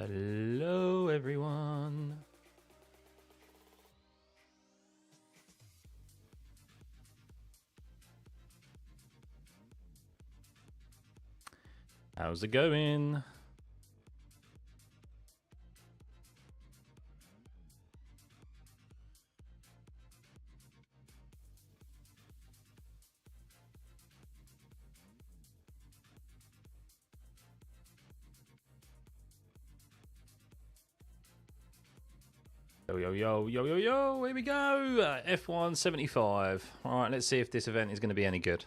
Hello, everyone. How's it going? Yo, here we go. F175. All right, let's see if this event is going to be any good.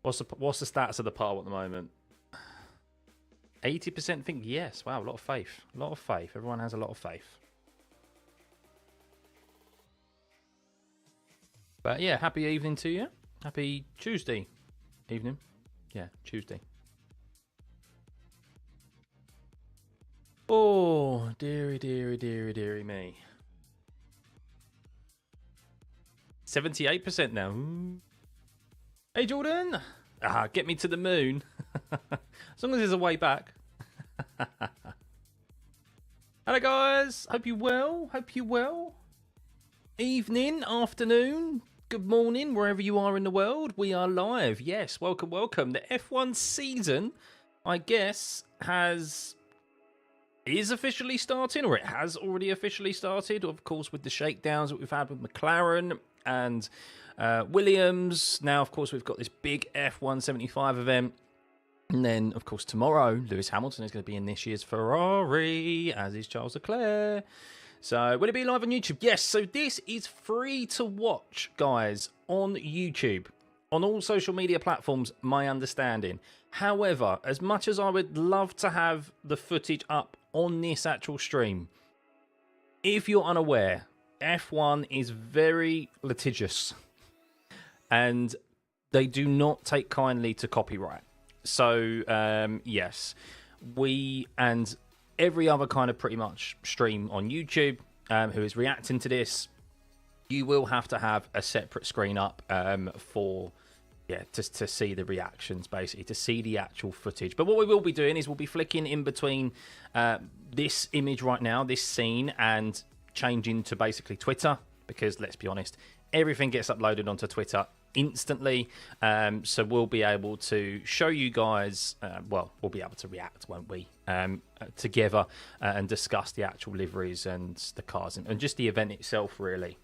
What's the stats of the poll at the moment? 80% think yes. Wow, a lot of faith. A lot of faith. Everyone has a lot of faith. But yeah, happy evening to you. Happy Tuesday evening. Yeah, Tuesday. Oh, dearie me. 78% now. Hey, Jordan. Get me to the moon. As long as there's a way back. Hello, guys. Hope you well. Hope you well. Evening, afternoon, good morning, wherever you are in the world. We are live. Yes, welcome, welcome. The F1 season, I guess, is officially starting, or it has already officially started, of course, with the shakedowns that we've had with McLaren and Williams. Now, of course, we've got this big F175 event. And then, of course, tomorrow, Lewis Hamilton is going to be in this year's Ferrari, as is Charles Leclerc. So, will it be live on YouTube? Yes, so this is free to watch, guys, on YouTube. On all social media platforms, my understanding. However, as much as I would love to have the footage up on this actual stream, if you're unaware, F1 is very litigious and they do not take kindly to copyright. So yes, we and every other kind of pretty much stream on YouTube who is reacting to this, you will have to have a separate screen up for to see the reactions, basically, to see the actual footage. But what we will be doing is we'll be flicking in between this image right now, this scene, and changing to basically Twitter, because let's be honest, everything gets uploaded onto Twitter instantly. So we'll be able to show you guys, we'll be able to react, won't we, together and discuss the actual liveries and the cars and just the event itself, really.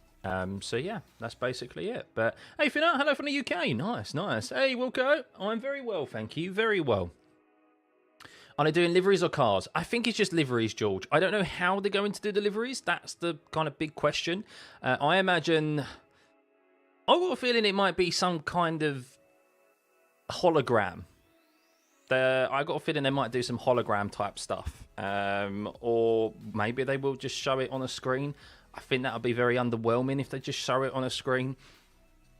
So yeah, that's basically it. But hey, Fina, hello from the UK. Nice. Hey, Wilco, I'm very well, thank you. Very well. Are they doing liveries or cars? I think it's just liveries, George. I don't know how they're going to do the liveries. That's the kind of big question. I imagine, I've got a feeling it might be some kind of hologram. I got a feeling they might do some hologram type stuff. Or maybe they will just show it on a screen. I think that would be very underwhelming if they just show it on a screen.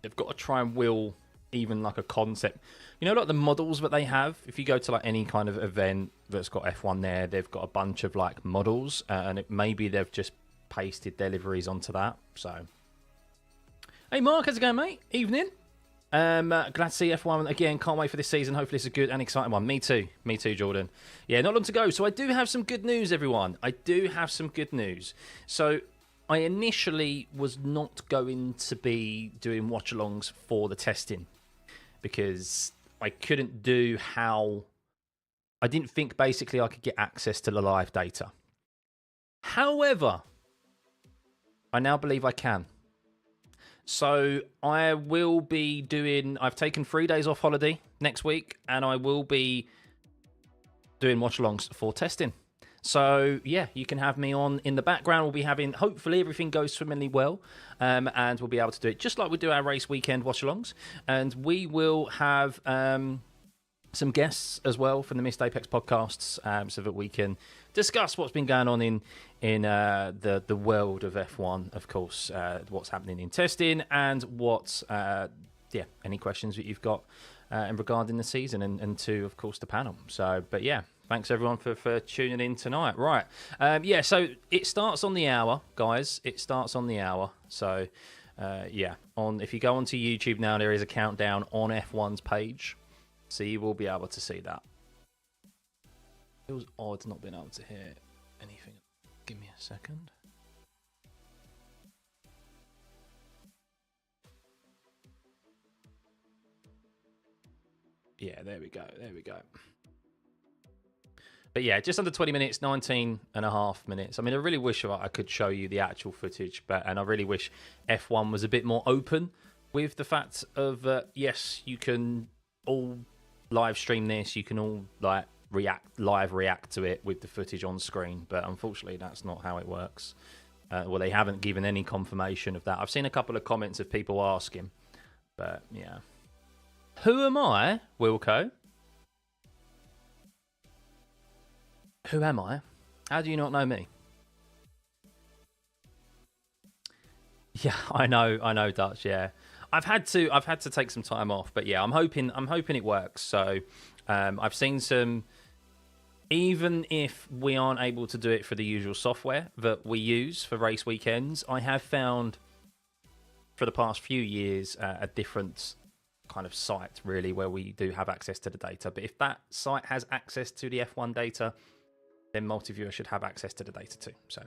They've got to try and will even like a concept. You know, like the models that they have, if you go to like any kind of event that's got F1 there, they've got a bunch of like models and maybe they've just pasted their liveries onto that. So, hey Mark, how's it going, mate? Evening. Glad to see F1 again. Can't wait for this season. Hopefully it's a good and exciting one. Me too, Jordan. Yeah, not long to go. So I do have some good news, everyone. I do have some good news. So I initially was not going to be doing watch-alongs for the testing because I couldn't do how... I didn't think basically I could get access to the live data. However, I now believe I can. So I will be doing... I've taken 3 days off holiday next week and I will be doing watch-alongs for testing. So, yeah, you can have me on in the background. We'll be having, hopefully, everything goes swimmingly well. And we'll be able to do it just like we do our race weekend watch-alongs. And we will have some guests as well from the Missed Apex podcasts so that we can discuss what's been going on in the world of F1, of course, what's happening in testing and what, any questions that you've got regarding the season and to, of course, the panel. So, but yeah. Thanks, everyone, for tuning in tonight. Right. So it starts on the hour, guys. It starts on the hour. So, if you go onto YouTube now, there is a countdown on F1's page. So you will be able to see that. Feels odd not being able to hear anything. Give me a second. Yeah, there we go. There we go. But yeah, just under 20 minutes, 19 and a half minutes. I mean, I really wish I could show you the actual footage, and I really wish F1 was a bit more open with the fact of, yes, you can all live stream this. You can all like react to it with the footage on screen. But unfortunately, that's not how it works. Well, they haven't given any confirmation of that. I've seen a couple of comments of people asking. But yeah. Who am I, Wilco? Who am I? How do you not know me? Yeah, I know, Dutch. Yeah, I've had to take some time off, but yeah, I'm hoping it works. So, I've seen some. Even if we aren't able to do it for the usual software that we use for race weekends, I have found for the past few years a different kind of site really where we do have access to the data. But if that site has access to the F1 data, then Multiviewer should have access to the data too. So,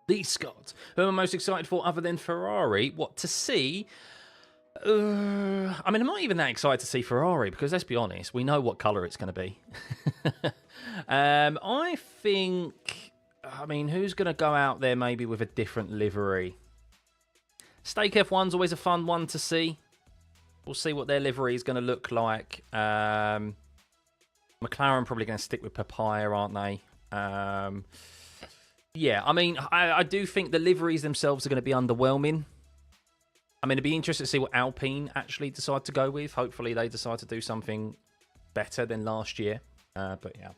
Lee Scott, who am I most excited for other than Ferrari? What to see? I mean, I'm not even that excited to see Ferrari because let's be honest, we know what colour it's going to be. I think, I mean, who's going to go out there maybe with a different livery? Stake F1's always a fun one to see. We'll see what their livery is going to look like. McLaren probably going to stick with Papaya, aren't they? Yeah, I mean, I do think the liveries themselves are going to be underwhelming. I mean, it'd be interesting to see what Alpine actually decide to go with. Hopefully they decide to do something better than last year. But yeah.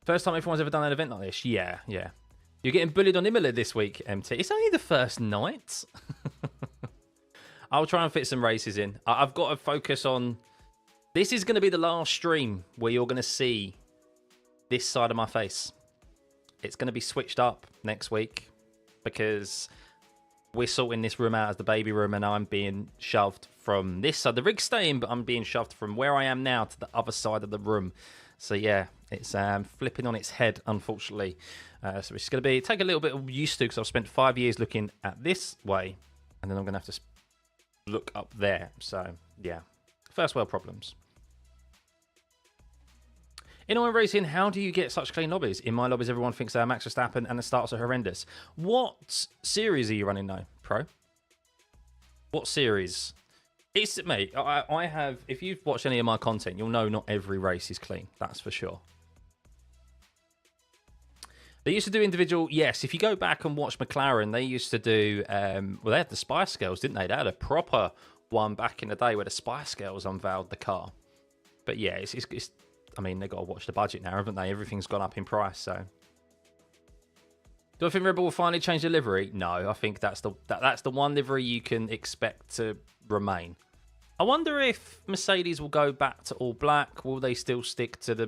First time everyone's ever done an event like this? Yeah. You're getting bullied on Imola this week, MT. It's only the first night. I'll try and fit some races in. I've got to focus on... This is going to be the last stream where you're going to see this side of my face. It's going to be switched up next week because we're sorting this room out as the baby room and I'm being shoved from this side. The rig's staying, but I'm being shoved from where I am now to the other side of the room. So yeah, it's flipping on its head, unfortunately. So it's going to take a little bit of used to because I've spent 5 years looking at this way and then I'm going to have to look up there. So yeah, first world problems. In oil racing, how do you get such clean lobbies? In my lobbies, everyone thinks they're Max Verstappen and the starts are horrendous. What series are you running now, Pro? What series? It's, mate, I have, if you've watched any of my content, you'll know not every race is clean. That's for sure. They used to do individual, yes. If you go back and watch McLaren, they used to do, well, they had the Spice Girls, didn't they? They had a proper one back in the day where the Spice Girls unveiled the car. But yeah, it's I mean, they've got to watch the budget now, haven't they? Everything's gone up in price, so. Do I think Red Bull will finally change the livery? No, I think that's the one livery you can expect to remain. I wonder if Mercedes will go back to all black. Will they still stick to a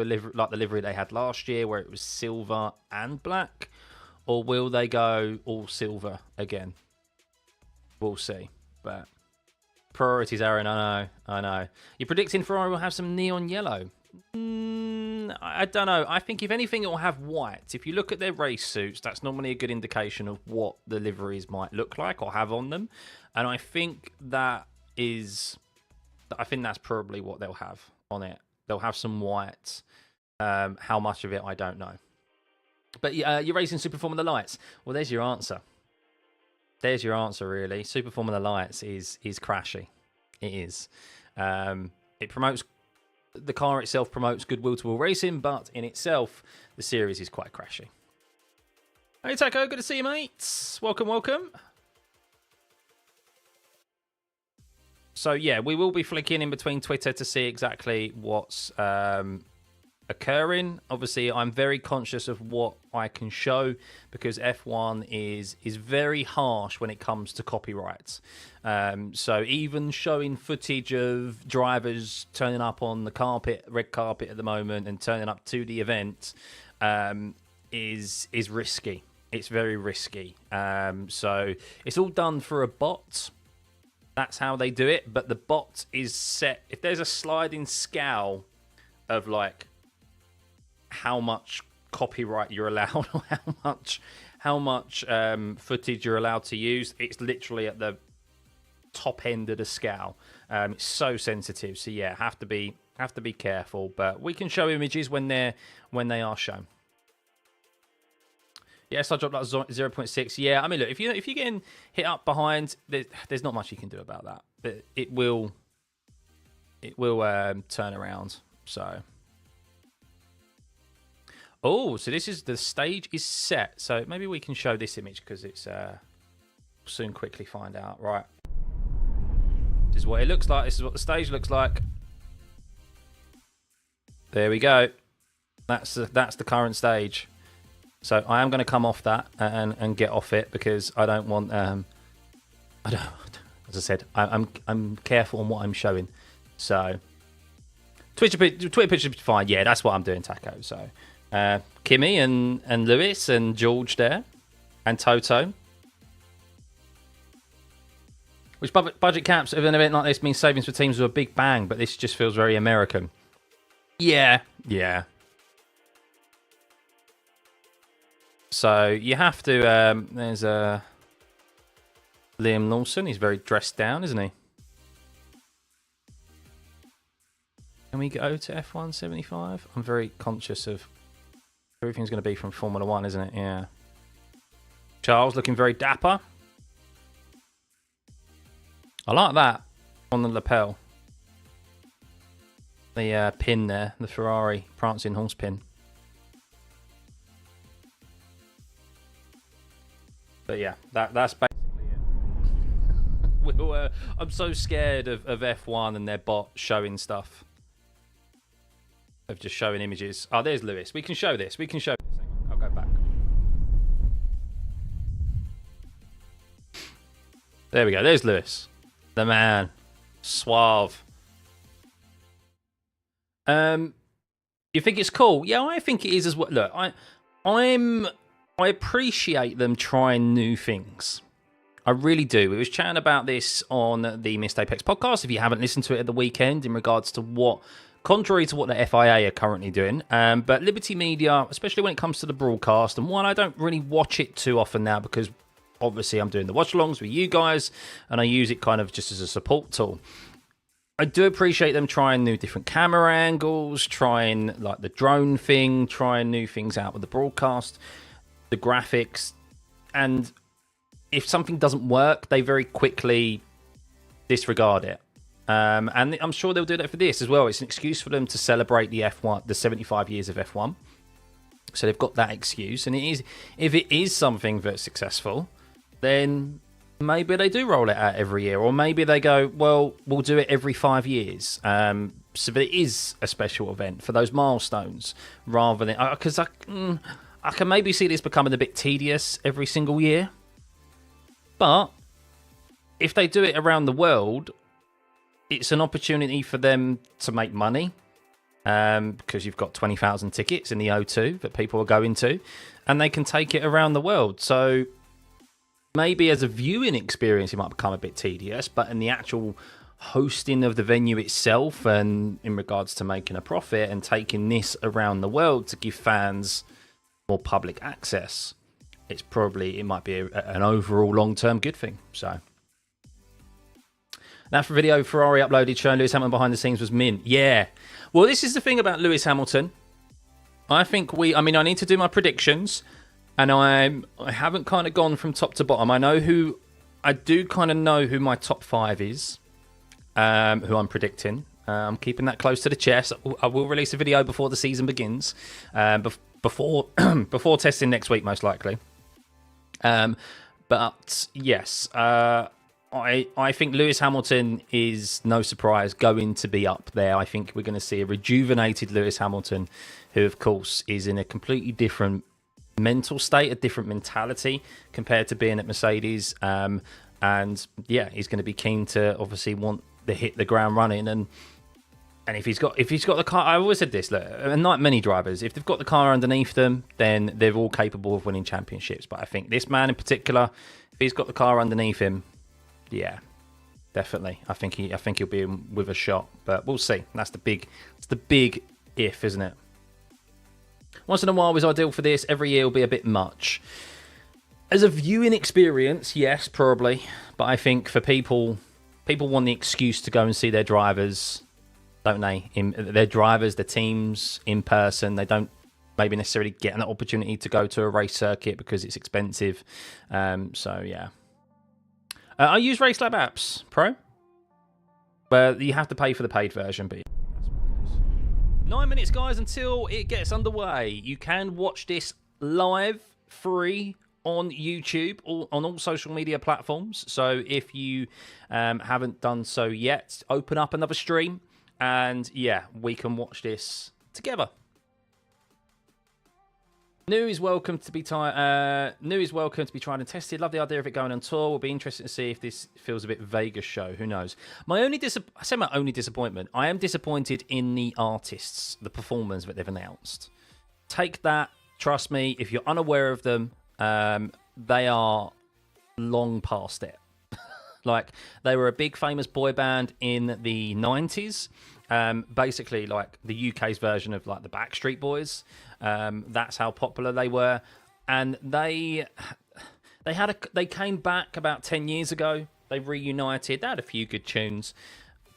livery like the livery they had last year, where it was silver and black, or will they go all silver again? We'll see, but. Priorities, Aaron. I know. You're predicting Ferrari will have some neon yellow? I don't know. I think if anything, it will have white. If you look at their race suits, that's normally a good indication of what the liveries might look like or have on them. And I think that's probably what they'll have on it. They'll have some white. How much of it, I don't know. But you're racing Super Formula Lights. Well, there's your answer. There's your answer, really. Super Formula Lights is crashy. It is. It promotes... The car itself promotes good wheel-to-wheel racing, but in itself, the series is quite crashy. Hey, Taco. Good to see you, mates. Welcome. So, yeah, we will be flicking in between Twitter to see exactly what's occurring. Obviously, I'm very conscious of what I can show because F1 is very harsh when it comes to copyrights. So even showing footage of drivers turning up on the red carpet at the moment and turning up to the event is risky. It's very risky. So it's all done for a bot. That's how they do it. But the bot is set. If there's a sliding scale of like how much copyright you're allowed, or how much footage you're allowed to use, it's literally at the top end of the scale. It's so sensitive. So yeah, have to be careful. But we can show images when they are shown. Yes, I dropped like 0.6. Yeah, I mean, look, if you're getting hit up behind, there's not much you can do about that. But it will turn around. So, oh, so this is the stage is set. So maybe we can show this image because it's soon quickly find out. Right, this is what it looks like. This is what the stage looks like. There we go. That's the current stage. So I am going to come off that and get off it because I don't want. I don't. As I said, I'm careful on what I'm showing. So Twitter pictures fine. Yeah, that's what I'm doing, Taco. So Kimmy and Lewis and George there, and Toto. Which budget caps of an event like this means savings for teams with a big bang, but this just feels very American. Yeah. So you have to. There's Liam Lawson. He's very dressed down, isn't he? Can we go to F175? I'm very conscious of everything's going to be from Formula One, isn't it? Yeah. Charles looking very dapper. I like that on the lapel. The pin there, the Ferrari prancing horse pin. But yeah, that's basically it. I'm so scared of F1 and their bot showing stuff. Of just showing images. Oh, there's Lewis. We can show this. Hang on, I'll go back. There we go. There's Lewis. The man. Suave. You think it's cool? Yeah, I think it is as well. Look, I appreciate them trying new things. I really do. We was chatting about this on the Missed Apex podcast. If you haven't listened to it at the weekend, in regards to what, contrary to what the FIA are currently doing, but Liberty Media, especially when it comes to the broadcast, and one, I don't really watch it too often now because obviously I'm doing the watch-alongs with you guys, and I use it kind of just as a support tool. I do appreciate them trying new different camera angles, trying like the drone thing, trying new things out with the broadcast, the graphics, and if something doesn't work, they very quickly disregard it. And I'm sure they'll do that for this as well. It's an excuse for them to celebrate the F1, the 75 years of F1. So they've got that excuse, and it is, if it is something that's successful, then maybe they do roll it out every year, or maybe they go, well, we'll do it every 5 years. So that it is a special event for those milestones, rather than because I can maybe see this becoming a bit tedious every single year. But if they do it around the world, it's an opportunity for them to make money, because you've got 20,000 tickets in the O2 that people are going to, and they can take it around the world. So maybe as a viewing experience, it might become a bit tedious, but in the actual hosting of the venue itself, and in regards to making a profit and taking this around the world to give fans more public access, it might be an overall long-term good thing. So that for video Ferrari uploaded showing Lewis Hamilton behind the scenes was mint. Yeah. Well, this is the thing about Lewis Hamilton. I think I need to do my predictions, and I haven't kind of gone from top to bottom. I do kind of know who my top 5 is, who I'm predicting. I'm keeping that close to the chest. I will release a video before the season begins, before testing next week, most likely. But yes, I think Lewis Hamilton is, no surprise, going to be up there. I think we're going to see a rejuvenated Lewis Hamilton, who, of course, is in a completely different mental state, a different mentality compared to being at Mercedes. And yeah, he's going to be keen to obviously want to hit the ground running. And if he's got the car, I always said this, look, and like many drivers, if they've got the car underneath them, then they're all capable of winning championships. But I think this man in particular, if he's got the car underneath him, yeah, definitely. I think he'll be in with a shot, but we'll see. It's the big if, isn't it? Once in a while is ideal for this. Every year will be a bit much. As a viewing experience, yes, probably. But I think for people want the excuse to go and see their drivers, don't they? Their drivers, their teams in person. They don't maybe necessarily get an opportunity to go to a race circuit because it's expensive. So, yeah. I use RaceLab apps, Pro. But you have to pay for the paid version. But 9 minutes, guys, until it gets underway. You can watch this live, free, on YouTube, on all social media platforms. So if you haven't done so yet, open up another stream. And, yeah, we can watch this together. New is welcome to be tried and tested. Love the idea of it going on tour. We'll be interested to see if this feels a bit Vegas show. Who knows? My only disappointment. I am disappointed in the artists, the performers that they've announced. Take that. Trust me. If you're unaware of them, they are long past it. Like, they were a big famous boy band in the 90s. Basically like the UK's version of like the Backstreet Boys. That's how popular they were, and they came back about 10 years ago. They reunited. They had a few good tunes,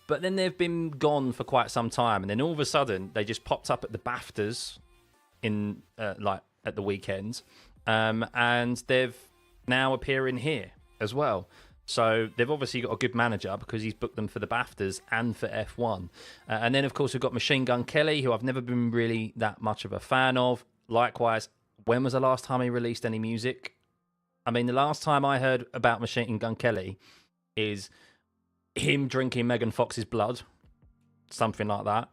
but then they've been gone for quite some time, and then all of a sudden they just popped up at the BAFTAs in like at the weekends, and they've now appearing here as well. So they've obviously got a good manager because he's booked them for the BAFTAs and for F1. And then, of course, we've got Machine Gun Kelly, who I've never been really that much of a fan of. Likewise, when was the last time he released any music? I mean, the last time I heard about Machine Gun Kelly is him drinking Megan Fox's blood, something like that,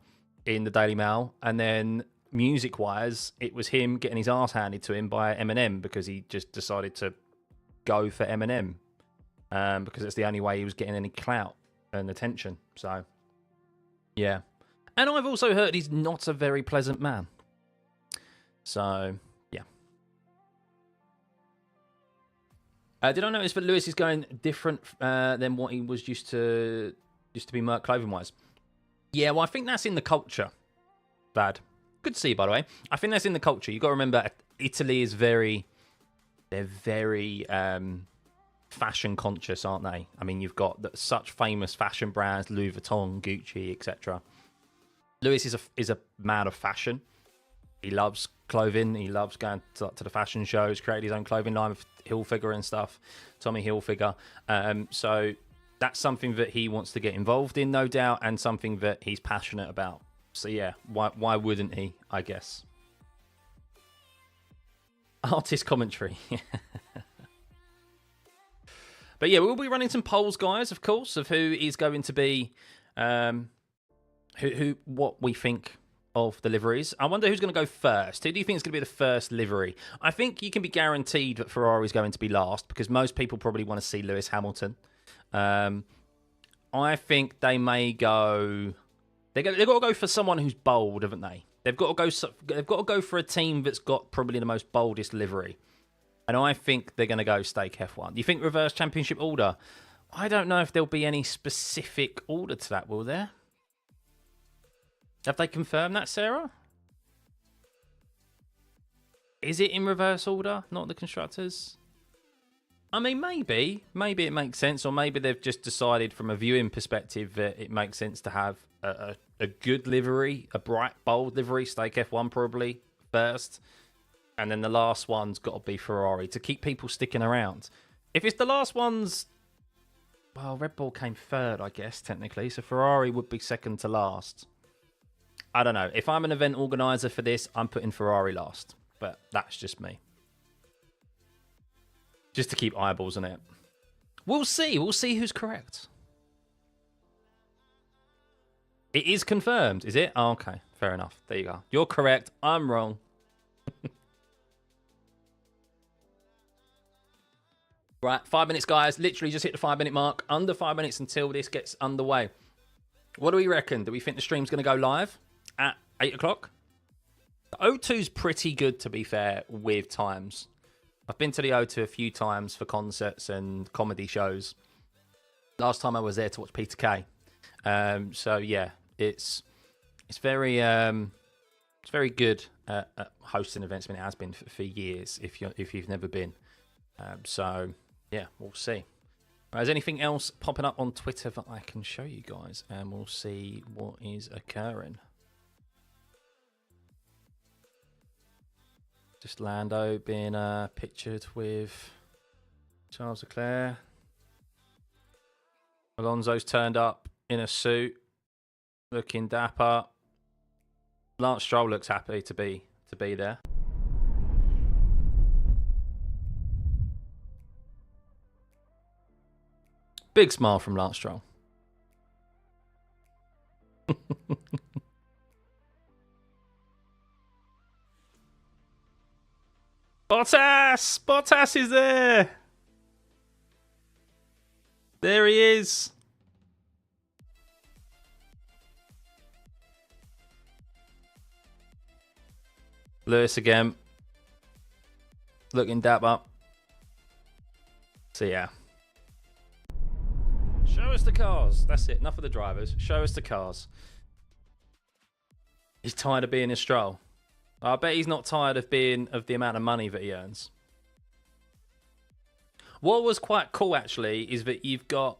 in the Daily Mail. And then music-wise, it was him getting his ass handed to him by Eminem because he just decided to go for Eminem. Because it's the only way he was getting any clout and attention. So, yeah. And I've also heard he's not a very pleasant man. So, yeah. Did I notice that Lewis is going different than what he was used to be Merc clothing-wise? Yeah, well, I think that's in the culture, Vlad. Good to see you, by the way. I think that's in the culture. You've got to remember, Italy is very fashion conscious, aren't they? I mean, you've got such famous fashion brands, Louis Vuitton, Gucci, etc. Lewis is a man of fashion. He loves clothing. He loves going to the fashion shows, created his own clothing line with Hilfiger and stuff, Tommy Hilfiger. So that's something that he wants to get involved in, no doubt, and something that he's passionate about. So yeah, why wouldn't he, I guess? Artist commentary. But yeah, we'll be running some polls, guys, of course, of who is going to be, what we think of the liveries. I wonder who's going to go first. Who do you think is going to be the first livery? I think you can be guaranteed that Ferrari is going to be last because most people probably want to see Lewis Hamilton. I think they may go. They've got to go for someone who's bold, haven't they? They've got to go for a team that's got probably the most boldest livery. And I think they're going to go stake F1. Do you think reverse championship order? I don't know if there'll be any specific order to that, will there? Have they confirmed that, Sarah? Is it in reverse order, not the constructors? I mean, maybe. Maybe it makes sense, or maybe they've just decided from a viewing perspective that it makes sense to have a good livery, a bright, bold livery, stake F1 probably first. And then the last one's got to be Ferrari to keep people sticking around. If it's the last one's... Well, Red Bull came third, I guess, technically. So Ferrari would be second to last. I don't know. If I'm an event organizer for this, I'm putting Ferrari last. But that's just me. Just to keep eyeballs on it. We'll see. We'll see who's correct. It is confirmed, is it? Oh, okay. Fair enough. There you go. You're correct. I'm wrong. Right, 5 minutes, guys. Literally just hit the 5 minute mark. Under 5 minutes until this gets underway. What do we reckon? Do we think the stream's going to go live at 8 o'clock? The O2's pretty good, to be fair, with times. I've been to the O2 a few times for concerts and comedy shows. Last time I was there to watch Peter Kay. So yeah, it's very good at hosting events. I mean, it has been for years. If you've never been, so yeah, we'll see. Right, is anything else popping up on Twitter that I can show you guys, and we'll see what is occurring. Just Lando being pictured with Charles Leclerc. Alonso's turned up in a suit, looking dapper. Lance Stroll looks happy to be there. Big smile from Lance Stroll. Bottas! Bottas is there! There he is. Lewis again. Looking dapper. So yeah. Show us the cars. That's it. Enough of the drivers. Show us the cars. He's tired of being a Stroll. I bet he's not tired of the amount of money that he earns. What was quite cool, actually, is that you've got...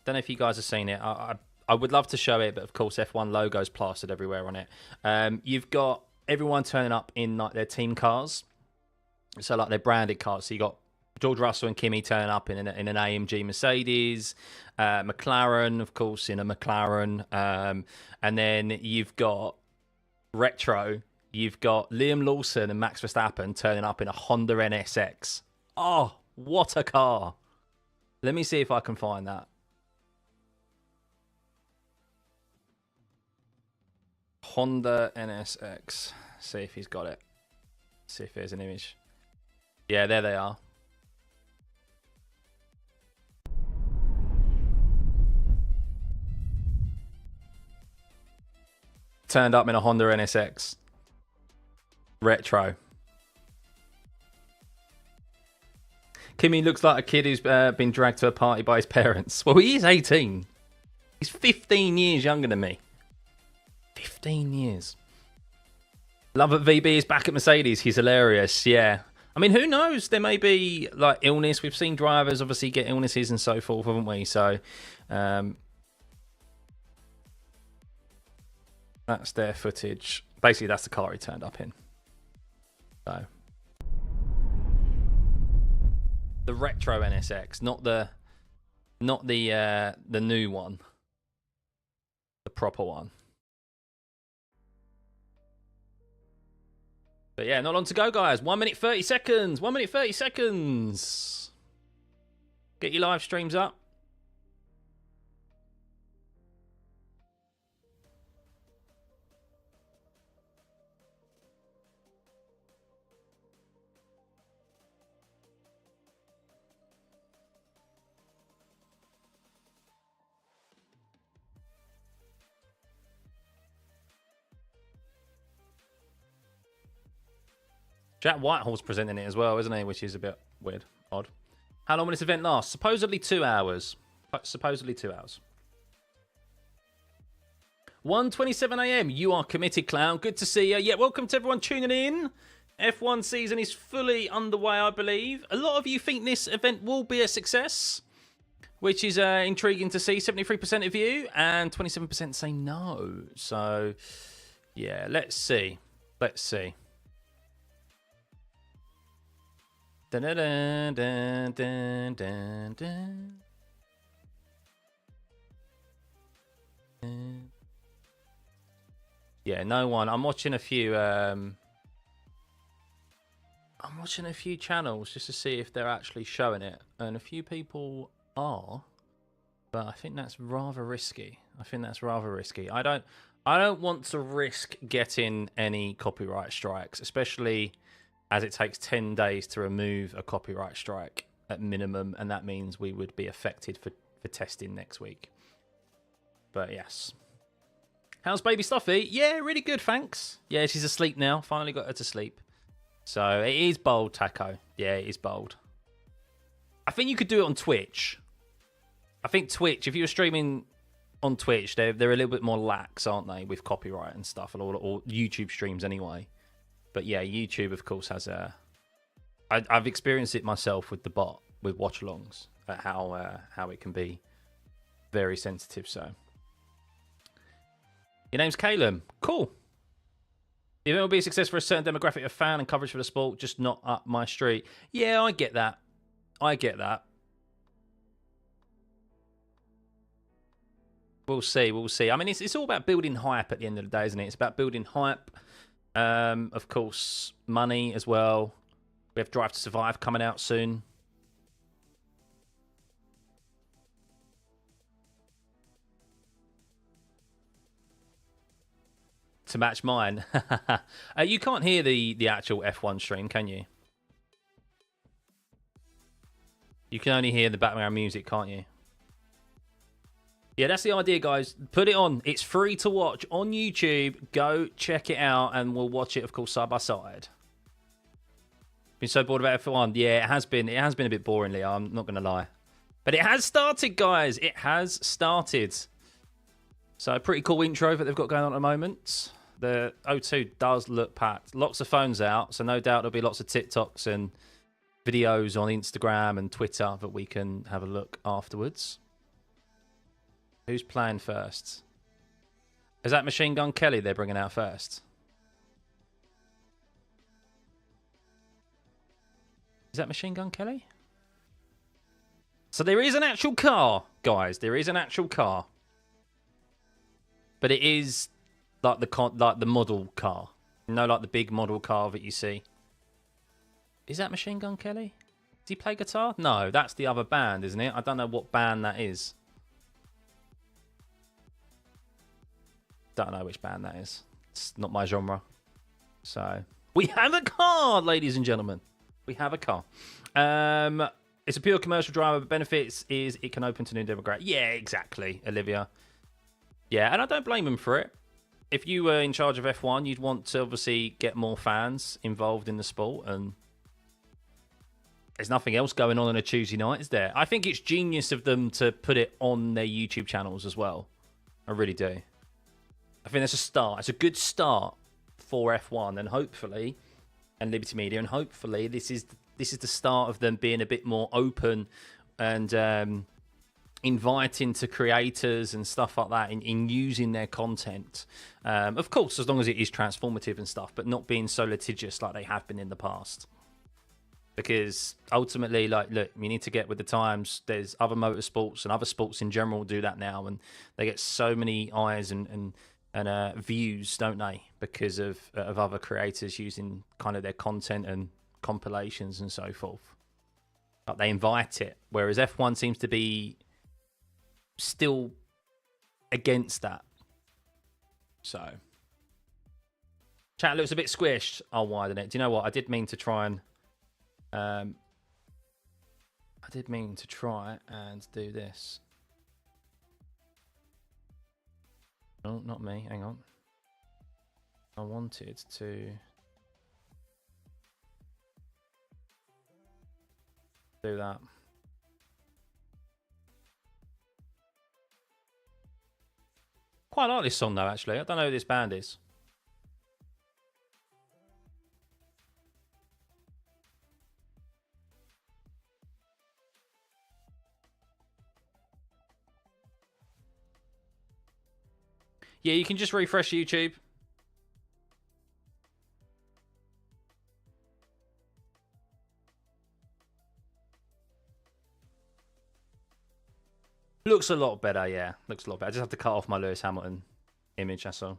don't know if you guys have seen it. I would love to show it, but of course F1 logos plastered everywhere on it. You've got everyone turning up in like their team cars. So like their branded cars. So you got George Russell and Kimi turning up in an AMG Mercedes. McLaren, of course, in a McLaren. And then you've got Retro. You've got Liam Lawson and Max Verstappen turning up in a Honda NSX. Oh, what a car. Let me see if I can find that. Honda NSX. See if he's got it. See if there's an image. Yeah, there they are. Turned up in a Honda NSX. Retro. Kimi looks like a kid who's been dragged to a party by his parents. Well, he is 18. He's 15 years younger than me. 15 years. Love that VB is back at Mercedes. He's hilarious. Yeah. I mean, who knows? There may be like illness. We've seen drivers obviously get illnesses and so forth, haven't we? So that's their footage. Basically, that's the car he turned up in. So the retro NSX, not the new one, the proper one. But yeah, not long to go, guys. 1 minute 30 seconds. 1 minute 30 seconds. Get your live streams up. Jack Whitehall's presenting it as well, isn't he? Which is a bit weird, odd. How long will this event last? Supposedly 2 hours. Supposedly 2 hours. 1:27 AM. You are committed, clown. Good to see you. Yeah, welcome to everyone tuning in. F1 season is fully underway, I believe. A lot of you think this event will be a success, which is intriguing to see. 73% of you and 27% say no. So, yeah, let's see. Let's see. Dun, dun, dun, dun, dun, dun, dun. Yeah, no one. I'm watching a few. I'm watching a few channels just to see if they're actually showing it, and a few people are, but I think that's rather risky. I don't want to risk getting any copyright strikes, especially as it takes 10 days to remove a copyright strike at minimum, and that means we would be affected for testing next week. But yes. How's baby Stuffeyy? Yeah, really good, thanks. Yeah, she's asleep now. Finally got her to sleep. So it is bold, Taco. Yeah, it is bold. I think you could do it on Twitch. I think Twitch, if you were streaming on Twitch, they're a little bit more lax, aren't they, with copyright and stuff, or YouTube streams anyway. But yeah, YouTube, of course, has a... I've experienced it myself with the bot, with watch-alongs, at how it can be very sensitive, so... Your name's Caleb. Cool. The event will be a success for a certain demographic of fan and coverage for the sport, just not up my street. Yeah, I get that. I get that. We'll see, we'll see. I mean, it's all about building hype at the end of the day, isn't it? It's about building hype. Of course, money as well. We have Drive to Survive coming out soon. To match mine. You can't hear the actual F1 stream, can you? You can only hear the background music, can't you? Yeah, that's the idea, guys. Put it on. It's free to watch on YouTube. Go check it out, and we'll watch it, of course, side by side. Been so bored about F1. Yeah, it has been. It has been a bit boring, Leo. I'm not going to lie. But it has started, guys. It has started. So, a pretty cool intro that they've got going on at the moment. The O2 does look packed. Lots of phones out, so no doubt there'll be lots of TikToks and videos on Instagram and Twitter that we can have a look afterwards. Who's playing first? Is that Machine Gun Kelly they're bringing out first? Is that Machine Gun Kelly? So there is an actual car, guys. There is an actual car. But it is like the model car. You know, like the big model car that you see. Is that Machine Gun Kelly? Does he play guitar? No, that's the other band, isn't it? I don't know what band that is. Don't know which band that is. It's not my genre. So, we have a car, ladies and gentlemen. We have a car. It's a pure commercial driver, but benefits is it can open to new demographic. Yeah, exactly, Olivia. Yeah, and I don't blame them for it. If you were in charge of F1, you'd want to obviously get more fans involved in the sport, and there's nothing else going on a Tuesday night, is there? I think it's genius of them to put it on their YouTube channels as well. I really do. I think that's a start. It's a good start for F1, and hopefully, and Liberty Media, and hopefully this is the start of them being a bit more open and inviting to creators and stuff like that in using their content. Of course, as long as it is transformative and stuff, but not being so litigious like they have been in the past. Because ultimately, like, look, we need to get with the times. There's other motorsports and other sports in general do that now, and they get so many eyes and views, don't they? Because of other creators using kind of their content and compilations and so forth. Like, they invite it, whereas F1 seems to be still against that. So, chat looks a bit squished. I'll widen it. Do you know what? I did mean to try and do this. No, not me. Hang on. I wanted to do that. Quite like this song though, actually. I don't know who this band is. Yeah, you can just refresh YouTube. Looks a lot better, yeah. Looks a lot better. I just have to cut off my Lewis Hamilton image, that's all.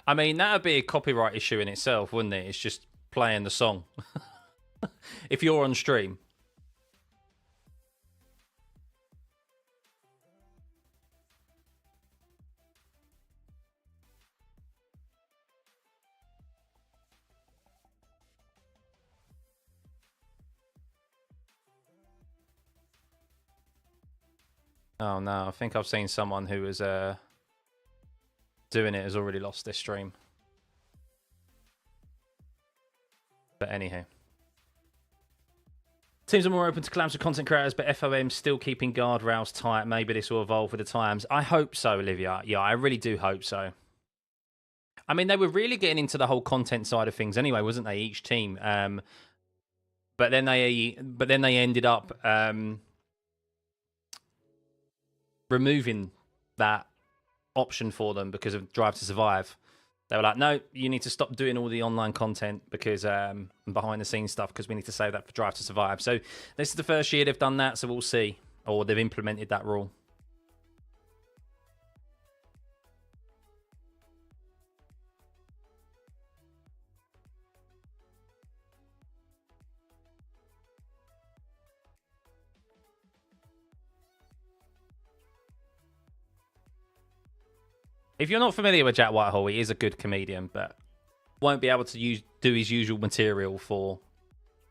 I mean, that would be a copyright issue in itself, wouldn't it? It's just playing the song. If you're on stream. Oh no, I think I've seen someone who was doing it has already lost their stream. But anyhow. Teams are more open to collabs with content creators, but FOM's still keeping guardrails tight. Maybe this will evolve with the times. I hope so, Olivia. Yeah, I really do hope so. I mean, they were really getting into the whole content side of things anyway, wasn't they? Each team. But then they ended up removing that option for them because of Drive to Survive. They were like, no, you need to stop doing all the online content because behind the scenes stuff because we need to save that for Drive to Survive. So this is the first year they've done that, so we'll see. Or they've implemented that rule. If you're not familiar with Jack Whitehall, he is a good comedian, but won't be able to do his usual material for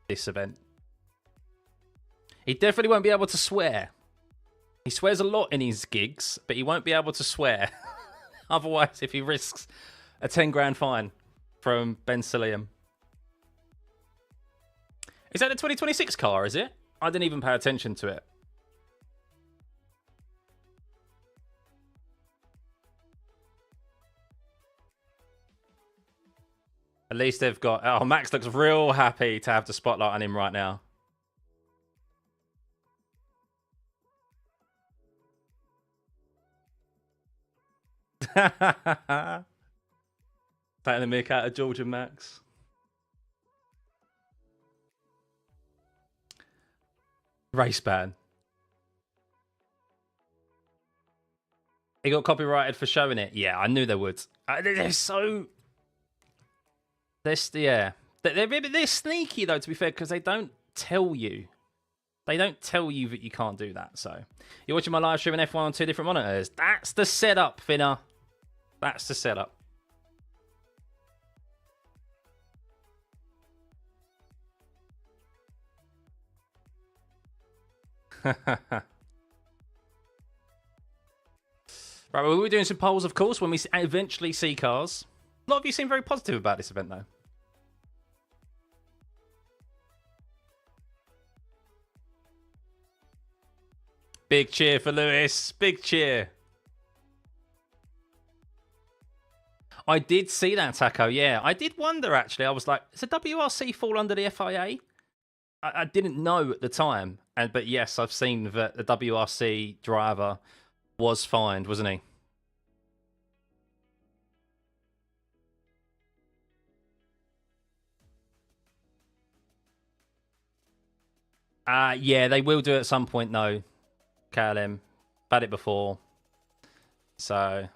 this event. He definitely won't be able to swear. He swears a lot in his gigs, but he won't be able to swear. Otherwise, if he risks a 10 grand fine from Ben Salim. Is that the 2026 car, is it? I didn't even pay attention to it. At least they've got... Oh, Max looks real happy to have the spotlight on him right now. Taking the mick out of George and Max. Race ban. He got copyrighted for showing it. Yeah, I knew they would. They're so... They're sneaky, though, to be fair, because they don't tell you. They don't tell you that you can't do that. So you're watching my live stream in F1 on 2 different monitors. That's the setup, Finner. That's the setup. Right, well, we're doing some polls, of course, when we eventually see cars. A lot of you seem very positive about this event, though. Big cheer for Lewis. Big cheer. I did see that, Taco. Yeah, I did wonder, actually. I was like, does the WRC fall under the FIA? I didn't know at the time. But yes, I've seen that the WRC driver was fined, wasn't he? Yeah, they will do it at some point, though. KLM. Had it before. So...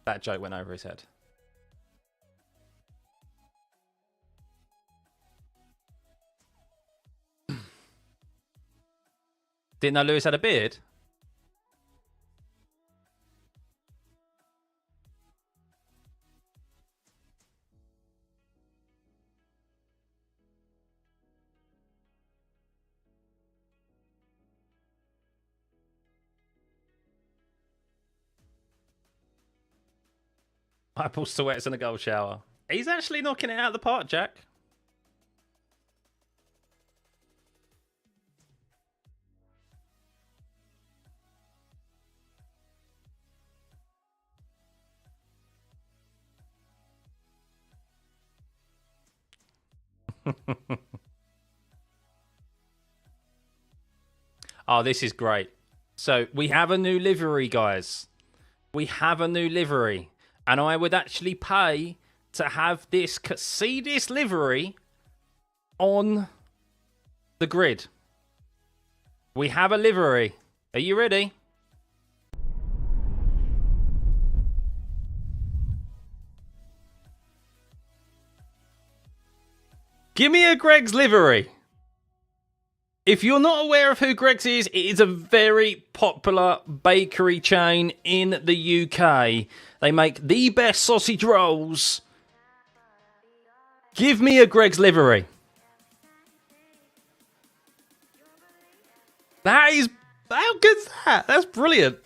That joke went over his head. Didn't know Lewis had a beard? Apple sweats in a gold shower. He's actually knocking it out of the park, Jack. Oh, this is great. So we have a new livery, guys. We have a new livery. And I would actually pay to have this, see this livery on the grid. We have a livery. Are you ready? Give me a Greggs livery. If you're not aware of who Greggs is, it is a very popular bakery chain in the UK. They make the best sausage rolls. Give me a Greggs livery. That is, how good's that? That's brilliant.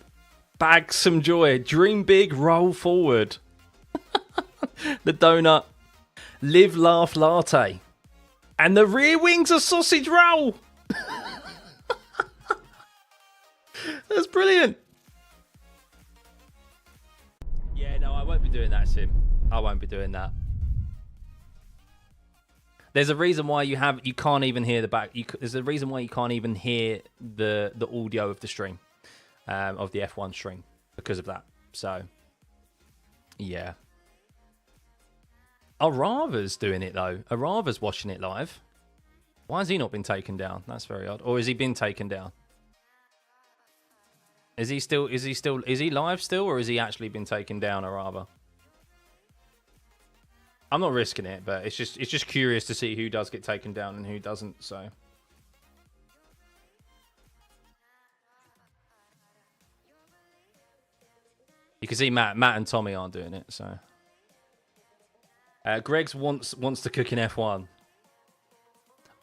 Bag some joy. Dream big, roll forward. The donut. Live, laugh, latte. And the rear wing's a sausage roll. That's brilliant. Yeah, no, I won't be doing that, Sim. I won't be doing that. There's a reason why you can't even hear the back. There's a reason why you can't even hear the audio of the stream, of the F1 stream, because of that. So, yeah. Arava's doing it though. Arava's watching it live. Why has he not been taken down? That's very odd. Or has he been taken down? Is he live still, or has he actually been taken down, Arava? I'm not risking it, but it's just curious to see who does get taken down and who doesn't, so. You can see Matt and Tommy aren't doing it, so. Greg's wants to cook in F1.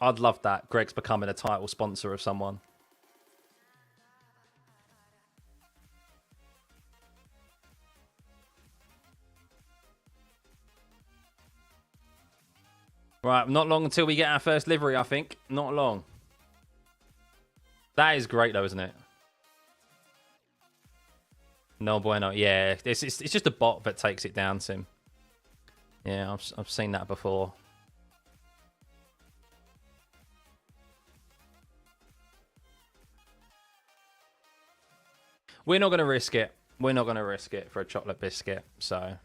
I'd love that. Greg's becoming a title sponsor of someone. Right, not long until we get our first livery, I think. Not long. That is great, though, isn't it? No bueno. Yeah, it's just a bot that takes it down, Sim. Yeah, I've seen that before. We're not going to risk it. We're not going to risk it for a chocolate biscuit, so.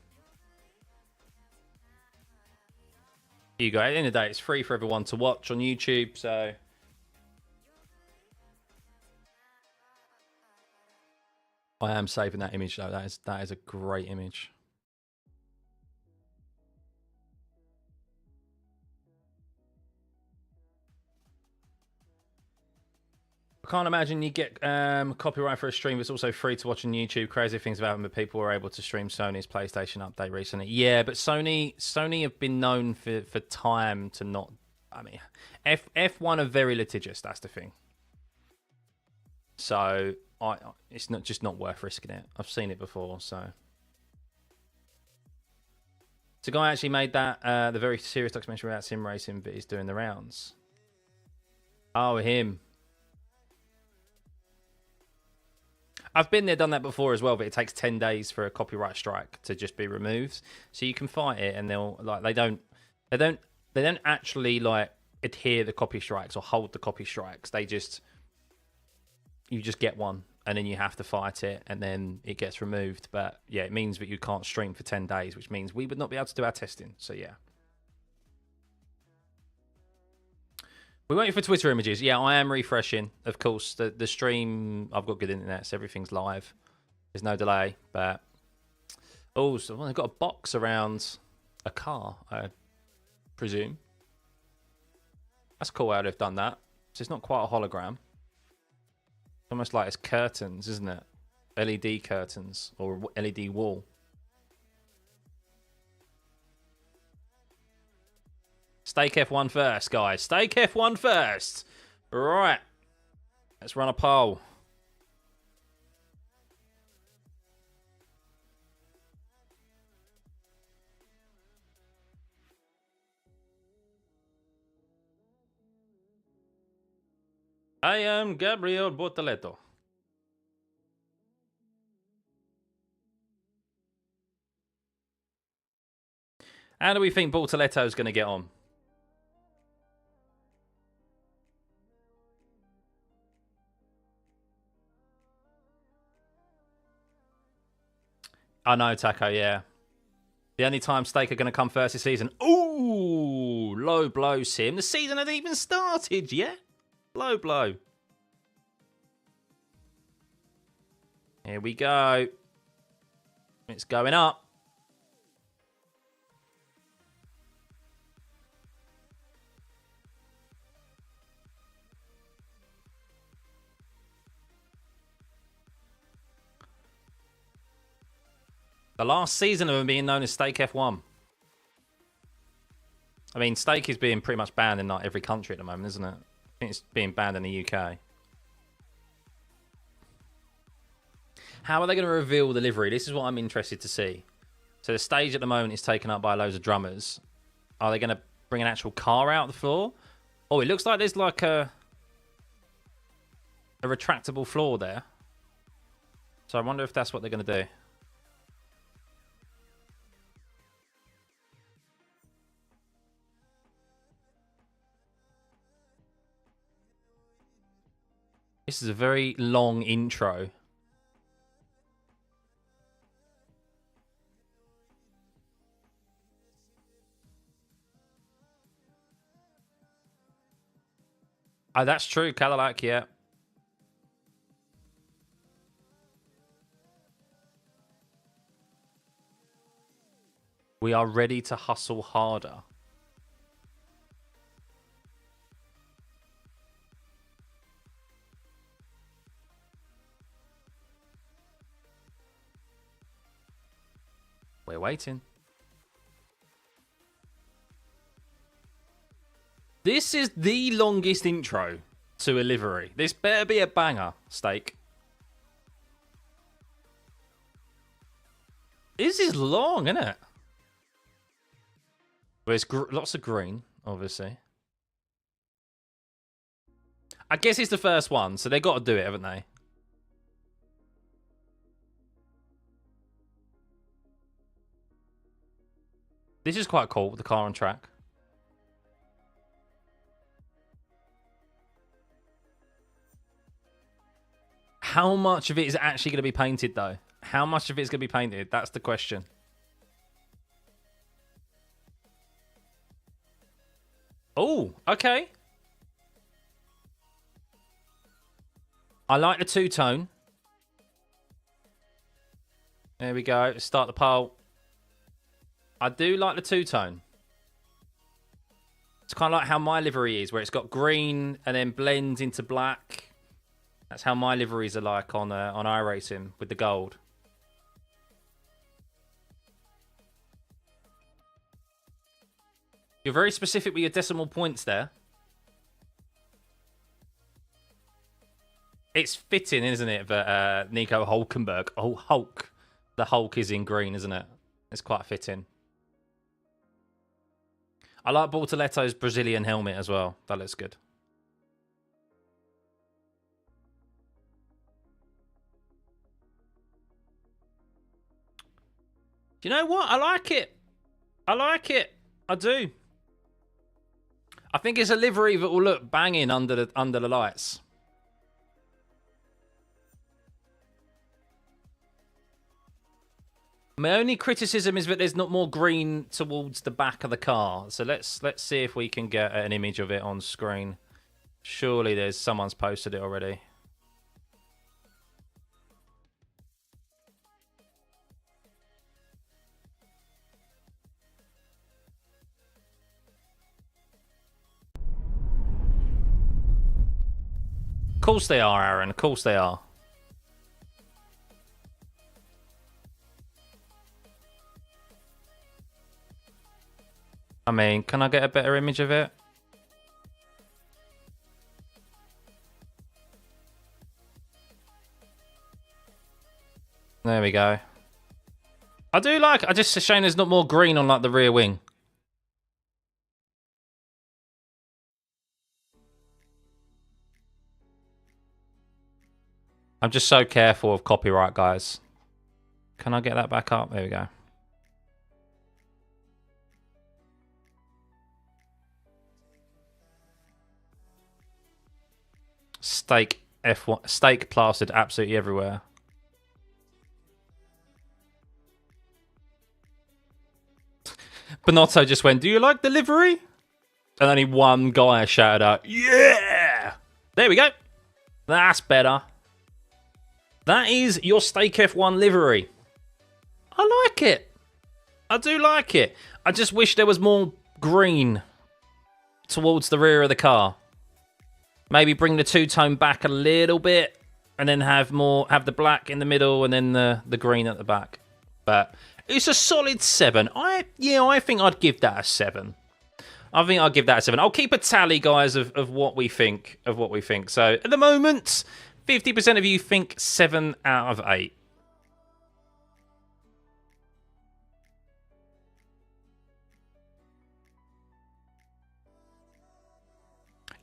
Here you go. At the end of the day, it's free for everyone to watch on YouTube, so. I am saving that image, though. That is a great image. I can't imagine you get copyright for a stream that's also free to watch on YouTube. Crazy things about them, but people were able to stream Sony's PlayStation update recently. Yeah, but Sony have been known for time to not. I mean, F1 are very litigious. That's the thing. So it's just not worth risking it. I've seen it before, so. So, guy actually made that the very serious documentary about sim racing, but he's doing the rounds. Oh, him. I've been there, done that before as well, but it takes 10 days for a copyright strike to just be removed. So you can fight it, and they'll like they don't actually like adhere the copy strikes or hold the copy strikes. You just get one, and then you have to fight it, and then it gets removed. But yeah, it means that you can't stream for 10 days, which means we would not be able to do our testing. So yeah. We're waiting for Twitter images. Yeah, I am refreshing. Of course, the stream, I've got good internet, so everything's live. There's no delay, but... Oh, so they've got a box around a car, I presume. That's cool how they've done that. So it's not quite a hologram. It's almost like it's curtains, isn't it? LED curtains, or LED wall. Stake F1 first, guys. Stake F1 first. Right. Let's run a poll. I am Gabriel Bortoleto. How do we think Bortoletto's going to get on? I know, Taco, yeah. The only time Stake are going to come first this season. Ooh, low blow, Sim. The season hasn't even started yet. Low blow. Here we go. It's going up. The last season of them being known as Stake F1. I mean, Stake is being pretty much banned in like every country at the moment, isn't it? I think it's being banned in the UK. How are they going to reveal the livery? This is what I'm interested to see. So the stage at the moment is taken up by loads of drummers. Are they going to bring an actual car out the floor? Oh, it looks like there's like a retractable floor there. So I wonder if that's what they're going to do. This is a very long intro. Oh, that's true. Cadillac, yeah. We are ready to hustle harder. We're waiting. This is the longest intro to a livery. This better be a banger, Steak. This is long, isn't it? There's lots of green, obviously. I guess it's the first one, so they've got to do it, haven't they? This is quite cool, the car on track. How much of it is actually going to be painted, though? How much of it is going to be painted? That's the question. Oh, okay. I like the two-tone. There we go. Let's start the poll. I do like the two-tone. It's kind of like how my livery is, where it's got green and then blends into black. That's how my liveries are like on iRacing with the gold. You're very specific with your decimal points there. It's fitting, isn't it, that Nico Hulkenberg, Hulk, the Hulk is in green, isn't it? It's quite fitting. I like Bortoletto's Brazilian helmet as well. That looks good. Do you know what? I like it. I like it. I do. I think it's a livery that will look banging under the lights. My only criticism is that there's not more green towards the back of the car. So let's see if we can get an image of it on screen. Surely someone's posted it already. Of course they are, Aaron. Of course they are. I mean, can I get a better image of it? There we go. I do like it. I just a shame there's not more green on like the rear wing. I'm just so careful of copyright, guys. Can I get that back up? There we go. Steak F1, steak plastered absolutely everywhere. Bonotto just went, "Do you like the livery?" And only one guy shouted out, "Yeah!" There we go. That's better. That is your Steak F1 livery. I like it. I do like it. I just wish there was more green towards the rear of the car. Maybe bring the two-tone back a little bit and then have the black in the middle and then the green at the back. But it's a solid 7. I think I'd give that a 7. I think I'll give that a 7. I'll keep a tally, guys, of what we think. So at the moment, 50% of you think 7 out of 8.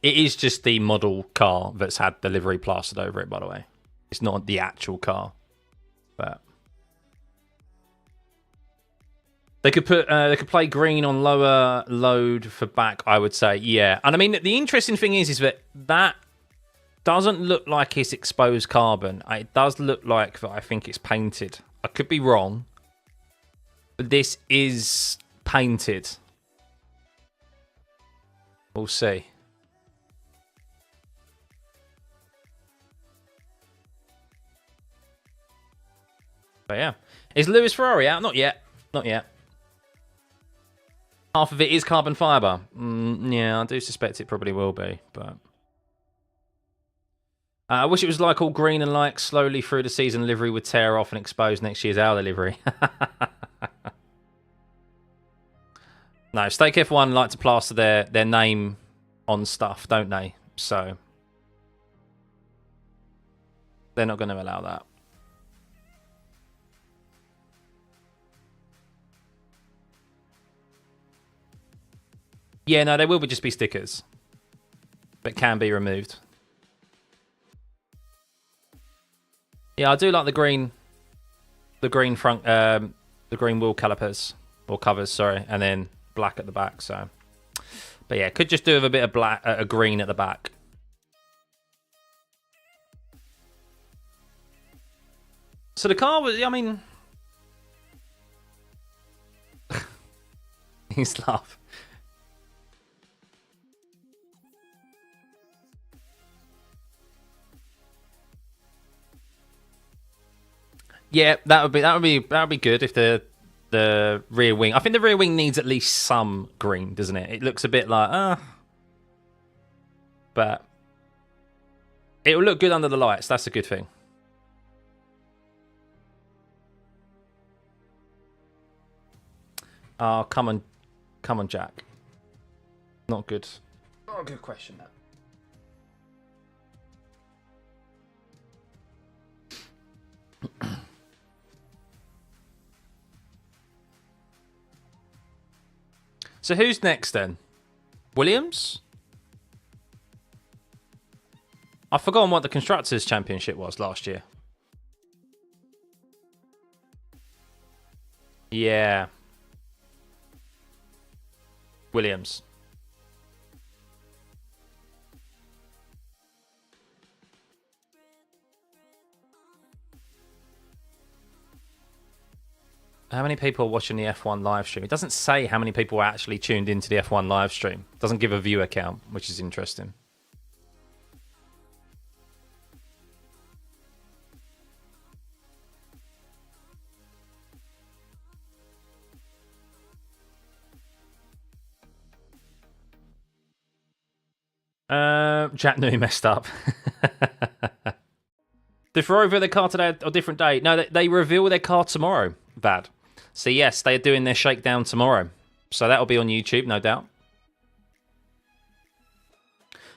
It is just the model car that's had the livery plastered over it, by the way. It's not the actual car. But they could play green on lower load for back, I would say. Yeah. And I mean, the interesting thing is that doesn't look like it's exposed carbon. It does look like that I think it's painted. I could be wrong. But this is painted. We'll see. But yeah. Is Lewis Ferrari out? Not yet. Not yet. Half of it is carbon fibre. Yeah, I do suspect it probably will be. But I wish it was like all green and like slowly through the season livery would tear off and expose next year's Audi livery. No, Stake F1 like to plaster their name on stuff, don't they? So they're not going to allow that. Yeah, no, they will just be stickers, but can be removed. Yeah, I do like the green front, the green wheel calipers or covers, sorry, and then black at the back. So, but yeah, could just do with a bit of black, a green at the back. So the car was, I mean, he's laugh. Yeah, that would be good if the rear wing. I think the rear wing needs at least some green, doesn't it? It looks a bit like but it will look good under the lights. That's a good thing. Oh, come on, Jack. Not good. Not a good question, that. So who's next then? Williams? I've forgotten what the Constructors' Championship was last year. Yeah. Williams. How many people are watching the F1 live stream? It doesn't say how many people are actually tuned into the F1 live stream. It doesn't give a viewer count, which is interesting. Jack knew he messed up. Did Ferrari reveal their car today or different day? No, they reveal their car tomorrow, Vad. So yes, they are doing their shakedown tomorrow. So that'll be on YouTube, no doubt.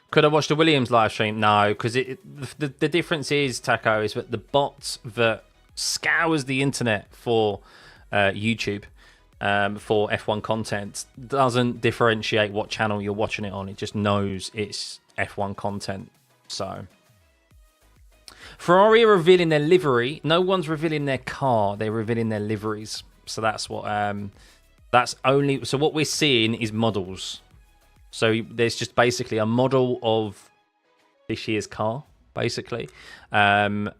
Could I watch the Williams live stream? No, because the difference is, Taco, is that the bot that scours the internet for YouTube for F1 content doesn't differentiate what channel you're watching it on. It just knows it's F1 content. So Ferrari are revealing their livery. No one's revealing their car. They're revealing their liveries. So that's what that's only. So what we're seeing is models. So there's just basically a model of this year's car, basically, and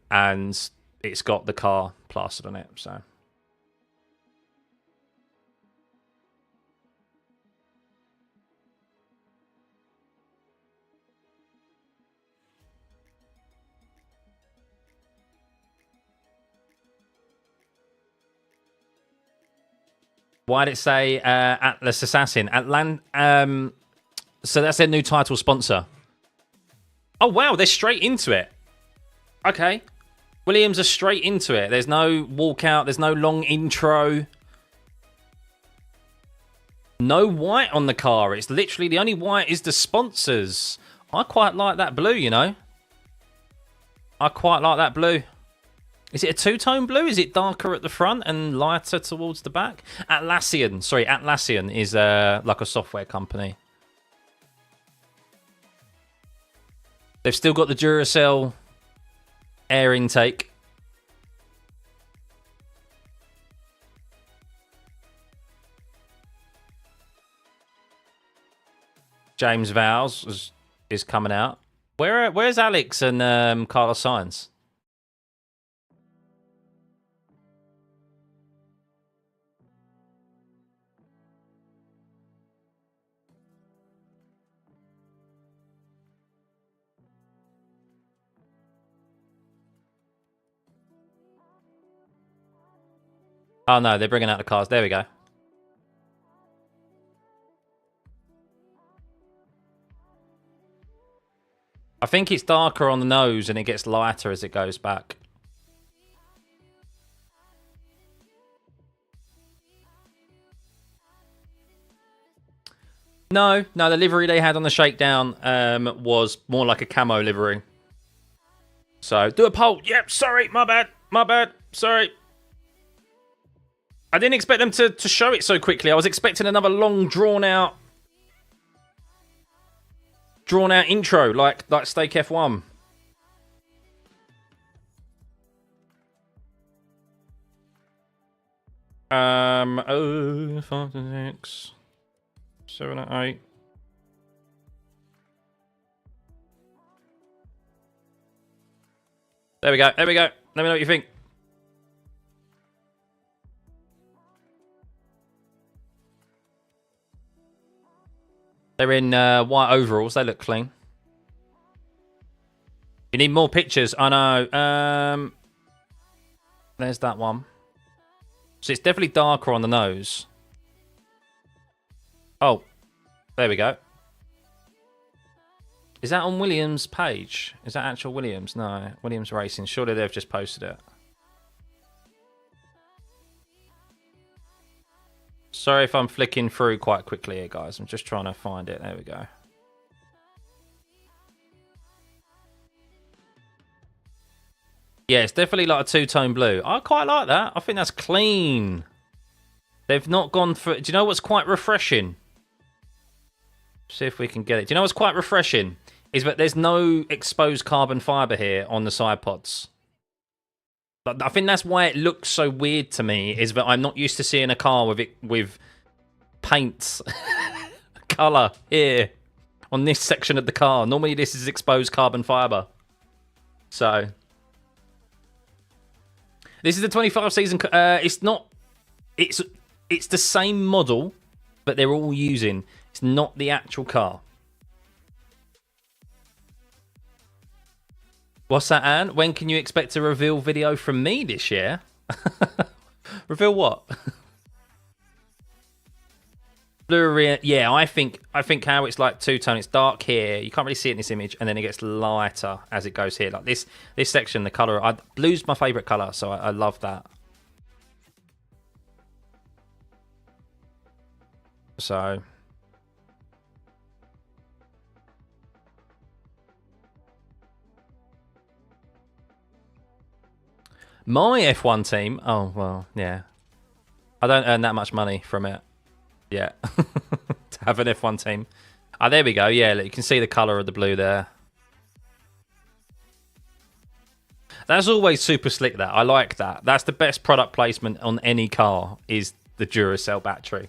it's got the car plastered on it. So. Why did it say Atlas Assassin? So that's their new title sponsor. Oh, wow. They're straight into it. Okay. Williams are straight into it. There's no walkout. There's no long intro. No white on the car. It's literally the only white is the sponsors. I quite like that blue, you know. I quite like that blue. Is it a two-tone blue? Is it darker at the front and lighter towards the back? Atlassian. Sorry, Atlassian is like a software company. They've still got the Duracell air intake. James Vowles is coming out. Where's Alex and Carlos Sainz? Oh no, they're bringing out the cars. There we go. I think it's darker on the nose and it gets lighter as it goes back. No, the livery they had on the shakedown was more like a camo livery. So, do a poll. Yep, sorry, my bad, sorry. I didn't expect them to show it so quickly. I was expecting another long, drawn-out intro, like Steak F1. Oh, 5, 6, 7, 8. There we go. Let me know what you think. They're in white overalls. They look clean. You need more pictures. I know. There's that one. So it's definitely darker on the nose. Oh, there we go. Is that on Williams' page? Is that actual Williams? No, Williams Racing. Surely they've just posted it. Sorry if I'm flicking through quite quickly here, guys. I'm just trying to find it. There we go. Yeah, it's definitely like a two-tone blue. I quite like that. I think that's clean. They've not gone for... Do you know what's quite refreshing? See if we can get it. Do you know what's quite refreshing? Is that there's no exposed carbon fibre here on the side pods. But I think that's why it looks so weird to me, is that I'm not used to seeing a car with paint colour here on this section of the car. Normally this is exposed carbon fibre. So... This is the 25 season. It's not. It's the same model, but they're all using. It's not the actual car. What's that, Anne? When can you expect a reveal video from me this year? Reveal what? Blurry. Yeah, I think how it's like two-tone. It's dark here. You can't really see it in this image, and then it gets lighter as it goes here. Like this section, the color. Blue's my favorite color, so I love that. So. My F1 team. Oh well, yeah. I don't earn that much money from it. Yeah, to have an F1 team. Ah, there we go. Yeah, look, you can see the colour of the blue there. That's always super slick, that. I like that. That's the best product placement on any car, is the Duracell battery.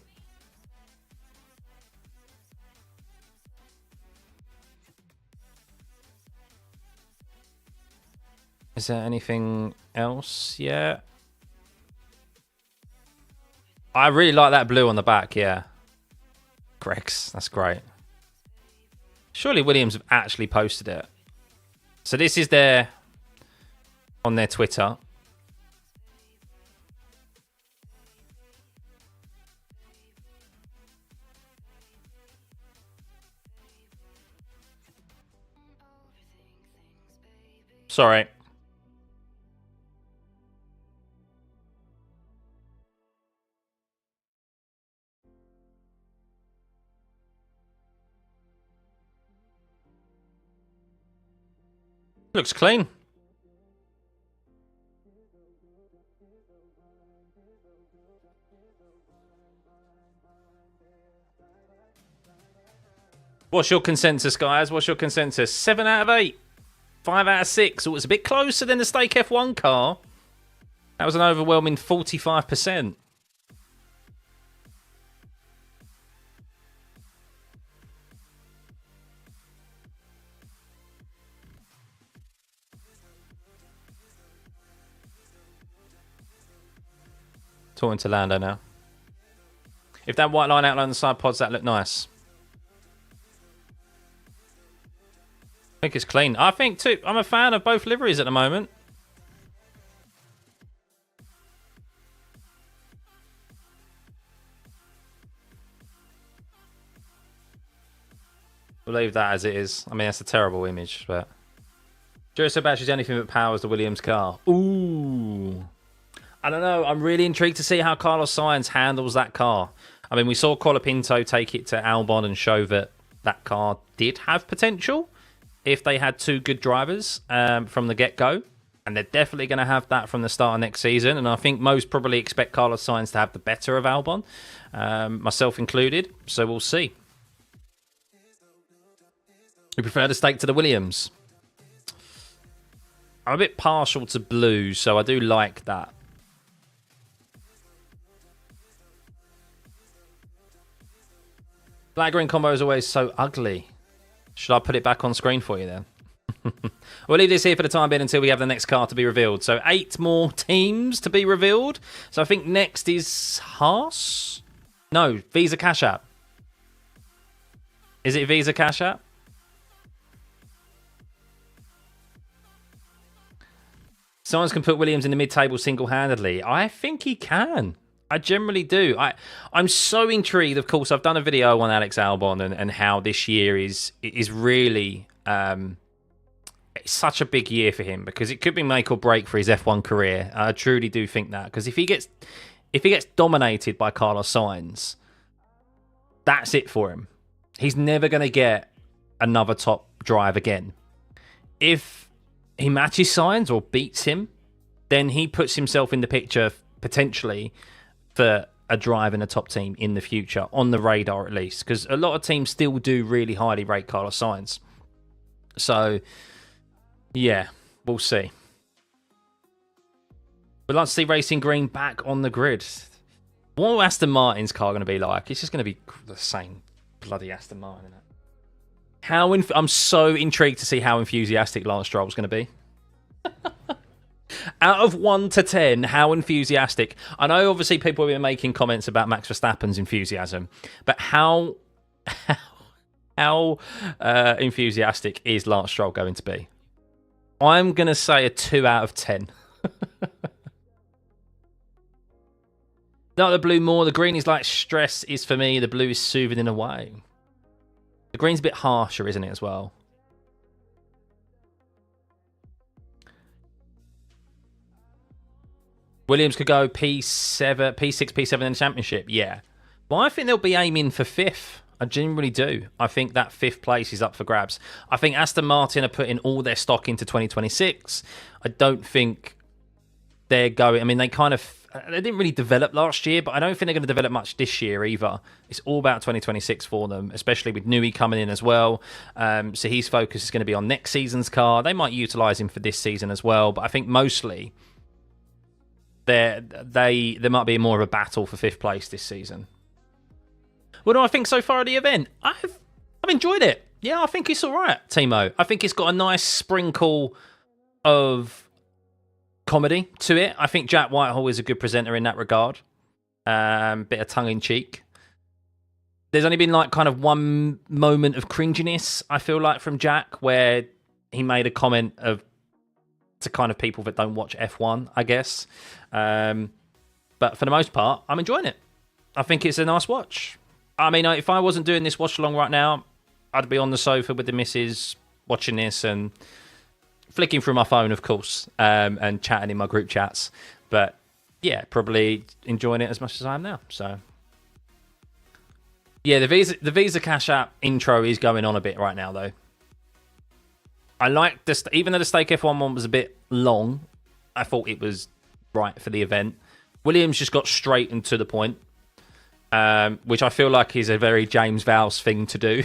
Is there anything else? Yeah. I really like that blue on the back, yeah. Greg's, that's great. Surely Williams have actually posted it. So this is their... on their Twitter. Sorry. Looks clean. What's your consensus, guys? What's your consensus? 7 out of 8. 5 out of 6. So it's a bit closer than the Stake F1 car. That was an overwhelming 45%. Talking to Lando now. If that white line outline on the side pods, that look nice. I think it's clean. I think too. I'm a fan of both liveries at the moment. We'll leave that as it is. I mean, that's a terrible image, but Duracell battery is anything but powers the Williams car. Ooh. I don't know. I'm really intrigued to see how Carlos Sainz handles that car. I mean, we saw Colapinto take it to Albon and show that that car did have potential if they had two good drivers from the get-go. And they're definitely going to have that from the start of next season. And I think most probably expect Carlos Sainz to have the better of Albon, myself included. So we'll see. We prefer the stake to the Williams. I'm a bit partial to blue, so I do like that. Black-green combo is always so ugly. Should I put it back on screen for you then? We'll leave this here for the time being until we have the next car to be revealed. So 8 more teams to be revealed. So I think next is Haas? No, Visa Cash App. Is it Visa Cash App? Sainz can put Williams in the mid-table single-handedly. I think he can. I generally do. I'm so intrigued. Of course, I've done a video on Alex Albon and how this year is really it's such a big year for him because it could be make or break for his F1 career. I truly do think that because if he gets dominated by Carlos Sainz, that's it for him. He's never going to get another top drive again. If he matches Sainz or beats him, then he puts himself in the picture potentially for a drive in a top team in the future, on the radar at least, because a lot of teams still do really highly rate Carlos Sainz. So, yeah, we'll see. We'd like to see Racing Green back on the grid. What will Aston Martin's car going to be like? It's just going to be the same bloody Aston Martin, isn't it? I'm so intrigued to see how enthusiastic Lance Stroll's going to be. Out of 1 to 10, how enthusiastic? I know obviously people have been making comments about Max Verstappen's enthusiasm, but how enthusiastic is Lance Stroll going to be? I'm going to say a 2 out of 10. Not the blue more. The green is like stress is for me. The blue is soothing in a way. The green's a bit harsher, isn't it, as well? Williams could go P7, P6, P7 in the championship. Yeah. Well, I think they'll be aiming for 5th. I genuinely do. I think that 5th place is up for grabs. I think Aston Martin are putting all their stock into 2026. I don't think they're going... I mean, they didn't really develop last year, but I don't think they're going to develop much this year either. It's all about 2026 for them, especially with Newey coming in as well. So his focus is going to be on next season's car. They might utilise him for this season as well, but I think mostly... There might be more of a battle for 5th place this season. What do I think so far of the event? I've enjoyed it. Yeah, I think it's all right, Timo. I think it's got a nice sprinkle of comedy to it. I think Jack Whitehall is a good presenter in that regard. Bit of tongue-in-cheek. There's only been like kind of one moment of cringiness, I feel like, from Jack, where he made a comment to kind of people that don't watch F1, I guess. But for the most part, I'm enjoying it. I think it's a nice watch. I mean, if I wasn't doing this watch along right now, I'd be on the sofa with the missus watching this and flicking through my phone, of course, and chatting in my group chats. But yeah, probably enjoying it as much as I am now. So yeah, the Visa Cash App intro is going on a bit right now, though. I like this, even though the Stake F1 one was a bit long, I thought it was right for the event. Williams just got straight and to the point, which I feel like is a very James Vowles thing to do.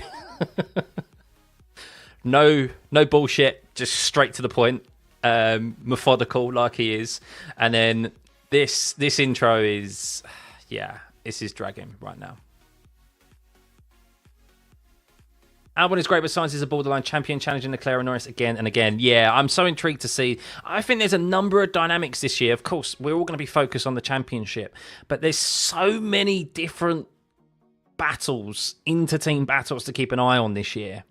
No bullshit. Just straight to the point. Methodical like he is. And then this intro is, yeah, this is dragging right now. Albon is great, but Sainz is a borderline champion, challenging Leclerc and Norris again and again. Yeah, I'm so intrigued to see. I think there's a number of dynamics this year. Of course, we're all going to be focused on the championship, but there's so many different battles, inter-team battles to keep an eye on this year.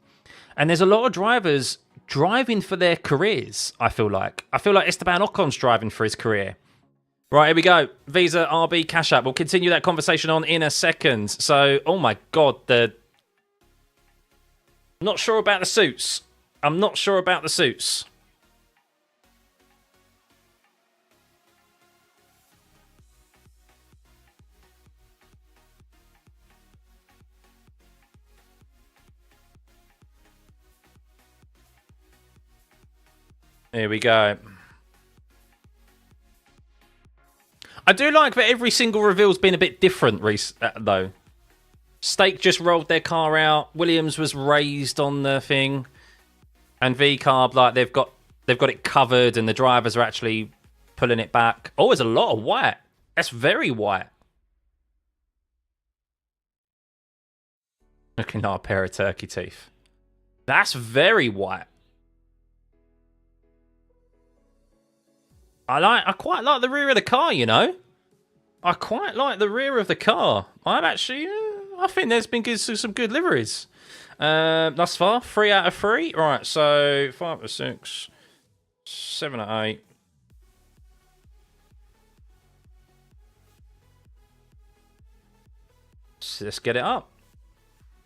And there's a lot of drivers driving for their careers, I feel like. Esteban Ocon's driving for his career. Right, here we go. Visa RB Cash App. We'll continue that conversation on in a second. So, oh my God, not sure about the suits. I'm not sure about the suits. Here we go. I do like that every single reveal's been a bit different, though. Stake just rolled their car out. Williams was raised on the thing, and V-Carb, like they've got it covered, and the drivers are actually pulling it back. Oh, there's a lot of white. That's very white. Looking like a pair of turkey teeth. That's very white. I quite like the rear of the car, you know. I quite like the rear of the car. I think there's been some good liveries thus far. 3 out of 3. Right, so 5 out of 6, 7 out of 8. So let's get it up.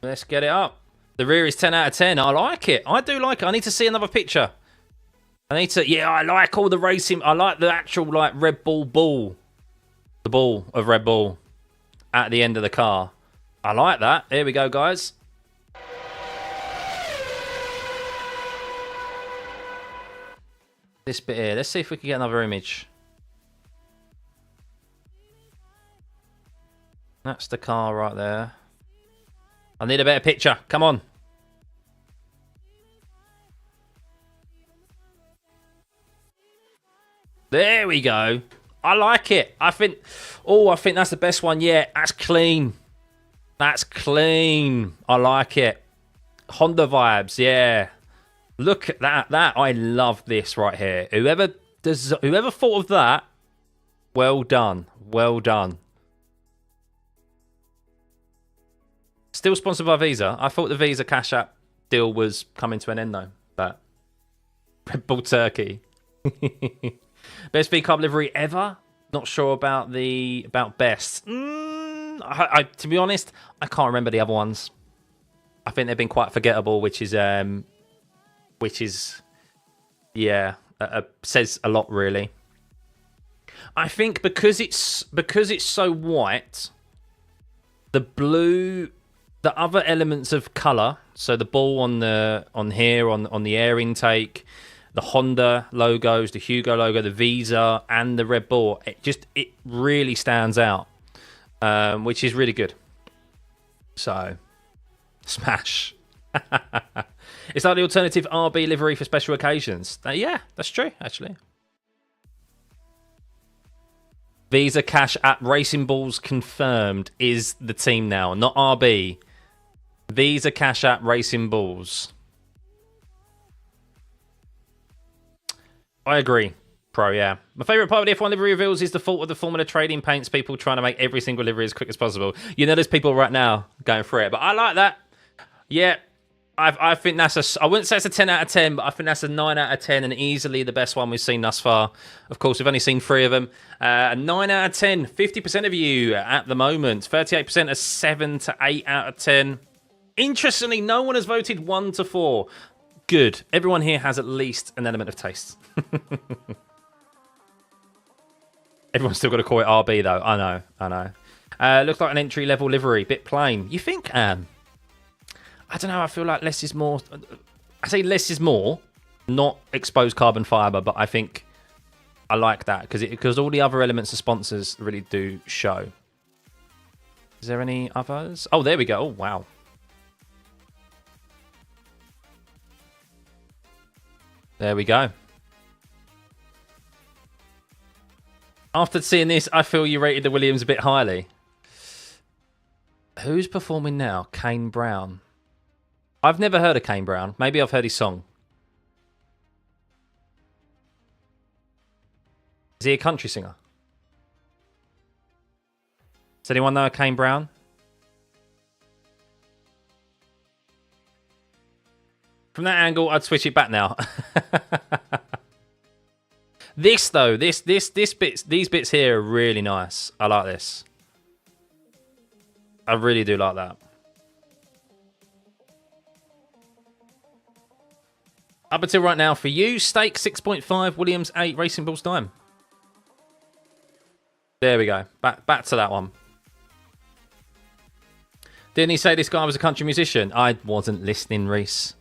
Let's get it up. The rear is 10 out of 10. I like it. I do like it. I need to see another picture. Yeah, I like all the racing. I like the actual, like, Red Bull ball. The ball of Red Bull at the end of the car. I like that. Here we go, guys. This bit here. Let's see if we can get another image. That's the car right there. I need a better picture. Come on. There we go. I like it. I think that's the best one yet. That's clean. That's clean. I like it. Honda vibes, yeah. Look at that. I love this right here. Whoever thought of that, well done. Well done. Still sponsored by Visa. I thought the Visa Cash App deal was coming to an end though. But Red Bull Turkey. Best V-Carb livery ever? Not sure about best. To be honest, I can't remember the other ones. I think they've been quite forgettable, which is yeah, says a lot really. I think because it's so white, the blue, the other elements of color, so the ball on the air intake, the Honda logos, the Hugo logo, the Visa, and the Red Bull, it really stands out, which is really good. So, smash. It's like the alternative RB livery for special occasions. Yeah, that's true, actually. Visa Cash App Racing Balls confirmed is the team now, not RB. Visa Cash App Racing Balls. I agree, Pro, yeah. My favourite part of the F1 livery reveals is the fault of the Formula Trading paints, people trying to make every single livery as quick as possible. You know there's people right now going for it, but I like that. Yeah, I think that's I wouldn't say it's a 10 out of 10, but I think that's a 9 out of 10 and easily the best one we've seen thus far. Of course, we've only seen 3 of them. A 9 out of 10, 50% of you at the moment. 38% a 7 to 8 out of 10. Interestingly, no one has voted 1 to 4. Good. Everyone here has at least an element of taste. Everyone's still got to call it RB, though. I know. Looks like an entry-level livery. Bit plain. You think, I don't know, I feel like less is more. I say less is more, not exposed carbon fibre, but I think I like that because all the other elements of sponsors really do show. Is there any others? Oh, there we go. Oh, wow. There we go. After seeing this, I feel you rated the Williams a bit highly. Who's performing now? Kane Brown. I've never heard of Kane Brown. Maybe I've heard his song. Is he a country singer? Does anyone know a Kane Brown? From that angle, I'd switch it back now. This though, these bits here are really nice. I like this. I really do like that. Up until right now for you, Stake 6.5, Williams 8, Racing Bulls Dime. There we go. Back to that one. Didn't he say this guy was a country musician? I wasn't listening, Reese.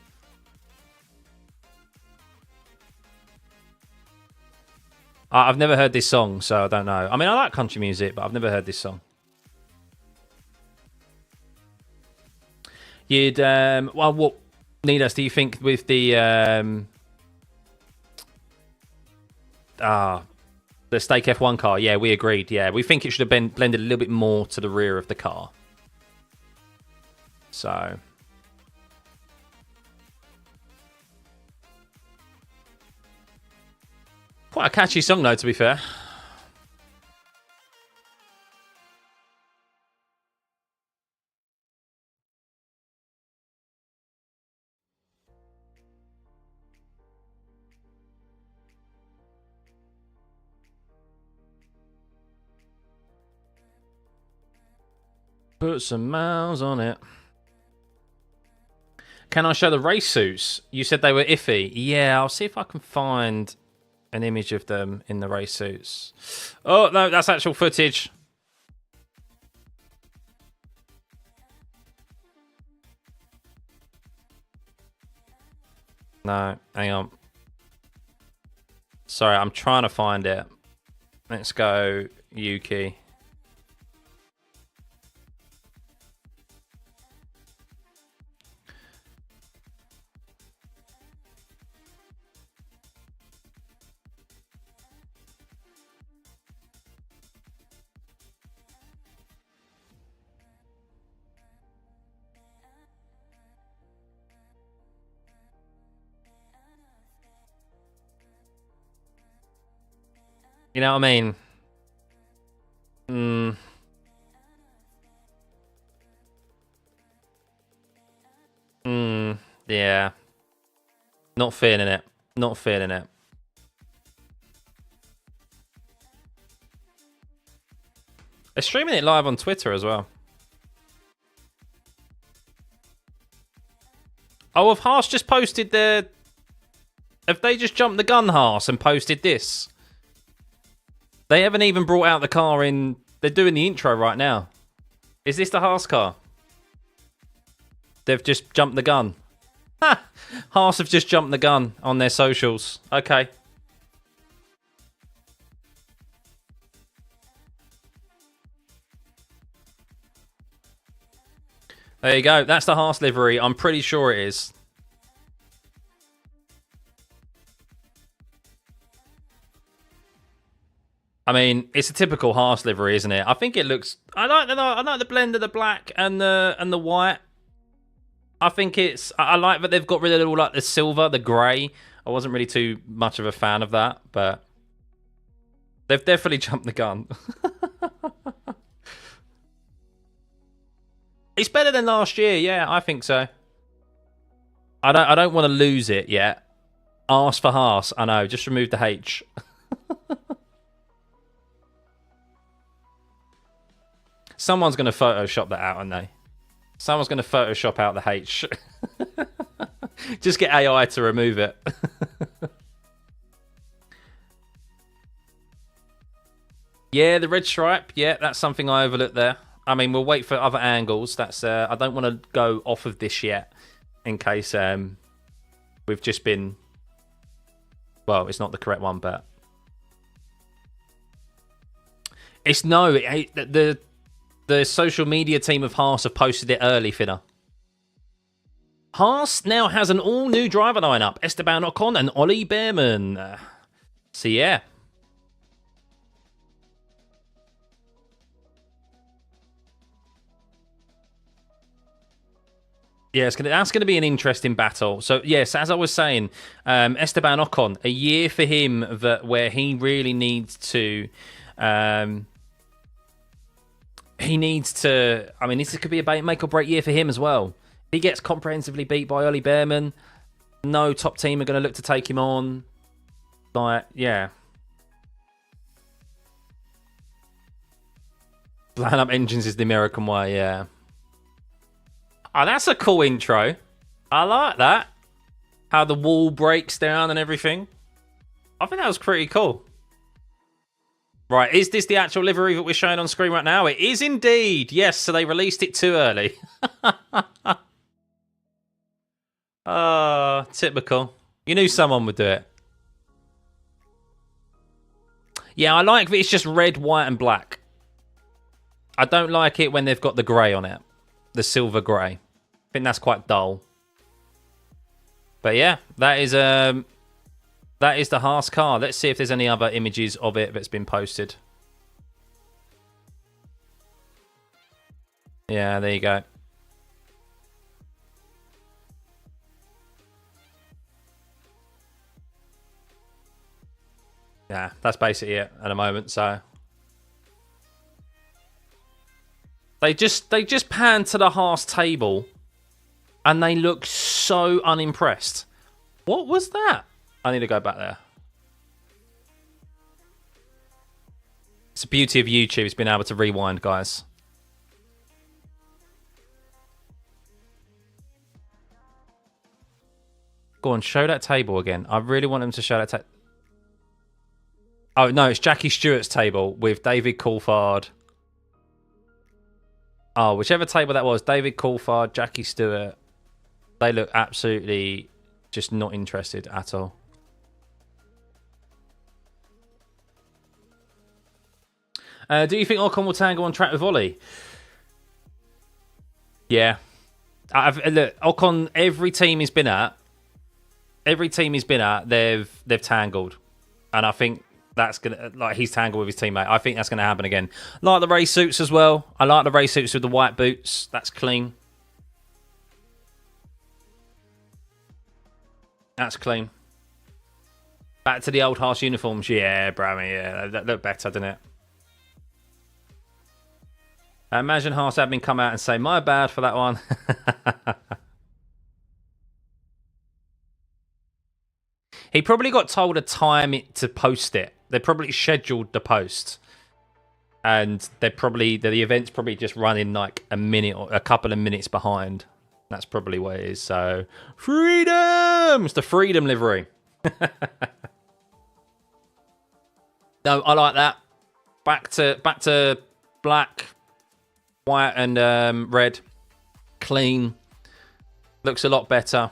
I've never heard this song, so I don't know. I mean, I like country music, but I've never heard this song. You'd, well, what, Nidas, do you think with the Stake F1 car? Yeah, we agreed. Yeah, we think it should have been blended a little bit more to the rear of the car. So... quite a catchy song, though, to be fair. Put some miles on it. Can I show the race suits? You said they were iffy. Yeah, I'll see if I can find an image of them in the race suits. Oh, no, that's actual footage. No, hang on. Sorry, I'm trying to find it. Let's go, Yuki. You know what I mean? Yeah. Not feeling it. Not feeling it. They're streaming it live on Twitter as well. Oh, have Haas just posted their... Have they just jumped the gun, Haas, and posted this? They haven't even brought out the car in... They're doing the intro right now. Is this the Haas car? They've just jumped the gun. Ha! Haas have just jumped the gun on their socials. Okay. There you go. That's the Haas livery. I'm pretty sure it is. I mean, it's a typical Haas livery, isn't it? I think it looks... I like the blend of the black and the white. I think it's... I like that they've got rid of all like the silver, the grey. I wasn't really too much of a fan of that, but they've definitely jumped the gun. It's better than last year, yeah, I think so. I don't want to lose it yet. Ask for Haas. I know, just remove the H. Someone's going to Photoshop that out, aren't they? Someone's going to Photoshop out the H. Just get AI to remove it. Yeah, the red stripe. Yeah, that's something I overlooked there. I mean, we'll wait for other angles. That's I don't want to go off of this yet, in case we've just been... Well, it's not the correct one, but... It's no... The social media team of Haas have posted it early, Finna. Haas now has an all-new driver lineup. Esteban Ocon and Ollie Behrman. So, yeah. Yeah, that's going to be an interesting battle. So, yes, as I was saying, Esteban Ocon, a year for him where he really needs to... I mean, this could be a make or break year for him as well. He gets comprehensively beat by Ollie Behrman. No top team are going to look to take him on. Like, yeah. Plan up engines is the American way, yeah. Oh, that's a cool intro. I like that. How the wall breaks down and everything. I think that was pretty cool. Right, is this the actual livery that we're showing on screen right now? It is indeed. Yes, so they released it too early. Typical. You knew someone would do it. Yeah, I like that it's just red, white, and black. I don't like it when they've got the grey on it. The silver grey. I think that's quite dull. But yeah, that is the Haas car. Let's see if there's any other images of it that's been posted. Yeah, there you go. Yeah, that's basically it at the moment. So they just pan to the Haas table, and they look so unimpressed. What was that? I need to go back there. It's the beauty of YouTube. It's been able to rewind, guys. Go on, show that table again. I really want them to show that table. Oh, no, it's Jackie Stewart's table with David Coulthard. Oh, whichever table that was, David Coulthard, Jackie Stewart. They look absolutely just not interested at all. Do you think Ocon will tangle on track with Ollie? Yeah. Look, Ocon, every team he's been at, they've tangled. And I think that's gonna, like, he's tangled with his teammate. I think that's gonna happen again. Like the race suits as well. I like the race suits with the white boots. That's clean. That's clean. Back to the old Haas uniforms. Yeah, bro. Yeah, that looked better, didn't it? Imagine Haas admin come out and say, my bad for that one. He probably got told a time to post it. They probably scheduled the post. And the event's probably just running like a minute or a couple of minutes behind. That's probably what it is. So, freedom! It's the freedom livery. No, I like that. Back to black, white, and red. Clean. Looks a lot better.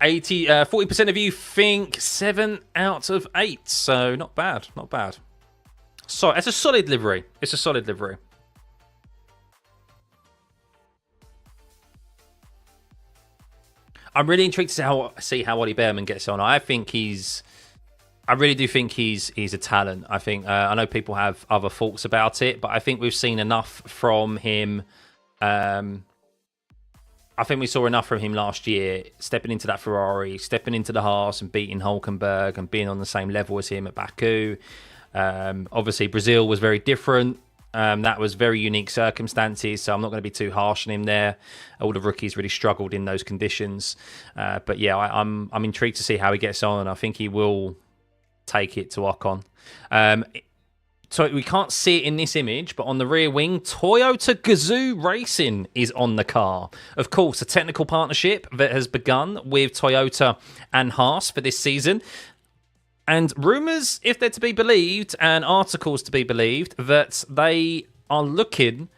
40% of you think 7 out of 8. So not bad, not bad. So it's a solid livery. It's a solid livery. I'm really intrigued to see how Ollie Behrman gets on. I really do think he's a talent. I think I know people have other thoughts about it, but I think we've seen enough from him. I think we saw enough from him last year, stepping into that Ferrari, stepping into the Haas and beating Hulkenberg and being on the same level as him at Baku. Obviously, Brazil was very different. That was very unique circumstances, so I'm not going to be too harsh on him there. All the rookies really struggled in those conditions. But yeah, I'm intrigued to see how he gets on, and I think he will take it to Ocon. So we can't see it in this image, but on the rear wing, Toyota Gazoo Racing is on the car. Of course, a technical partnership that has begun with Toyota and Haas for this season. And rumours, if they're to be believed, and articles to be believed, that they are looking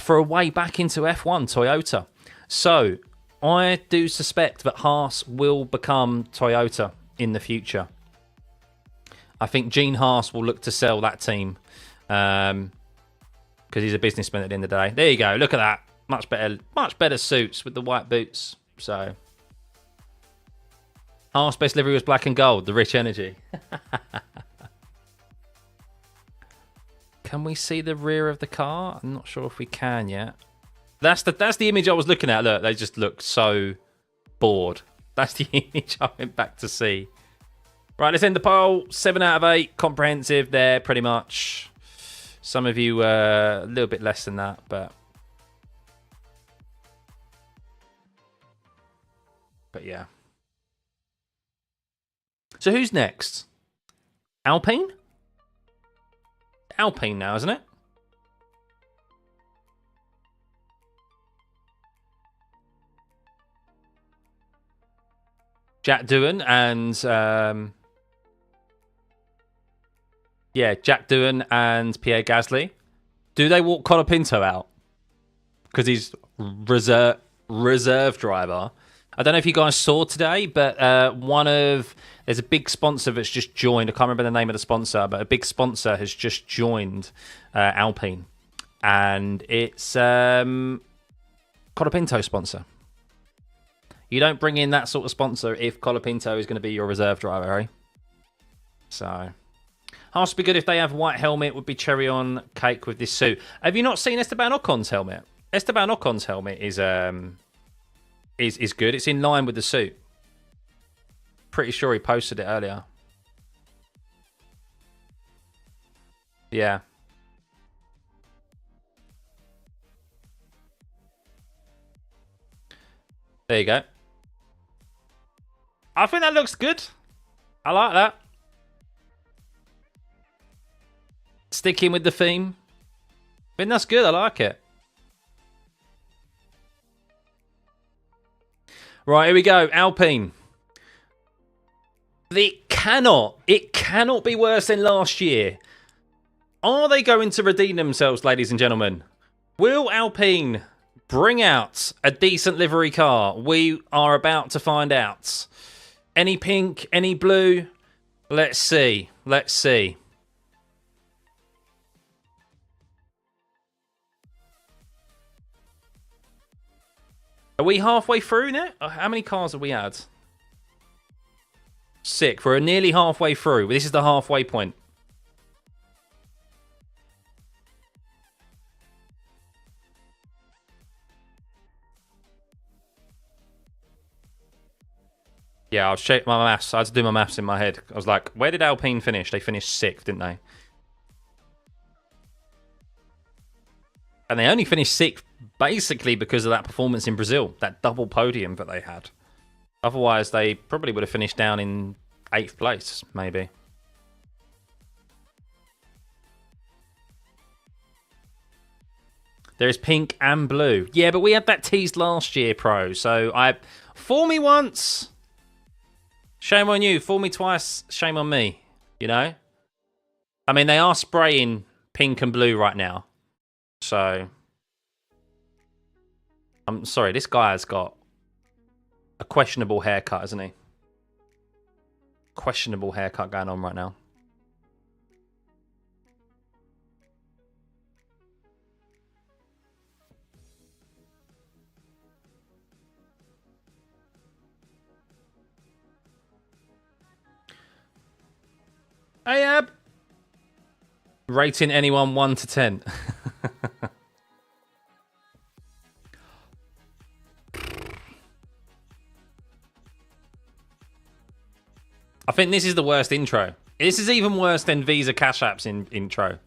for a way back into F1, Toyota. So I do suspect that Haas will become Toyota in the future. I think Gene Haas will look to sell that team because he's a businessman at the end of the day. There you go. Look at that. Much better suits with the white boots. So, Haas best livery was black and gold. The rich energy. Can we see the rear of the car? I'm not sure if we can yet. That's the image I was looking at. Look, they just look so bored. That's the image I went back to see. Right, let's end the poll. 7 out of 8. Comprehensive there, pretty much. Some of you a little bit less than that, but yeah. So who's next? Alpine? Alpine now, isn't it? Jack Doohan and yeah, Jack Doohan and Pierre Gasly. Do they walk Colapinto out? Because he's reserve driver. I don't know if you guys saw today, but there's a big sponsor that's just joined. I can't remember the name of the sponsor, but a big sponsor has just joined Alpine. And it's Colapinto sponsor. You don't bring in that sort of sponsor if Colapinto is going to be your reserve driver, eh? So, Haas would be good if they have white helmet. Would be cherry on cake with this suit. Have you not seen Esteban Ocon's helmet? Esteban Ocon's helmet is good. It's in line with the suit. Pretty sure he posted it earlier. Yeah. There you go. I think that looks good. I like that. Sticking with the theme. I think that's good. I like it. Right, here we go. Alpine. It cannot be worse than last year. Are they going to redeem themselves, ladies and gentlemen? Will Alpine bring out a decent livery car? We are about to find out. Any pink, any blue? Let's see. Let's see. Are we halfway through now? How many cars have we had? 6. We're nearly halfway through. This is the halfway point. Yeah, I'll check my maths. I had to do my maths in my head. I was like, where did Alpine finish? They finished 6th, didn't they? And they only finished 6th basically because of that performance in Brazil. That double podium that they had. Otherwise, they probably would have finished down in 8th place, maybe. There is pink and blue. Yeah, but we had that teased last year, Pro. So fool me once. Shame on you. Fool me twice. Shame on me. You know? I mean, they are spraying pink and blue right now. So, I'm sorry. This guy has got a questionable haircut, hasn't he? Questionable haircut going on right now. Hey, Ab. Rating anyone 1 to 10. I think this is the worst intro. This is even worse than Visa Cash App's intro.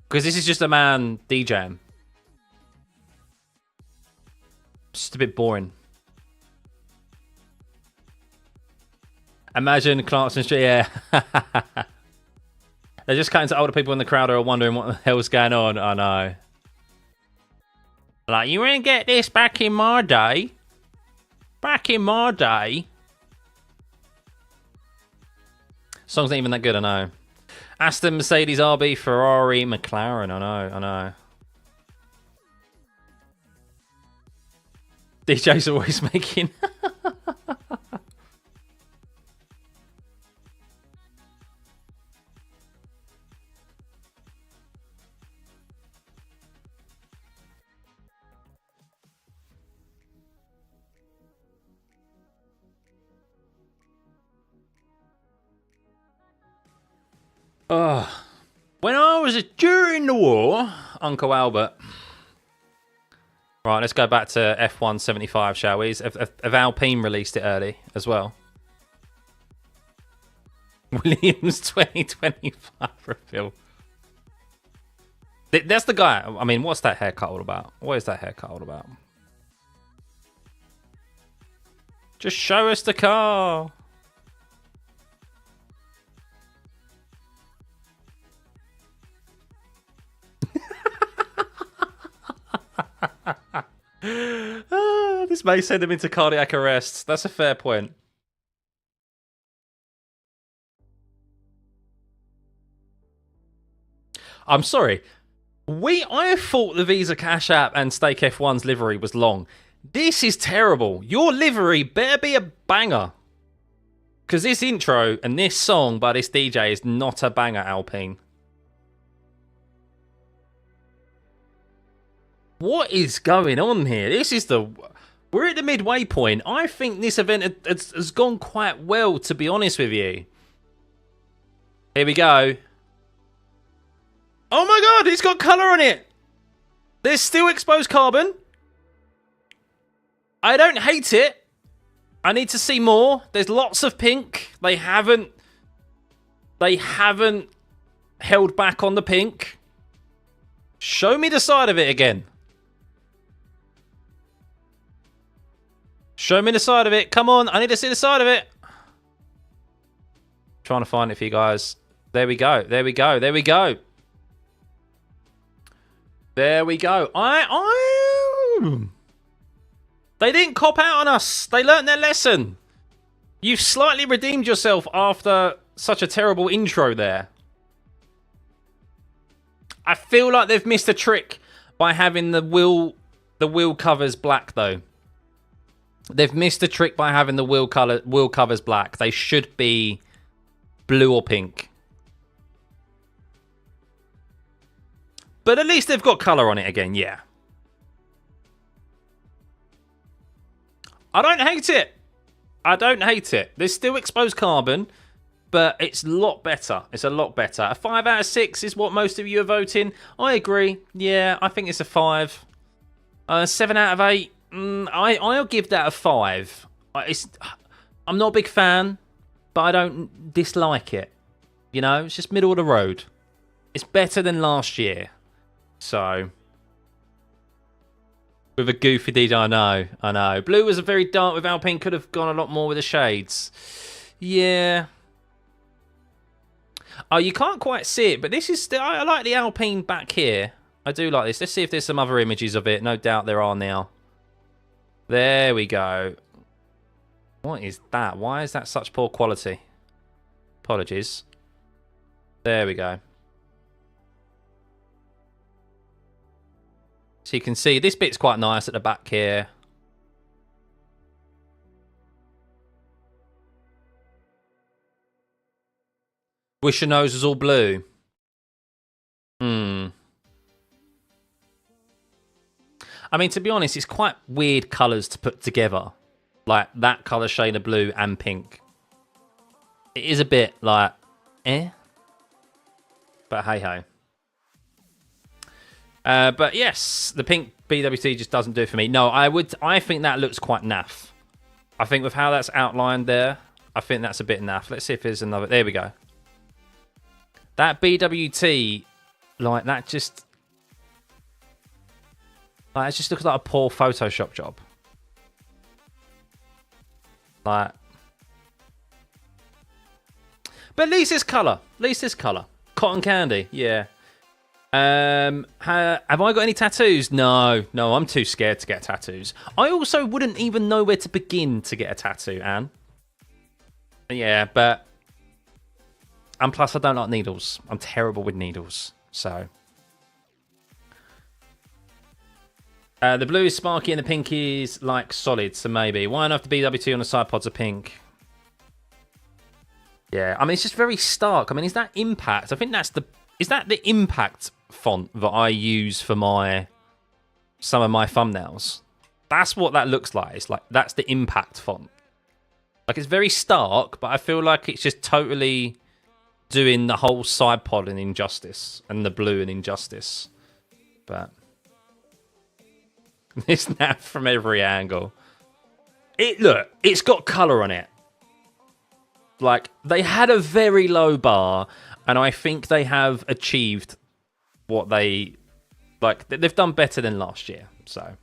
Because this is just a man DJing. Just a bit boring. Imagine Clarkson Street, yeah. They're just cutting to older people in the crowd who are wondering what the hell's going on. I know. Like, you didn't get this back in my day. Back in my day. Song's not even that good, I know. Aston, Mercedes, RB, Ferrari, McLaren. I know. DJ's always making... Oh, when I was during the war, Uncle Albert. Right, let's go back to F175, shall we? Have Alpine released it early as well? Williams 2025 reveal. That's the guy. I mean, what's that haircut all about? What is that haircut all about? Just show us the car. This may send him into cardiac arrest. That's a fair point. I'm sorry. I thought the Visa Cash App and Stake F1's livery was long. This is terrible. Your livery better be a banger. Because this intro and this song by this DJ is not a banger, Alpine. What is going on here? This is the... We're at the midway point. I think this event has gone quite well, to be honest with you. Here we go. Oh my god, it's got colour on it. There's still exposed carbon. I don't hate it. I need to see more. There's lots of pink. They haven't held back on the pink. Show me the side of it again. Show me the side of it. Come on, I need to see the side of it. Trying to find it for you guys. There we go. There we go. There we go. There we go. They didn't cop out on us. They learnt their lesson. You've slightly redeemed yourself after such a terrible intro there. I feel like they've missed a trick by having the wheel covers black though. They've missed a trick by having the wheel covers black. They should be blue or pink. But at least they've got colour on it again, yeah. I don't hate it. I don't hate it. There's still exposed carbon, but it's a lot better. It's a lot better. A 5 out of 6 is what most of you are voting. I agree. Yeah, I think it's a 5. 7 out of 8. I'll give that a 5. I'm not a big fan, but I don't dislike it. You know, it's just middle of the road. It's better than last year. So, with a goofy DJ, I know. Blue was a very dark with Alpine. Could have gone a lot more with the shades. Yeah. Oh, you can't quite see it, but this is still... I like the Alpine back here. I do like this. Let's see if there's some other images of it. No doubt there are now. There we go. What is that? Why is that such poor quality? Apologies. There we go. So you can see this bit's quite nice at the back here. Wish your nose was all blue. I mean, to be honest, it's quite weird colours to put together. Like that colour shade of blue and pink. It is a bit like, eh? But hey-ho. But yes, the pink BWT just doesn't do it for me. No, I think that looks quite naff. I think with how that's outlined there, I think that's a bit naff. Let's see if there's another. There we go. That BWT, like that just... Like, it just looks like a poor Photoshop job. Like... But at least it's colour. At least it's colour. Cotton candy, yeah. Have I got any tattoos? No, I'm too scared to get tattoos. I also wouldn't even know where to begin to get a tattoo, Anne. Yeah, but... And plus, I don't like needles. I'm terrible with needles, so... The blue is sparky and the pink is like solid, so maybe. Why not the BWT on the side pods are pink? Yeah, I mean, it's just very stark. I mean, is that Impact? I think that's the... Is that the Impact font that I use for some of my thumbnails? That's what that looks like. It's like, that's the Impact font. Like, it's very stark, but I feel like it's just totally doing the whole side pod in injustice and the blue in injustice. But it's nav from every angle. Look, it's got colour on it. Like, they had a very low bar, and I think they have achieved what they... Like, they've done better than last year, so...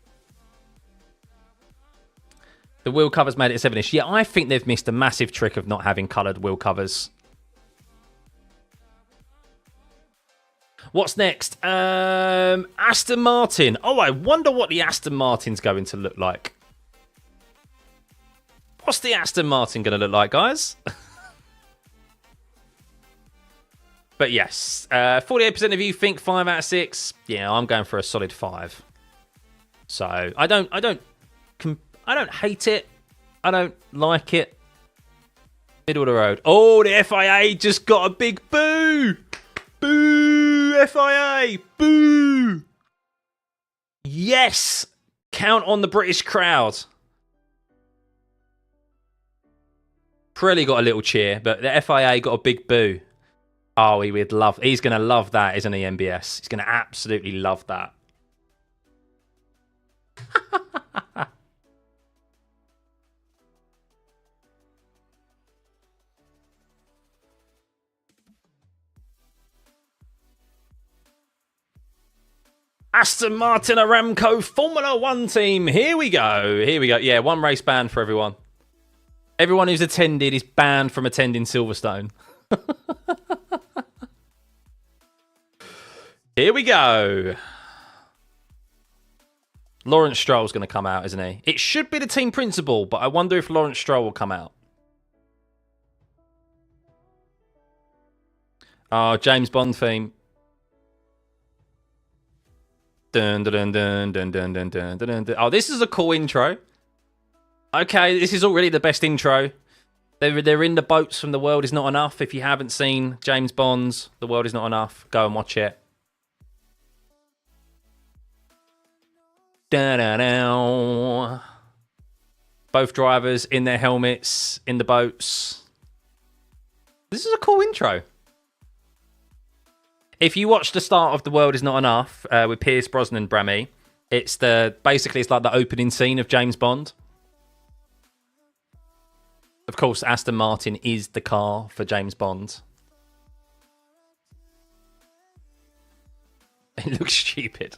The wheel covers made it 7-ish. Yeah, I think they've missed a massive trick of not having coloured wheel covers. What's next? Aston Martin. Oh, I wonder what the Aston Martin's going to look like. What's the Aston Martin going to look like, guys? But yes, 48% of you think 5 out of 6. Yeah, I'm going for a solid 5. So I don't hate it. I don't like it. Middle of the road. Oh, the FIA just got a big boo. Boo, FIA. Boo. Yes. Count on the British crowd. Pirelli got a little cheer, but the FIA got a big boo. Oh, he's going to love that, isn't he, MBS? He's going to absolutely love that. Aston Martin Aramco Formula 1 team. Here we go. Here we go. Yeah, 1 race ban for everyone. Everyone who's attended is banned from attending Silverstone. Here we go. Lawrence Stroll's going to come out, isn't he? It should be the team principal, but I wonder if Lawrence Stroll will come out. Oh, James Bond theme. Dun, dun, dun, dun, dun, dun, dun, dun, dun. Oh, this is a cool intro. Okay, this is already the best intro. They're in the boats from The World Is Not Enough. If you haven't seen James Bond's The World Is Not Enough, go and watch it. Da-da-da. Both drivers in their helmets, in the boats. This is a cool intro. If you watch the start of The World Is Not Enough with Pierce Brosnan and Brammy, it's like the opening scene of James Bond. Of course, Aston Martin is the car for James Bond. It looks stupid.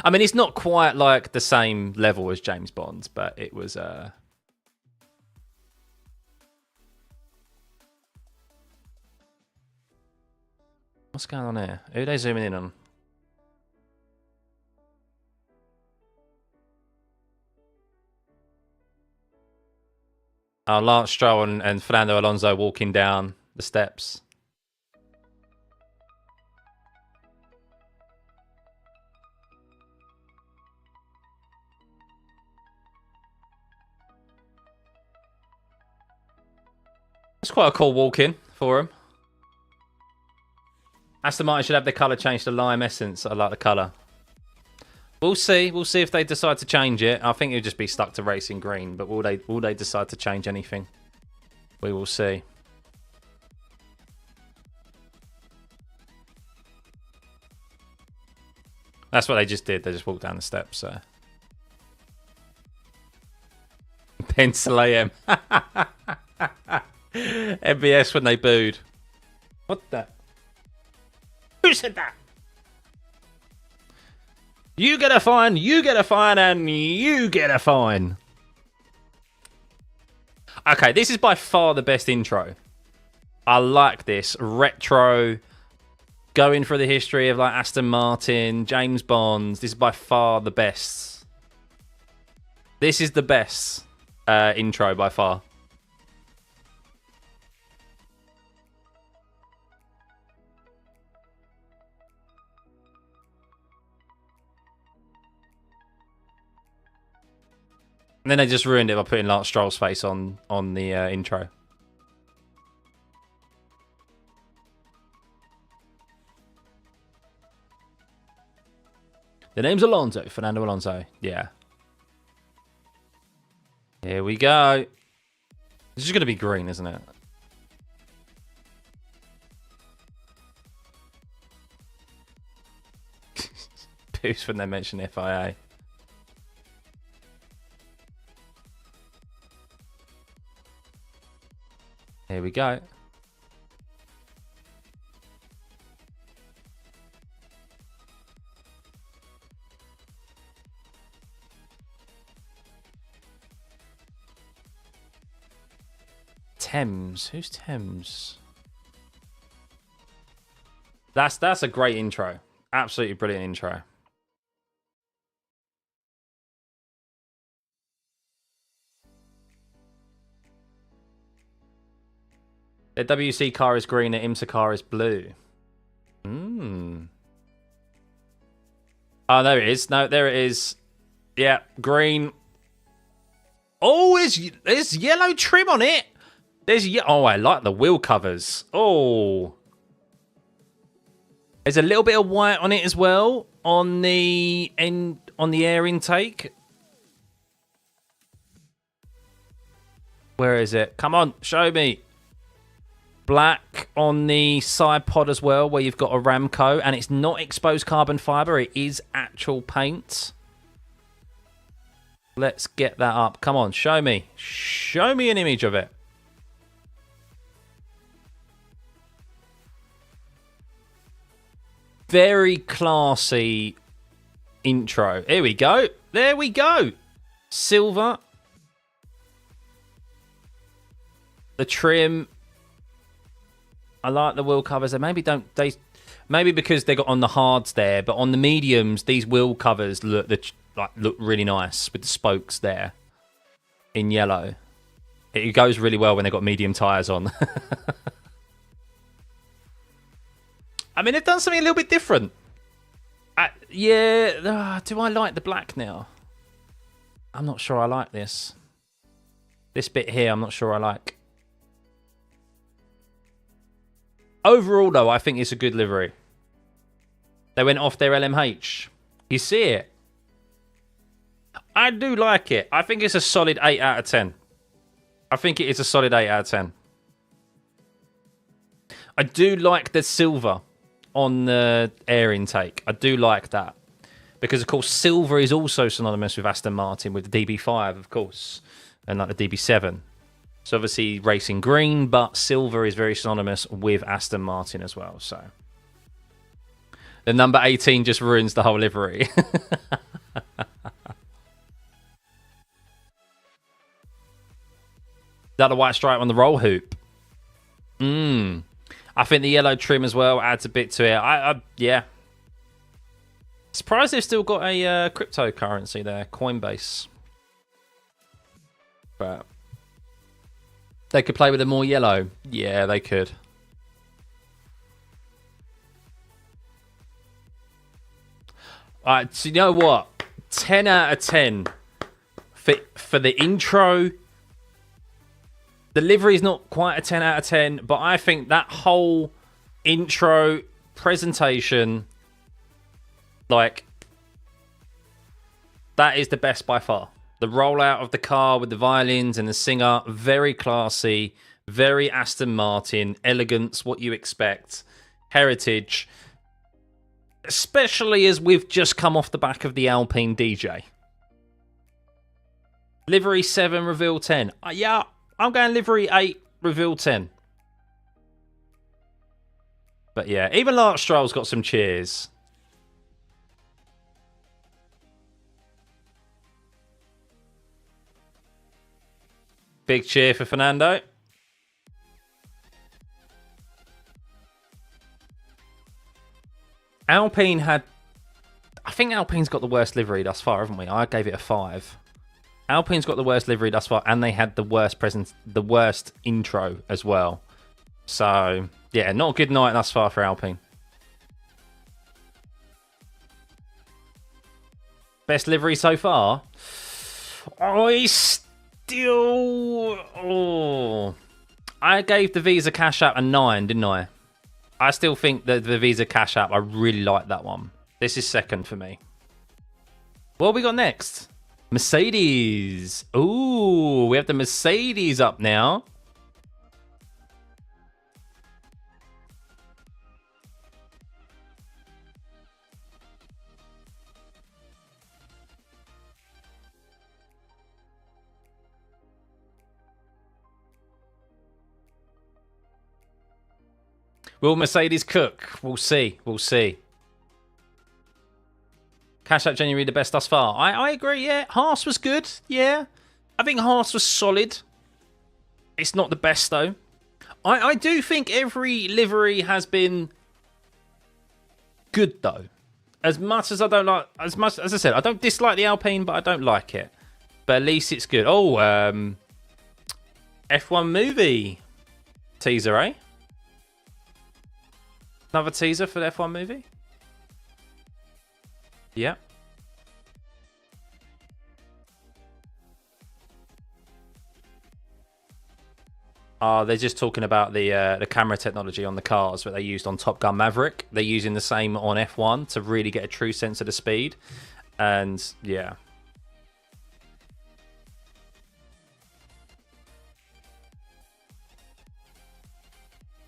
I mean, it's not quite like the same level as James Bond, but it was... What's going on here? Who are they zooming in on? Lance Stroll and Fernando Alonso walking down the steps. It's quite a cool walk-in for him. Aston Martin should have their colour changed to lime essence. I like the colour. We'll see. We'll see if they decide to change it. I think it'll just be stuck to racing green. But will they decide to change anything? We will see. That's what they just did. They just walked down the steps. So. Pencil AM. MBS when they booed. What the? Who said that? You get a fine, you get a fine, and you get a fine. Okay, this is by far the best intro. I like this. Retro. Going for the history of like Aston Martin, James Bond. This is by far the best. This is the best intro by far. And then they just ruined it by putting Lance Stroll's face on the intro. The name's Alonso, Fernando Alonso. Yeah. Here we go. This is going to be green, isn't it? boost when they mention FIA. Here we go. Thames. Who's Thames? That's a great intro. Absolutely brilliant intro. The WC car is green, the IMSA car is blue. Oh, there it is. No, there it is. Yeah, green. Oh, there's yellow trim on it. Oh, I like the wheel covers. Oh. There's a little bit of white on it as well on the air intake. Where is it? Come on, show me. Black on the side pod as well, where you've got a Ramco, and it's not exposed carbon fiber, it is actual paint. Let's get that up. Come on, show me. Show me an image of it. Very classy intro. Here we go. There we go. Silver. The trim. I like the wheel covers. Maybe because they got on the hards there, but on the mediums, these wheel covers look really nice with the spokes there in yellow. It goes really well when they've got medium tyres on. I mean, they've done something a little bit different. Yeah, do I like the black now? I'm not sure I like this. This bit here, I'm not sure I like. Overall, though, I think it's a good livery. They went off their LMH. You see it? I do like it. I think it's a solid 8 out of 10. I think it is a solid 8 out of 10. I do like the silver on the air intake. I do like that. Because, of course, silver is also synonymous with Aston Martin, with the DB5, of course, and like the DB7. So, obviously, racing green, but silver is very synonymous with Aston Martin as well. So, the number 18 just ruins the whole livery. Is that a white stripe on the roll hoop? I think the yellow trim as well adds a bit to it. Yeah. Surprised they've still got a cryptocurrency there, Coinbase. But they could play with a more yellow. Yeah, they could. Alright, so you know what? 10 out of 10 for the intro. The livery is not quite a 10 out of 10, but I think that whole intro presentation, like, that is the best by far. The rollout of the car with the violins and the singer, very classy, very Aston Martin, elegance, what you expect, heritage, especially as we've just come off the back of the Alpine DJ. Livery 7, reveal 10. Yeah. I'm going livery 8, reveal 10. But yeah, even Lance Stroll's got some cheers. Big cheer for Fernando. Alpine had... I think Alpine's got the worst livery thus far, haven't we? I gave it a 5. Alpine's got the worst livery thus far, and they had the worst intro as well. So, yeah, not a good night thus far for Alpine. Best livery so far? I gave the Visa Cash App a 9, didn't I? I still think that the Visa Cash App, I really like that one. This is second for me. What have we got next? Mercedes. Ooh, we have the Mercedes up now. Will Mercedes cook? We'll see. We'll see. Cash Out January the best thus far. I agree, yeah. Haas was good, yeah. I think Haas was solid. It's not the best, though. I do think every livery has been good, though. As much as I don't like... As I said, I don't dislike the Alpine, but I don't like it. But at least it's good. Oh, F1 movie teaser, eh? Another teaser for the F1 movie? Yeah. They're just talking about the camera technology on the cars that they used on Top Gun Maverick. They're using the same on F1 to really get a true sense of the speed. And, yeah.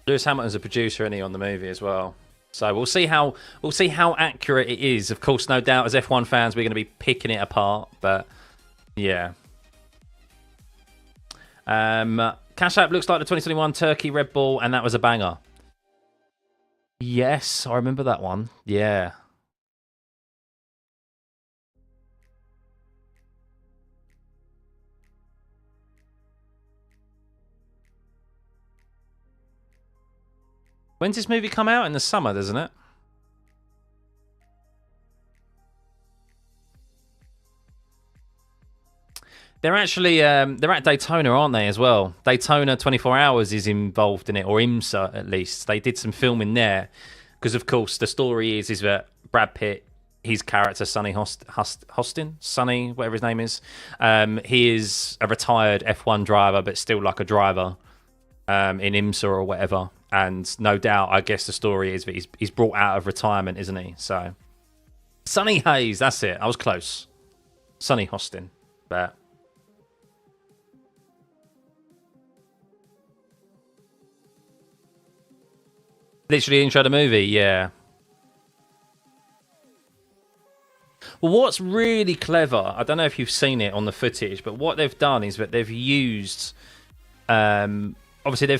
Lewis Hamilton's a producer, isn't he, on the movie as well? So we'll see how accurate it is. Of course, no doubt, as F1 fans, we're going to be picking it apart. But yeah, Cash App looks like the 2021 Turkey Red Bull, and that was a banger. Yes, I remember that one. Yeah. When's this movie come out? In the summer, doesn't it? They're actually they're at Daytona, aren't they, as well? Daytona 24 Hours is involved in it, or IMSA at least. They did some filming there because, of course, the story is that Brad Pitt, his character Sonny Hostin, Sonny, whatever his name is, he is a retired F1 driver, but still like a driver in IMSA or whatever. And no doubt, I guess the story is that he's brought out of retirement, isn't he? So, Sonny Hayes, that's it. I was close. Sonny Hostin, but... Literally intro the movie, yeah. Well, what's really clever, I don't know if you've seen it on the footage, but what they've done is that they've used... obviously,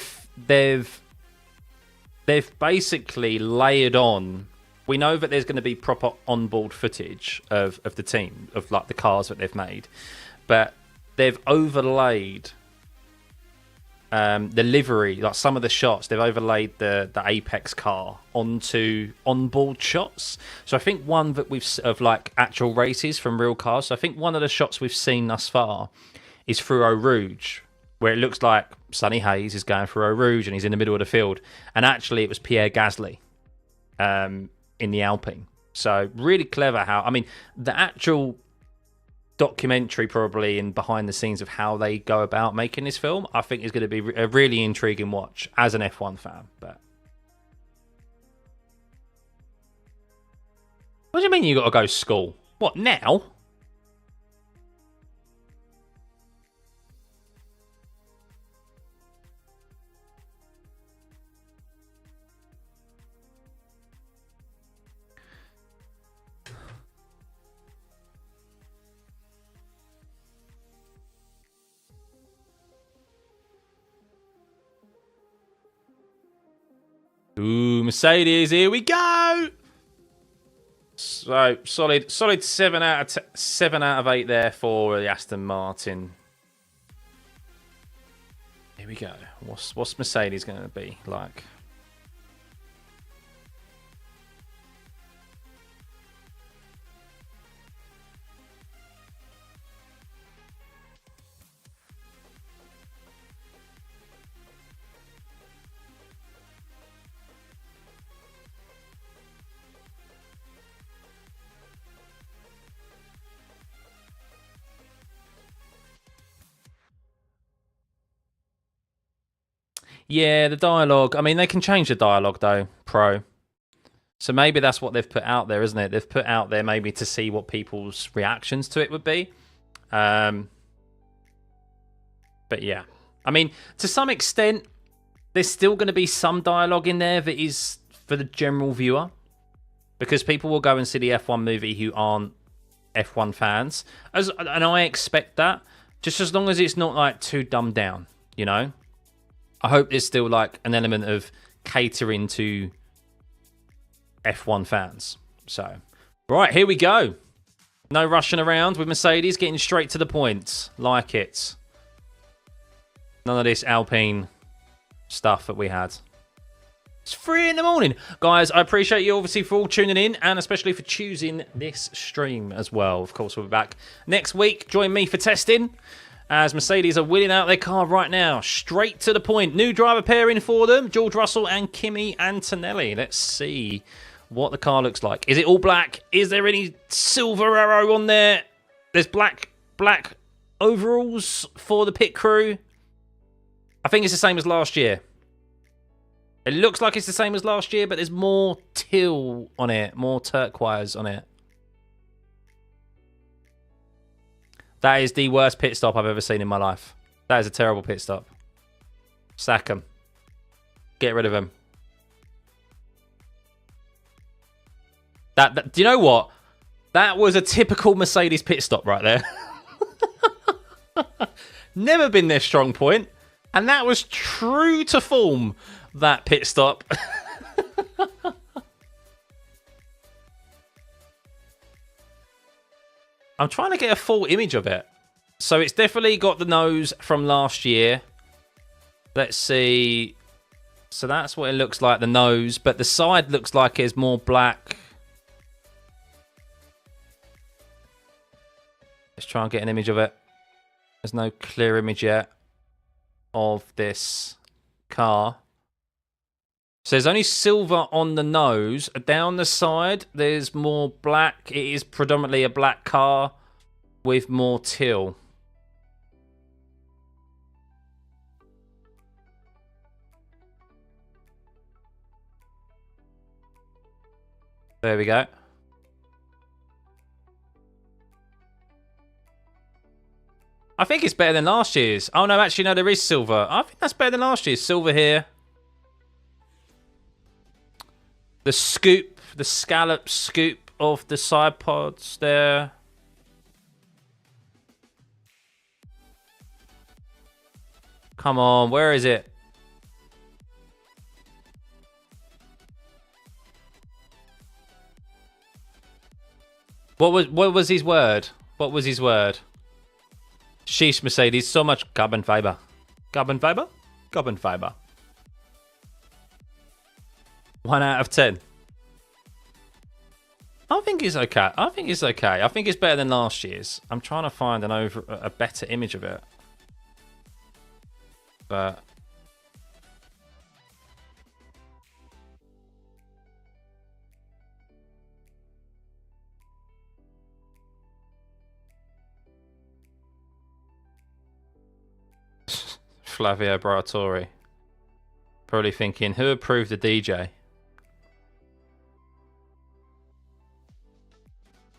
they've basically layered on. We know that there's going to be proper onboard footage of the team, of like the cars that they've made, but they've overlaid the livery, like some of the shots. They've overlaid the Apex car onto onboard shots. So I think one that we've of like actual races from real cars. So I think one of the shots we've seen thus far is through Eau Rouge, where it looks like Sonny Hayes is going through Eau Rouge and he's in the middle of the field. And actually, it was Pierre Gasly in the Alpine. So really clever how... I mean, the actual documentary probably and behind the scenes of how they go about making this film, I think is going to be a really intriguing watch as an F1 fan. But what do you mean you got to go to school? What, now? Ooh, Mercedes, here we go. So solid 7 out of 8 there for the Aston Martin. Here we go. What's Mercedes going to be like? Yeah, the dialogue. I mean, they can change the dialogue, though, Pro. So maybe that's what they've put out there, isn't it? They've put out there maybe to see what people's reactions to it would be. But yeah. I mean, to some extent, there's still going to be some dialogue in there that is for the general viewer. Because people will go and see the F1 movie who aren't F1 fans. And I expect that. Just as long as it's not, like, too dumbed down, you know? I hope there's still like an element of catering to F1 fans. So, right, here we go. No rushing around with Mercedes, getting straight to the point. Like it. None of this Alpine stuff that we had. It's 3 in the morning. Guys, I appreciate you obviously for all tuning in and especially for choosing this stream as well. Of course, we'll be back next week. Join me for testing as Mercedes are wheeling out their car right now. Straight to the point. New driver pairing for them. George Russell and Kimi Antonelli. Let's see what the car looks like. Is it all black? Is there any silver arrow on there? There's black overalls for the pit crew. I think it's the same as last year. It looks like it's the same as last year, but there's more teal on it, more turquoise on it. That is the worst pit stop I've ever seen in my life. That is a terrible pit stop. Sack him. Get rid of him. Do you know what? That was a typical Mercedes pit stop right there. Never been their strong point. And that was true to form, that pit stop. I'm trying to get a full image of it. So it's definitely got the nose from last year. Let's see. So that's what it looks like, the nose. But the side looks like it's more black. Let's try and get an image of it. There's no clear image yet of this car. So there's only silver on the nose. Down the side, there's more black. It is predominantly a black car with more teal. There we go. I think it's better than last year's. Oh, no, actually, no, there is silver. I think that's better than last year's. Silver here. The scoop, the scallop scoop of the side pods there. Come on, where is it? What was his word? What was his word? Sheesh, Mercedes, so much carbon fiber. Carbon fiber? Carbon fiber. 1 out of 10. I think it's okay. I think it's okay. I think it's better than last year's. I'm trying to find a better image of it. But Flavio Briatore probably thinking, who approved the DJ?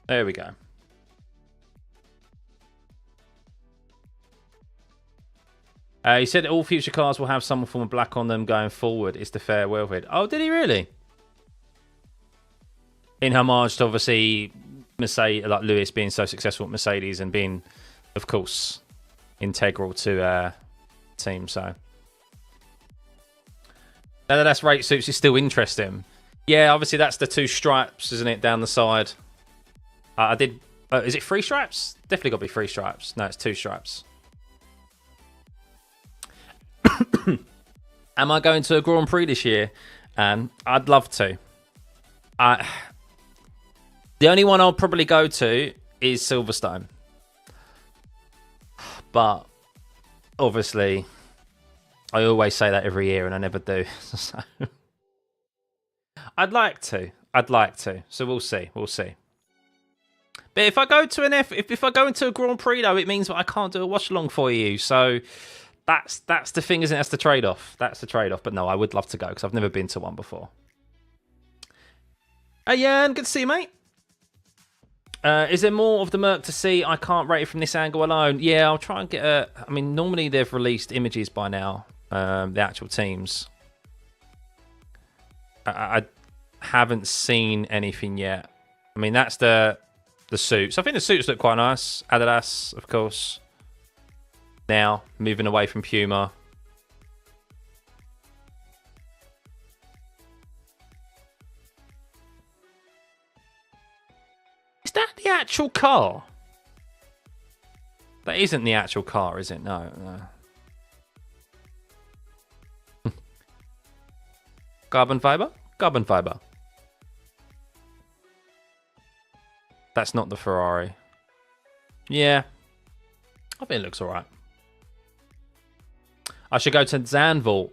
There we go. He said that all future cars will have some form of black on them going forward. It's the farewell vid. Oh, did he really? In homage to obviously Mercedes, like Lewis being so successful at Mercedes and being, of course, integral to team. So now that's race suits is still interesting. Yeah, obviously that's the 2 stripes, isn't it, down the side? I did. Is it 3 stripes? Definitely got to be 3 stripes. No, it's 2 stripes. Am I going to a Grand Prix this year? I'd love to. The only one I'll probably go to is Silverstone. But obviously, I always say that every year and I never do. So I'd like to. I'd like to. So we'll see. We'll see. But if I go to an if I go into a Grand Prix though, it means that I can't do a watch along for you. So that's the thing, isn't it? That's the trade-off. That's the trade-off. But no, I would love to go because I've never been to one before. Hey, Jan, good to see you, mate. Is there more of the Merc to see? I can't rate it from this angle alone. Yeah, I'll try and get a... I mean, normally they've released images by now, the actual teams. I haven't seen anything yet. I mean, that's the suits. I think the suits look quite nice. Adidas, of course. Now, moving away from Puma. that the actual car? That isn't the actual car, is it? No, no. Carbon fiber? Carbon fiber. That's not the Ferrari. Yeah. I think it looks alright. I should go to Zandvoort.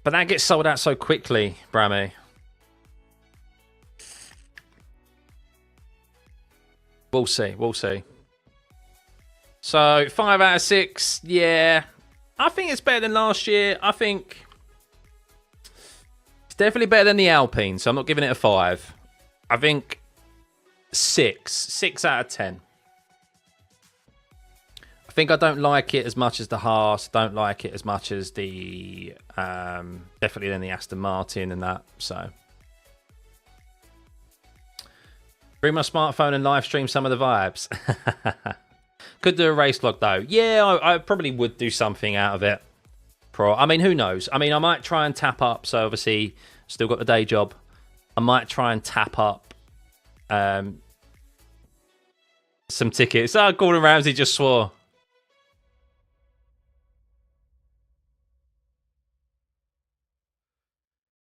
But that gets sold out so quickly, Brammy. We'll see. We'll see. So, 5 out of 6. Yeah. I think it's better than last year. I think it's definitely better than the Alpine. So, I'm not giving it a 5. I think 6. 6 out of 10. I think I don't like it as much as the Haas. Don't like it as much as the definitely than the Aston Martin and that. So bring my smartphone and live stream some of the vibes. Could do a race vlog though. Yeah, I probably would do something out of it. I mean, who knows? I mean, I might try and tap up. So obviously, still got the day job. I might try and tap up some tickets. Oh, Gordon Ramsay just swore.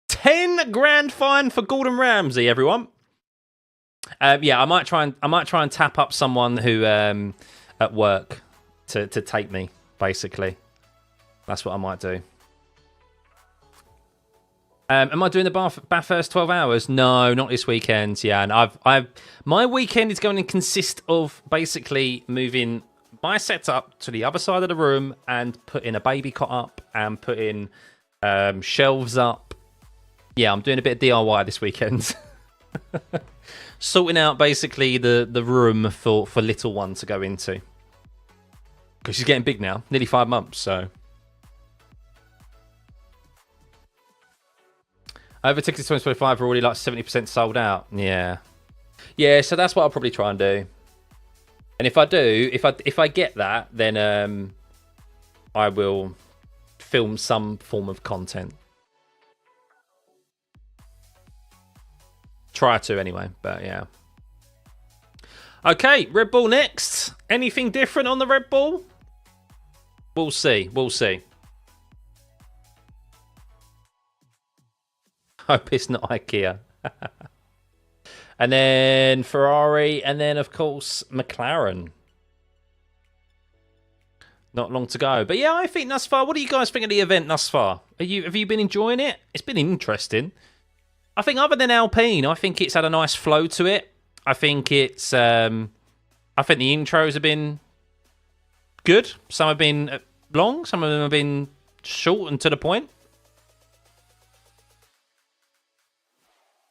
10 grand fine for Gordon Ramsay, everyone. Yeah, I might try and tap up someone who at work to take me. Basically, that's what I might do. Am I doing the Bathurst 12 hours? No, not this weekend. Yeah, and my weekend is going to consist of basically moving my setup to the other side of the room and putting a baby cot up and putting shelves up. Yeah, I'm doing a bit of DIY this weekend. Sorting out basically the room for little one to go into. Because she's getting big now, nearly 5 months, so. Over tickets 2025 are already like 70% sold out. Yeah. Yeah, so that's what I'll probably try and do. And if I do, if I get that, then I will film some form of content. Try to anyway, but yeah. Okay, Red Bull next. Anything different on the Red Bull? We'll see. We'll see. Hope it's not IKEA. And then Ferrari, and then of course McLaren. Not long to go, but yeah, I think thus far. What do you guys think of the event thus far? Have you been enjoying it? It's been interesting. I think other than Alpine, I think it's had a nice flow to it. I think it's I think the intros have been good. Some have been long, some of them have been short and to the point.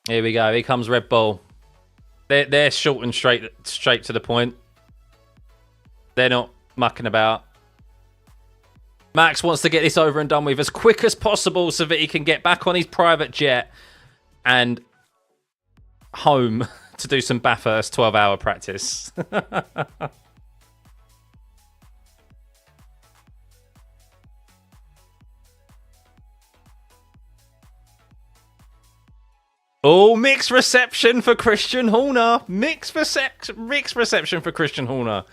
Here we go. Here comes Red Bull. They're short and straight to the point. They're not mucking about. Max wants to get this over and done with as quick as possible so that he can get back on his private jet and home to do some Bathurst 12-hour practice. Oh, mixed reception for Christian Horner. Mixed reception for Christian Horner.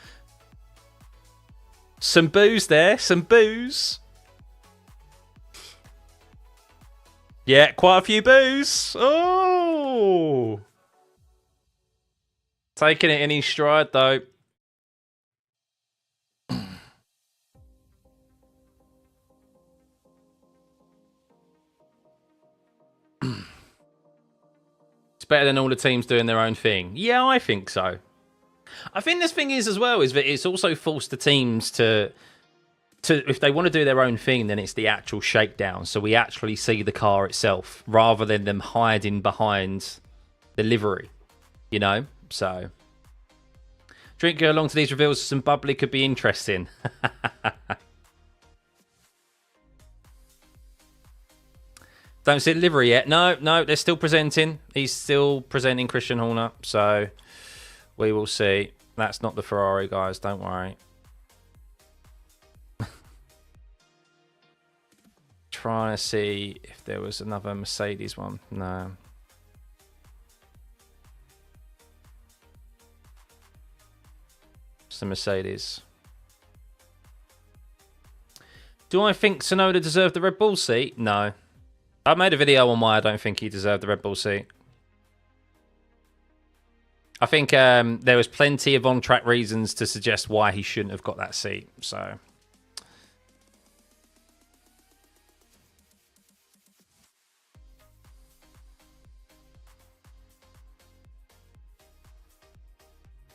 Some booze there. Some booze. Yeah, quite a few boos. Oh. Taking it in his stride, though. It's better than all the teams doing their own thing. Yeah, I think so. I think this thing is as well, is that it's also forced the teams to if they want to do their own thing, then it's the actual shakedown. So we actually see the car itself rather than them hiding behind the livery, you know? So drink along to these reveals. Some bubbly could be interesting. Don't see the livery yet. No, they're still presenting. He's still presenting Christian Horner. So we will see. That's not the Ferrari, guys. Don't worry. Trying to see if there was another Mercedes one. No. It's the Mercedes. Do I think Tsunoda deserved the Red Bull seat? No. I made a video on why I don't think he deserved the Red Bull seat. I think there was plenty of on-track reasons to suggest why he shouldn't have got that seat. So,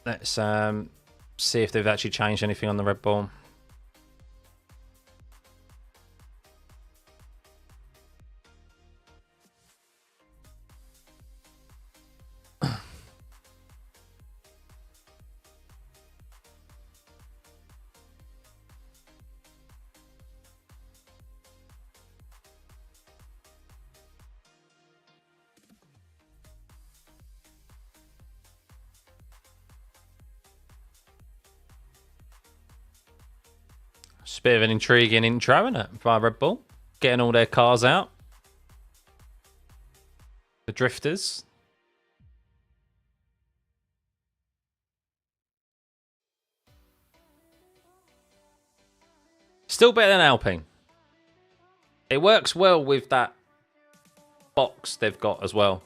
let's see if they've actually changed anything on the Red Bull. It's a bit of an intriguing intro, isn't it? By Red Bull. Getting all their cars out. The drifters. Still better than Alpine. It works well with that box they've got as well.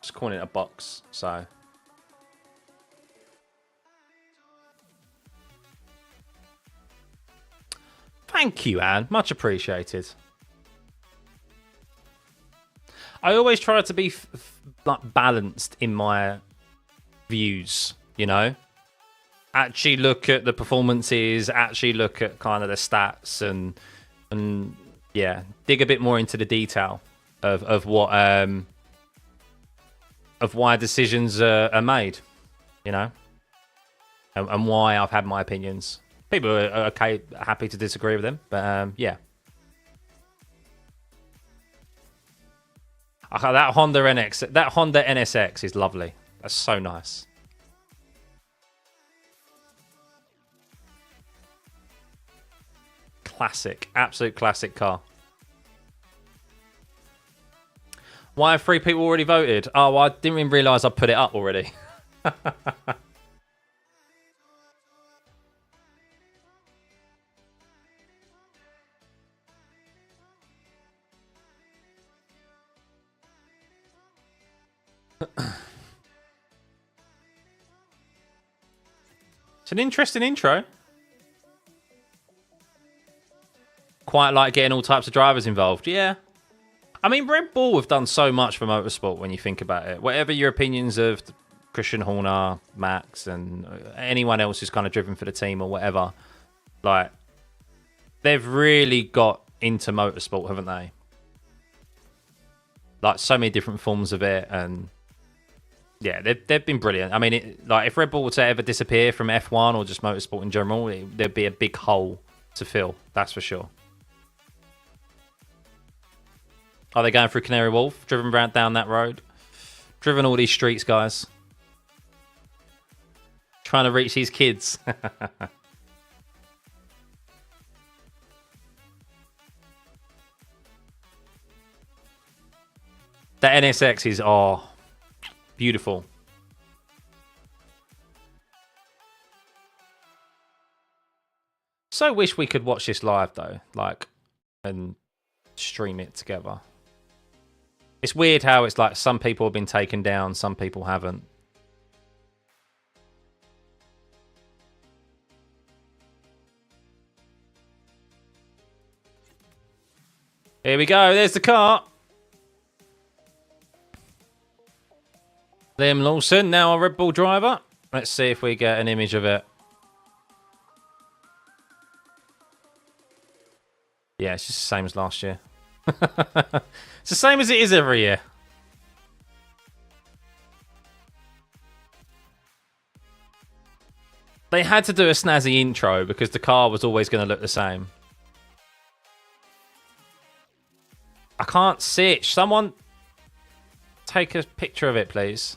Just calling it a box, so... Thank you, Anne. Much appreciated. I always try to be like balanced in my views, you know? Actually look at the performances, actually look at kind of the stats and yeah, dig a bit more into the detail of what of why decisions are made, you know? And why I've had my opinions. People are okay, happy to disagree with them, but yeah. That Honda NSX is lovely. That's so nice. Classic, absolute classic car. Why have 3 people already voted? Oh, I didn't even realise I put it up already. It's an interesting intro. Quite like getting all types of drivers involved. Yeah. I mean, Red Bull have done so much for motorsport when you think about it. Whatever your opinions of Christian Horner, Max, and anyone else who's kind of driven for the team or whatever, like, they've really got into motorsport, haven't they? Like, so many different forms of it, and yeah, they've been brilliant. I mean, like, if Red Bull were to ever disappear from F1 or just motorsport in general, there'd be a big hole to fill, that's for sure. Are they going through Canary Wharf? Driven around down that road? Driven all these streets, guys. Trying to reach these kids. That NSX is, oh, beautiful. So wish we could watch this live, though. Like, and stream it together. It's weird how it's like some people have been taken down, some people haven't. Here we go. There's the car. Liam Lawson, now a Red Bull driver. Let's see if we get an image of it. Yeah, it's just the same as last year. It's the same as it is every year. They had to do a snazzy intro because the car was always going to look the same. I can't see it. Someone take a picture of it, please.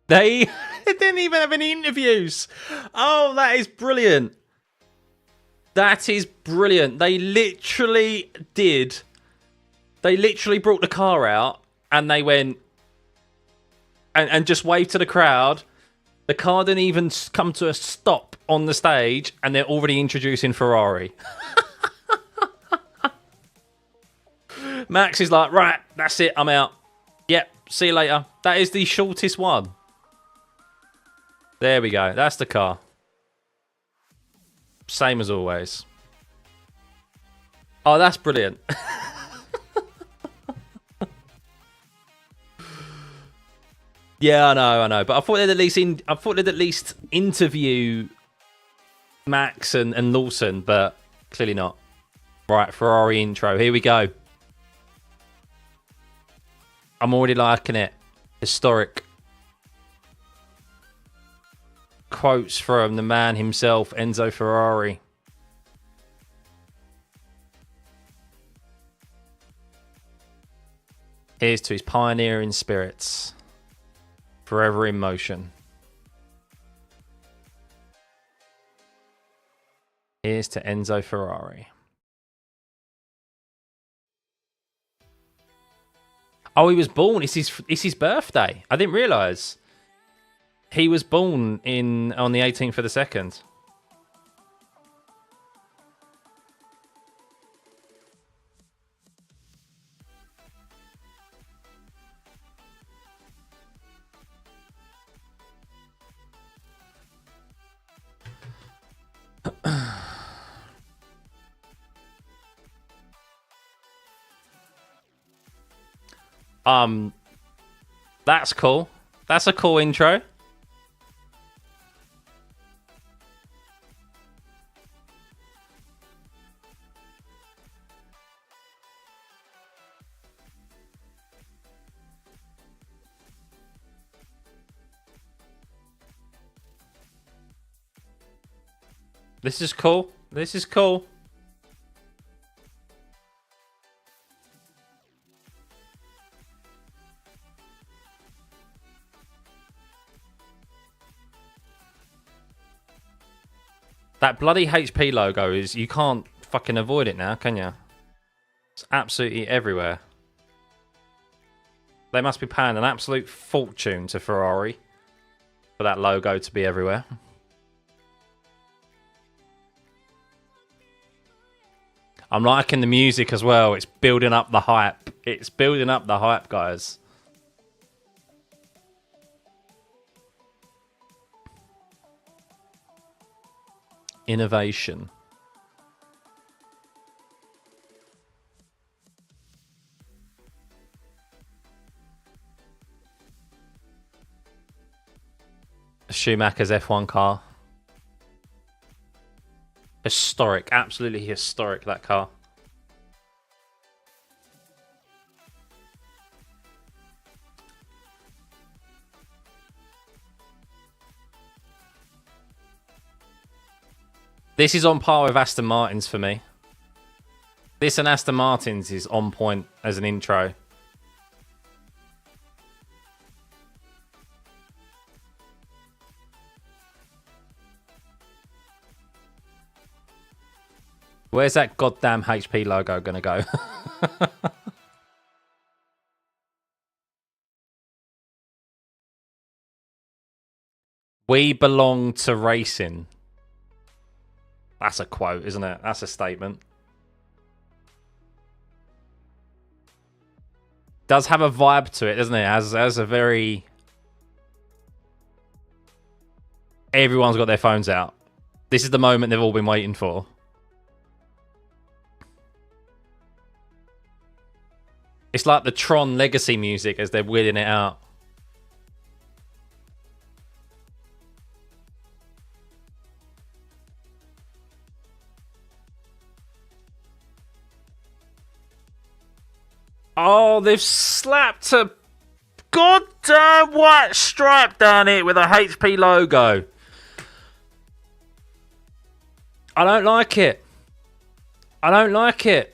They didn't even have any interviews. Oh, that is brilliant. That is brilliant. They literally did. They literally brought the car out and they went and just waved to the crowd. The car didn't even come to a stop on the stage and they're already introducing Ferrari. Max is like, right, that's it, I'm out. Yep, see you later. That is the shortest one. There we go. That's the car. Same as always. Oh, that's brilliant. Yeah, I know. But I thought they'd at least interview Max and Lawson, but clearly not. Right, Ferrari intro. Here we go. I'm already liking it. Historic. Quotes from the man himself, Enzo Ferrari. Here's to his pioneering spirits. Forever in motion. Here's to Enzo Ferrari. Oh, he was born. It's his birthday. I didn't realise. He was born on the 18th of the 2nd. That's cool. That's a cool intro. This is cool. This is cool. That bloody HP logo is... You can't fucking avoid it now, can you? It's absolutely everywhere. They must be paying an absolute fortune to Ferrari for that logo to be everywhere. I'm liking the music as well. It's building up the hype. It's building up the hype, guys. Innovation. Schumacher's F1 car. Historic, absolutely historic, that car. This is on par with Aston Martin's for me. This and Aston Martin's is on point as an intro. Where's that goddamn HP logo gonna go? We belong to racing. That's a quote, isn't it? That's a statement. Does have a vibe to it, doesn't it? As a very... Everyone's got their phones out. This is the moment they've all been waiting for. It's like the Tron Legacy music as they're wheeling it out. Oh, they've slapped a goddamn white stripe down it with a HP logo. I don't like it. I don't like it.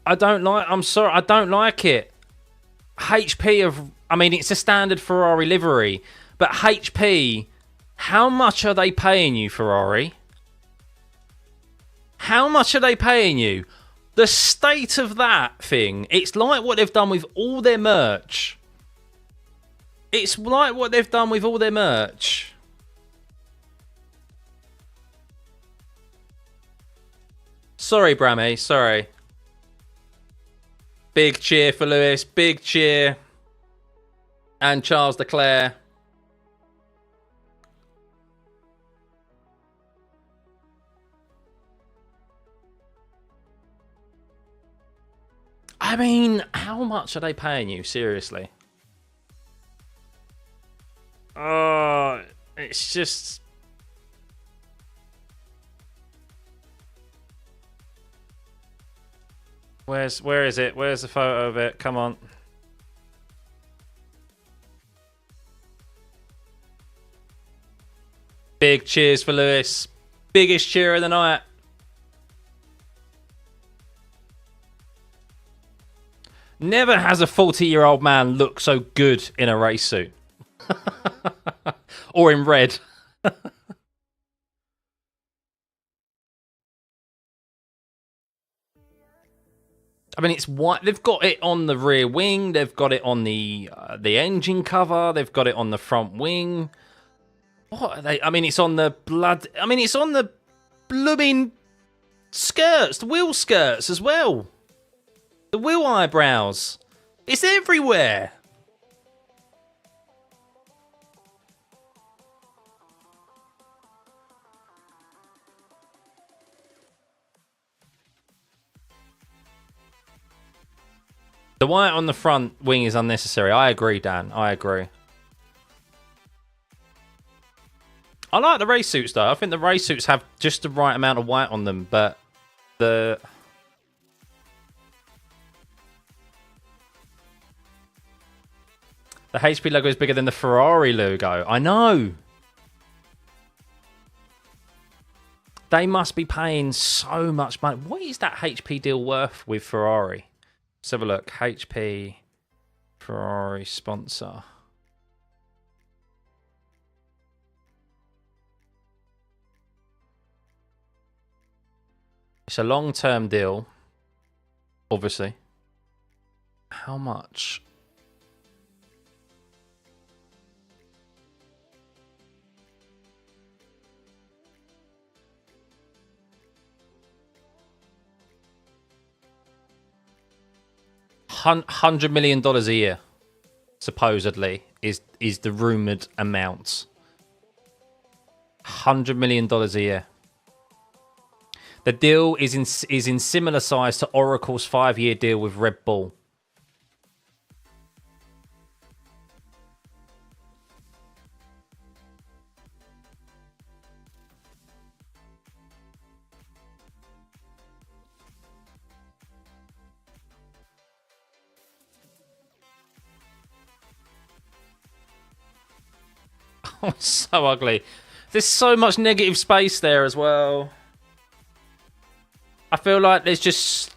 I'm sorry, I don't like it. HP of... I mean, it's a standard Ferrari livery. But HP, how much are they paying you, Ferrari? How much are they paying you? The state of that thing, it's like what they've done with all their merch. It's like what they've done with all their merch. Sorry, Brammy, sorry. Big cheer for Lewis, big cheer. And Charles Leclerc. I mean, how much are they paying you? Seriously. Oh, it's just... Where is it? Where's the photo of it? Come on. Big cheers for Lewis. Biggest cheer of the night. Never has a 40-year-old man looked so good in a race suit. Or in red. I mean, it's white. They've got it on the rear wing. They've got it on the engine cover. They've got it on the front wing. What are they? I mean, it's on the blood. I mean, it's on the blooming skirts, the wheel skirts as well. The wheel eyebrows. It's everywhere. The white on the front wing is unnecessary. I agree, Dan. I agree. I like the race suits, though. I think the race suits have just the right amount of white on them, but the HP logo is bigger than the Ferrari logo. I know. They must be paying so much money. What is that HP deal worth with Ferrari? Let's have a look. HP, Ferrari sponsor. It's a long-term deal, obviously. How much? $100 million a year, supposedly, is the rumored amount. $100 million a year. The deal is in similar size to Oracle's 5-year deal with Red Bull. Oh, it's so ugly. There's so much negative space there as well. I feel like there's just...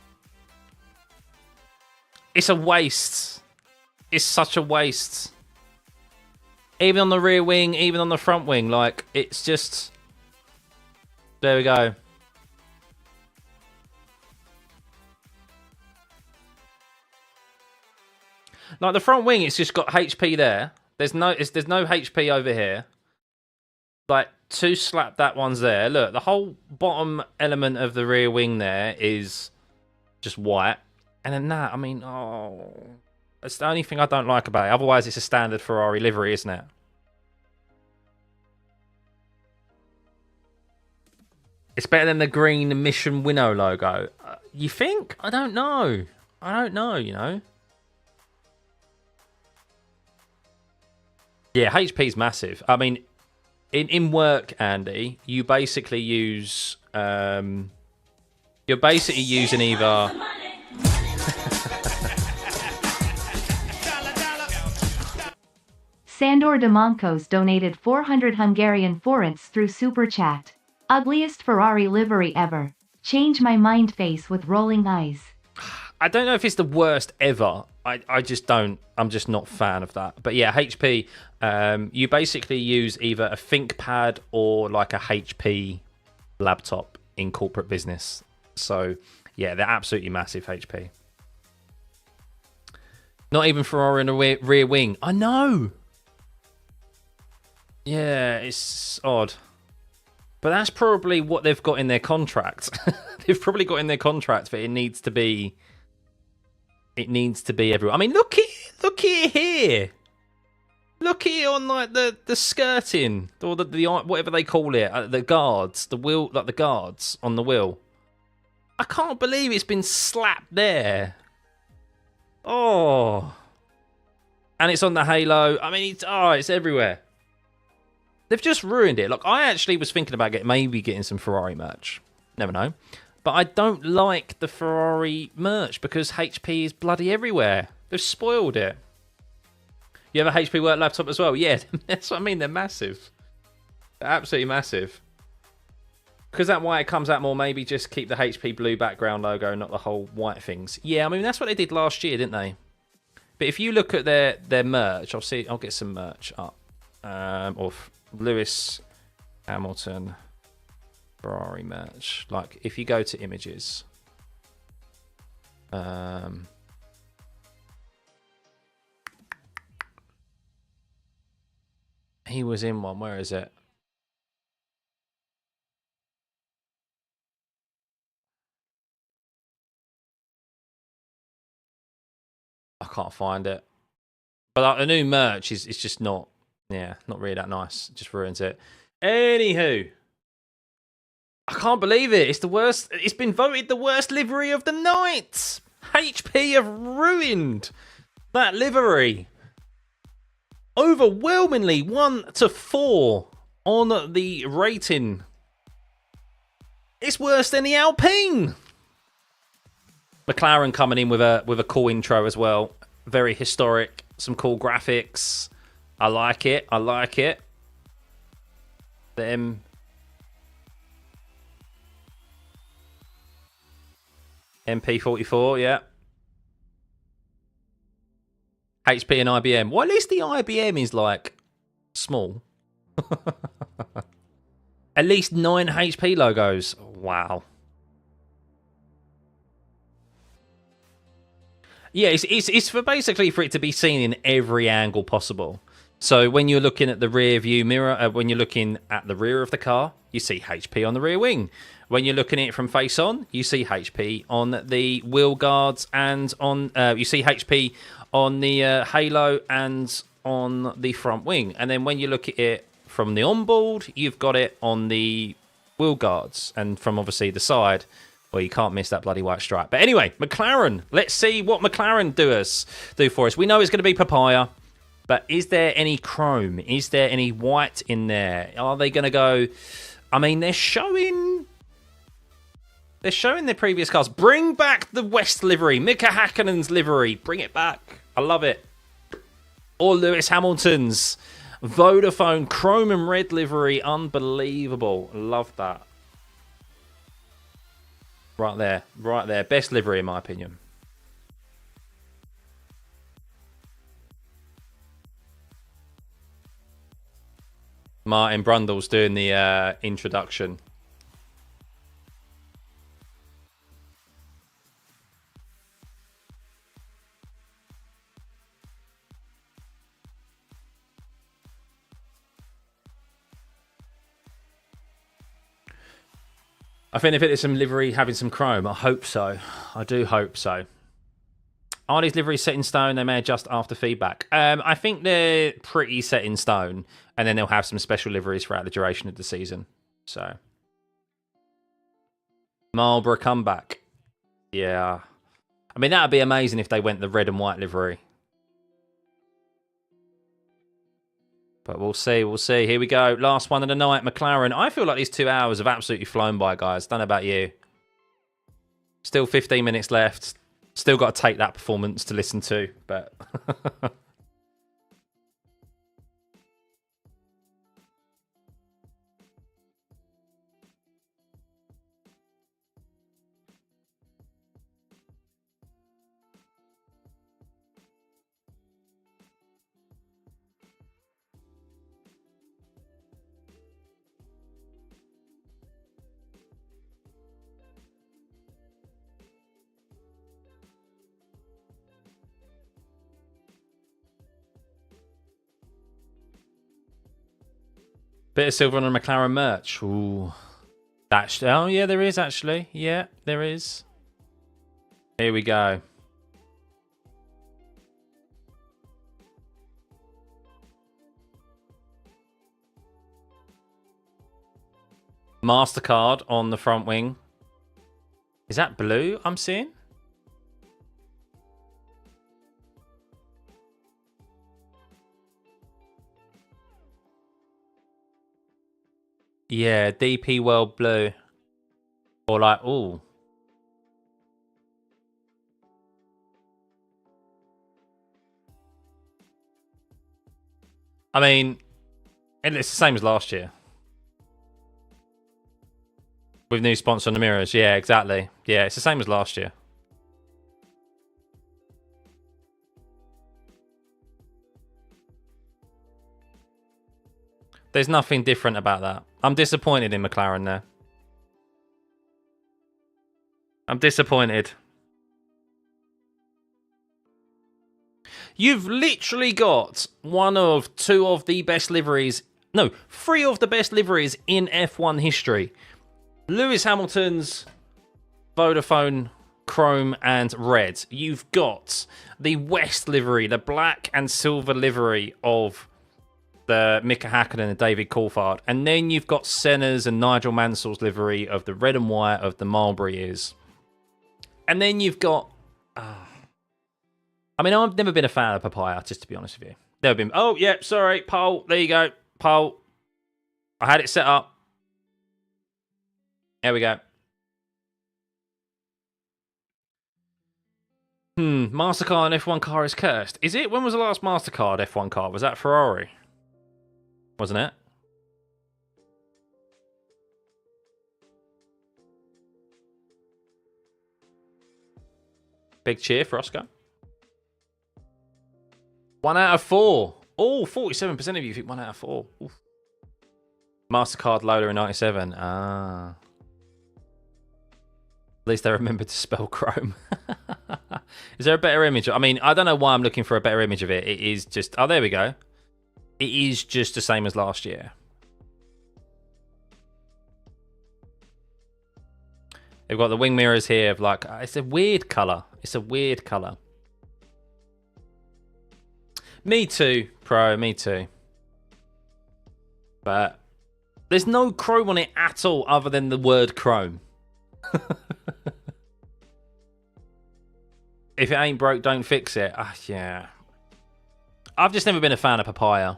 It's a waste. It's such a waste. Even on the rear wing, even on the front wing. Like, it's just... There we go. Like, the front wing, it's just got HP there. There's no HP over here. Like, to slap that one's there. Look, the whole bottom element of the rear wing there is just white. And then that, I mean, oh... That's the only thing I don't like about it. Otherwise, it's a standard Ferrari livery, isn't it? It's better than the green Mission Winnow logo. You think? I don't know. I don't know, you know? Yeah, HP's massive. I mean, in work, Andy, you basically use... you're basically using either... Sandor Demankos donated 400 Hungarian forints through Super Chat. Ugliest Ferrari livery ever. Change my mind face with rolling eyes. I don't know if it's the worst ever. I just don't. I'm just not a fan of that. But yeah, HP, you basically use either a ThinkPad or like a HP laptop in corporate business. So yeah, they're absolutely massive, HP. Not even Ferrari in a rear wing. I know. Yeah, it's odd. But that's probably what they've got in their contract. They've probably got in their contract that it needs to be everywhere. I mean, look here. Look here on like the skirting or the whatever they call it, the guards, the wheel, like the guards on the wheel. I can't believe it's been slapped there. Oh. And it's on the halo. I mean, it's everywhere. They've just ruined it. Look, I actually was thinking about maybe getting some Ferrari merch. Never know. But I don't like the Ferrari merch because HP is bloody everywhere. They've spoiled it. You have a HP work laptop as well? Yeah, that's what I mean. They're massive. They're absolutely massive. Because that why it comes out more, maybe just keep the HP blue background logo, not the whole white things. Yeah, I mean, that's what they did last year, didn't they? But if you look at their merch, I'll get some merch up. Of Lewis Hamilton Ferrari merch. Like, if you go to images, he was in one. Where is it? I can't find it. But like, the new merch is just not, not really that nice. It just ruins it. Anywho, I can't believe it. It's the worst. It's been voted the worst livery of the night. HP have ruined that livery. Overwhelmingly 1-4 on the rating. It's worse than the Alpine. McLaren coming in with a cool intro as well. Very historic. Some cool graphics. I like it. I like it. Them. MP44, yeah. HP and IBM. Well, at least the IBM is like small. At least 9 HP logos. Wow. Yeah, it's for basically for it to be seen in every angle possible. So when you're looking at the rear view mirror, when you're looking at the rear of the car, you see HP on the rear wing. When you're looking at it from face on, you see HP on the wheel guards and on you see HP on the halo and on the front wing. And then when you look at it from the onboard, you've got it on the wheel guards and from obviously the side. Well, you can't miss that bloody white stripe. But anyway, McLaren. Let's see what McLaren do for us. We know it's going to be papaya, but is there any chrome? Is there any white in there? Are they going to go? I mean, they're showing their previous cars. Bring back the West livery, Mika Häkkinen's livery. Bring it back. I love it. Or Lewis Hamilton's Vodafone chrome and red livery. Unbelievable. Love that. Right there. Best livery in my opinion. Martin Brundle's doing the introduction. I think if it is some livery having some chrome, I hope so. I do hope so. Are these liveries set in stone? They may adjust after feedback. I think they're pretty set in stone, and then they'll have some special liveries throughout the duration of the season. So, Marlborough comeback. Yeah. I mean, that would be amazing if they went the red and white livery. But we'll see, we'll see. Here we go. Last one of the night, McLaren. I feel like these 2 hours have absolutely flown by, guys. Don't know about you. Still 15 minutes left. Still got to take that performance to listen to, but... Bit of silver on the McLaren merch. Ooh. That's, oh, yeah, there is actually. Yeah, there is. Here we go. MasterCard on the front wing. Is that blue I'm seeing? Yeah, DP World Blue. Or like, ooh. I mean, it's the same as last year. With new sponsor on the mirrors. Yeah, exactly. Yeah, it's the same as last year. There's nothing different about that. I'm disappointed in McLaren there. I'm disappointed. You've literally got one of two of the best liveries. No, three of the best liveries in F1 history. Lewis Hamilton's Vodafone Chrome and Red. You've got the West livery, the black and silver livery of the Mika Hakkinen and David Coulthard. And then you've got Senna's and Nigel Mansell's livery of the red and white of the Marlboro ears. And then you've got... I mean, I've never been a fan of Papaya, just to be honest with you. Never been... Oh, yeah, sorry, Pole. There you go. Pole. I had it set up. There we go. MasterCard F1 car is cursed. Is it? When was the last MasterCard F1 car? Was that Ferrari? Wasn't it? Big cheer for Oscar. 1 out of 4. Oh, 47% of you think 1 out of 4. Oof. MasterCard Lola in 97. Ah. At least they remembered to spell Chrome. Is there a better image? I mean, I don't know why I'm looking for a better image of it. It is just... Oh, there we go. It is just the same as last year. They've got the wing mirrors here of like... It's a weird colour. It's a weird colour. Me too, Pro. Me too. But there's no chrome on it at all other than the word chrome. If it ain't broke, don't fix it. Yeah. I've just never been a fan of Papaya.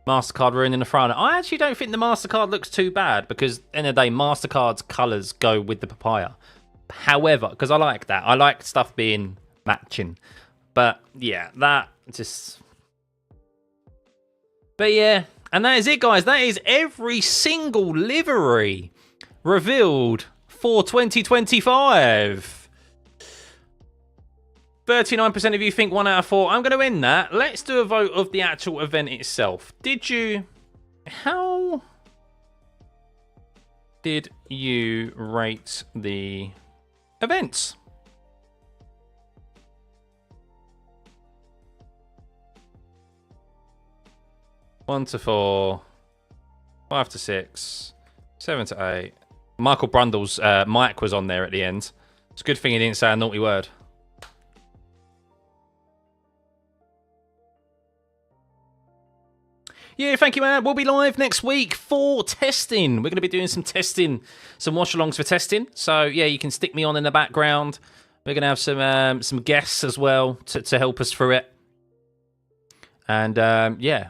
MasterCard ruined in the front. I actually don't think the MasterCard looks too bad because, in the day, MasterCard's colours go with the Papaya. However, because I like that. I like stuff being matching. But, yeah, that just... But, yeah, and that is it, guys. That is every single livery revealed for 2025. 39% of you think 1 out of 4. I'm going to end that. Let's do a vote of the actual event itself. Did you... How did you rate the events? One to 4, 5 to 6, 7 to 8. Michael Brundle's mic was on there at the end. It's a good thing he didn't say a naughty word. Yeah, thank you, man. We'll be live next week for testing. We're going to be doing some testing, some watch-alongs for testing. So, yeah, you can stick me on in the background. We're going to have some guests as well to help us through it. And, yeah,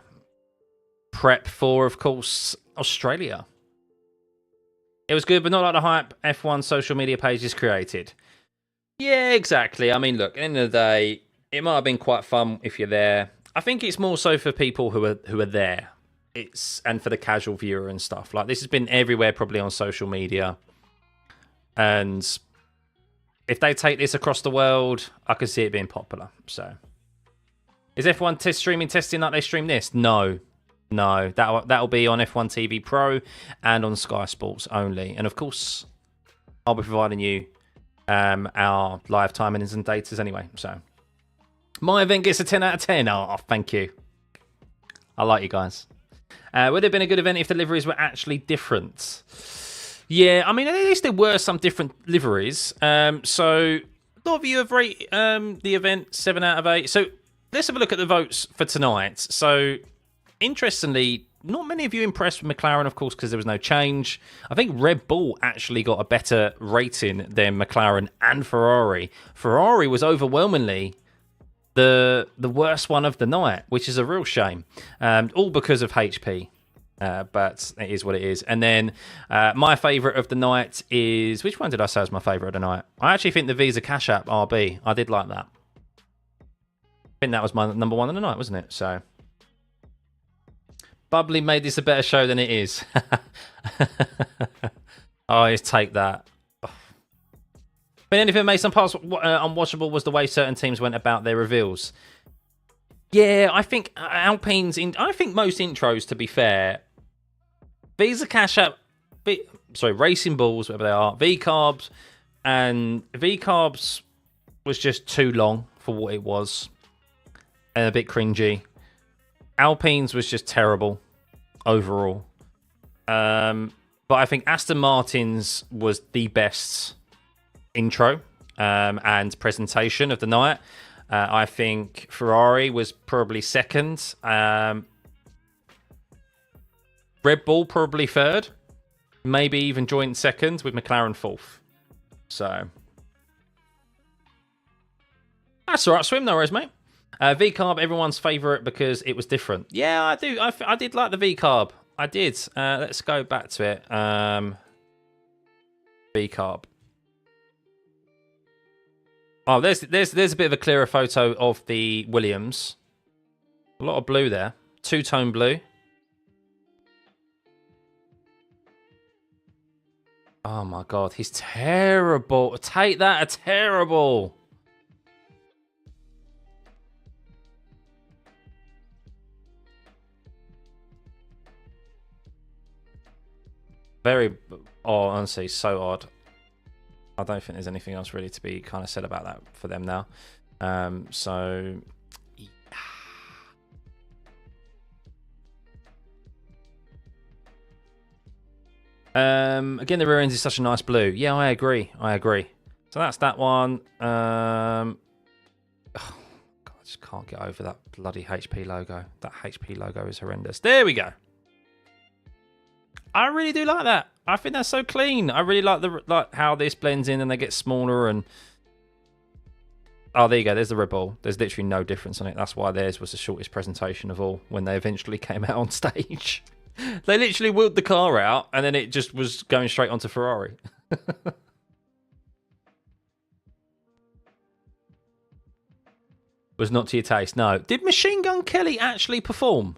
prep for, of course, Australia. It was good, but not like the hype F1 social media pages created. Yeah, exactly. I mean, look, at the end of the day, it might have been quite fun if you're there. I think it's more so for people who are there. And for the casual viewer and stuff. Like, this has been everywhere probably on social media. And if they take this across the world, I could see it being popular. So, is F1 testing like they stream this? No. No, that'll be on F1 TV Pro and on Sky Sports only. And of course, I'll be providing you our live timings and datas anyway. So my event gets a 10 out of 10. Oh, thank you. I like you guys. Would it have been a good event if the liveries were actually different? Yeah, I mean, at least there were some different liveries. So a lot of you have rated the event 7 out of 8. So let's have a look at the votes for tonight. So interestingly, not many of you impressed with McLaren, of course, because there was no change. I think Red Bull actually got a better rating than McLaren and Ferrari. Ferrari was overwhelmingly the worst one of the night, which is a real shame. All because of HP. But it is what it is. And then my favourite of the night is... Which one did I say was my favourite of the night? I actually think the Visa Cash App RB. I did like that. I think that was my number one of the night, wasn't it? So... Bubbly made this a better show than it is. Oh, just take that. But anything that made some parts unwatchable was the way certain teams went about their reveals. Yeah, I think Alpine's... I think most intros, to be fair... Visa Cash App... Racing Balls, whatever they are. V-Carbs. And V-Carbs was just too long for what it was. And a bit cringy. Alpine's was just terrible overall. But I think Aston Martin's was the best intro and presentation of the night. I think Ferrari was probably second. Red Bull probably third. Maybe even joint second with McLaren fourth. So that's all right. Swim, no worries, mate. V-Carb, everyone's favourite because it was different. Yeah, I do. I did like the V-Carb. I did. Let's go back to it. V-Carb. Oh, there's a bit of a clearer photo of the Williams. A lot of blue there. Two-tone blue. Oh my God, he's terrible. Take that, a terrible. Very, honestly, so odd. I don't think there's anything else really to be kind of said about that for them now. So, again, the rear end is such a nice blue. Yeah, I agree. So that's that one. God, I just can't get over that bloody HP logo. That HP logo is horrendous. There we go. I really do like that. I think that's so clean. I really like how this blends in and they get smaller and... Oh, there you go. There's the Red Bull. There's literally no difference on it. That's why theirs was the shortest presentation of all when they eventually came out on stage. They literally wheeled the car out and then it just was going straight onto Ferrari. Was not to your taste, no. Did Machine Gun Kelly actually perform?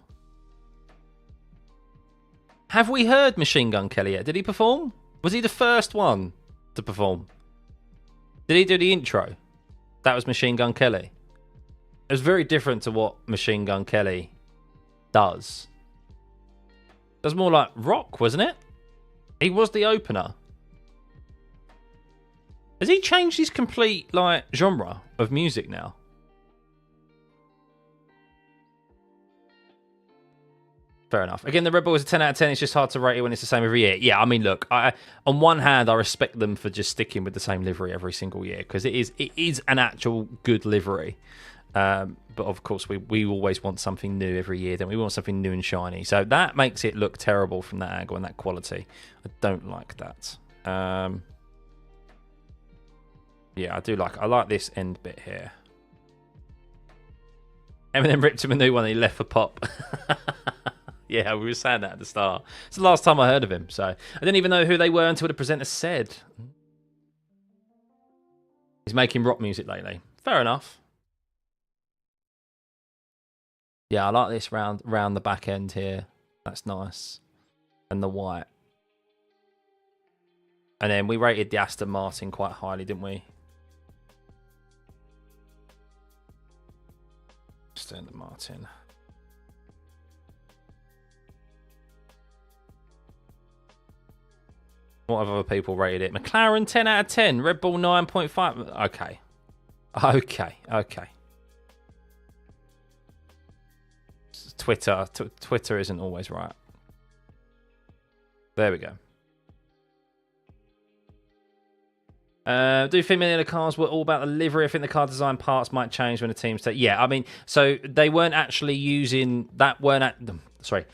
Have we heard Machine Gun Kelly yet? Did he perform? Was he the first one to perform? Did he do the intro? That was Machine Gun Kelly. It was very different to what Machine Gun Kelly does. It was more like rock, wasn't it? He was the opener. Has he changed his complete like genre of music now? Fair enough. Again, the Red Bull is a 10 out of 10. It's just hard to rate it when it's the same every year. Yeah, I mean, look, on one hand, I respect them for just sticking with the same livery every single year because it is an actual good livery. But of course, we always want something new every year. Then we want something new and shiny. So that makes it look terrible from that angle and that quality. I don't like that. Yeah, I like this end bit here. Eminem ripped him a new one and he left for pop. Yeah, we were saying that at the start. It's the last time I heard of him, so I didn't even know who they were until the presenter said. He's making rock music lately. Fair enough. Yeah, I like this round the back end here. That's nice. And the white. And then we rated the Aston Martin quite highly, didn't we? Aston Martin. What have other people rated it? McLaren 10 out of 10. Red Bull 9.5. Okay. Okay. Twitter isn't always right. There we go. Do you think many of the cars were all about the livery? I think the car design parts might change when the teams take. Yeah, I mean, so they weren't actually using that. Sorry,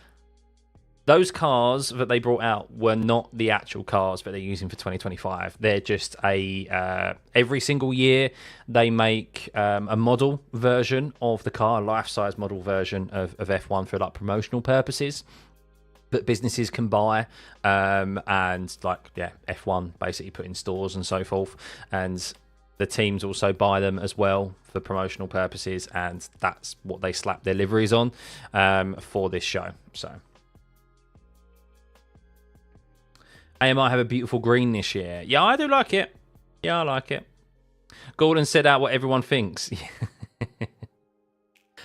those cars that they brought out were not the actual cars that they're using for 2025. They're just every single year they make a model version of the car, a life-size model version of F1 for like promotional purposes that businesses can buy, and like F1 basically put in stores and so forth, and the teams also buy them as well for promotional purposes, and that's what they slap their liveries on for this show. So AMI have a beautiful green this year. Yeah, I do like it. Yeah, I like it. Gordon said out what everyone thinks.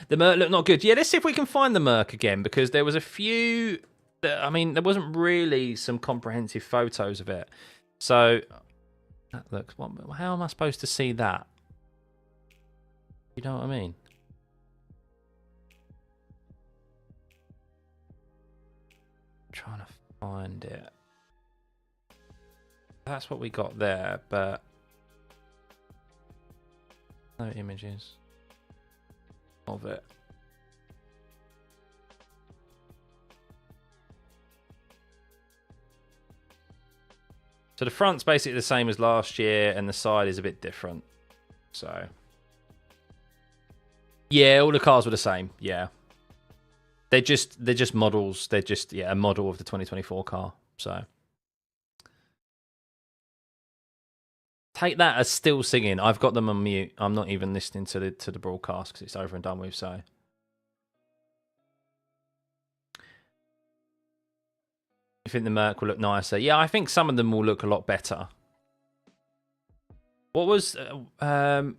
The Merc looked not good. Yeah, let's see if we can find the Merc again, because there was a few. I mean, there wasn't really some comprehensive photos of it. So, look, how am I supposed to see that? You know what I mean? I'm trying to find it. That's what we got there, but no images of it. So the front's basically the same as last year, and the side is a bit different. So, yeah, all the cars were the same. Yeah, they're just models. They're just a model of the 2024 car. So take that as still singing. I've got them on mute. I'm not even listening to the broadcast because it's over and done with. So. I think the Merc will look nicer. Yeah, I think some of them will look a lot better. What was... what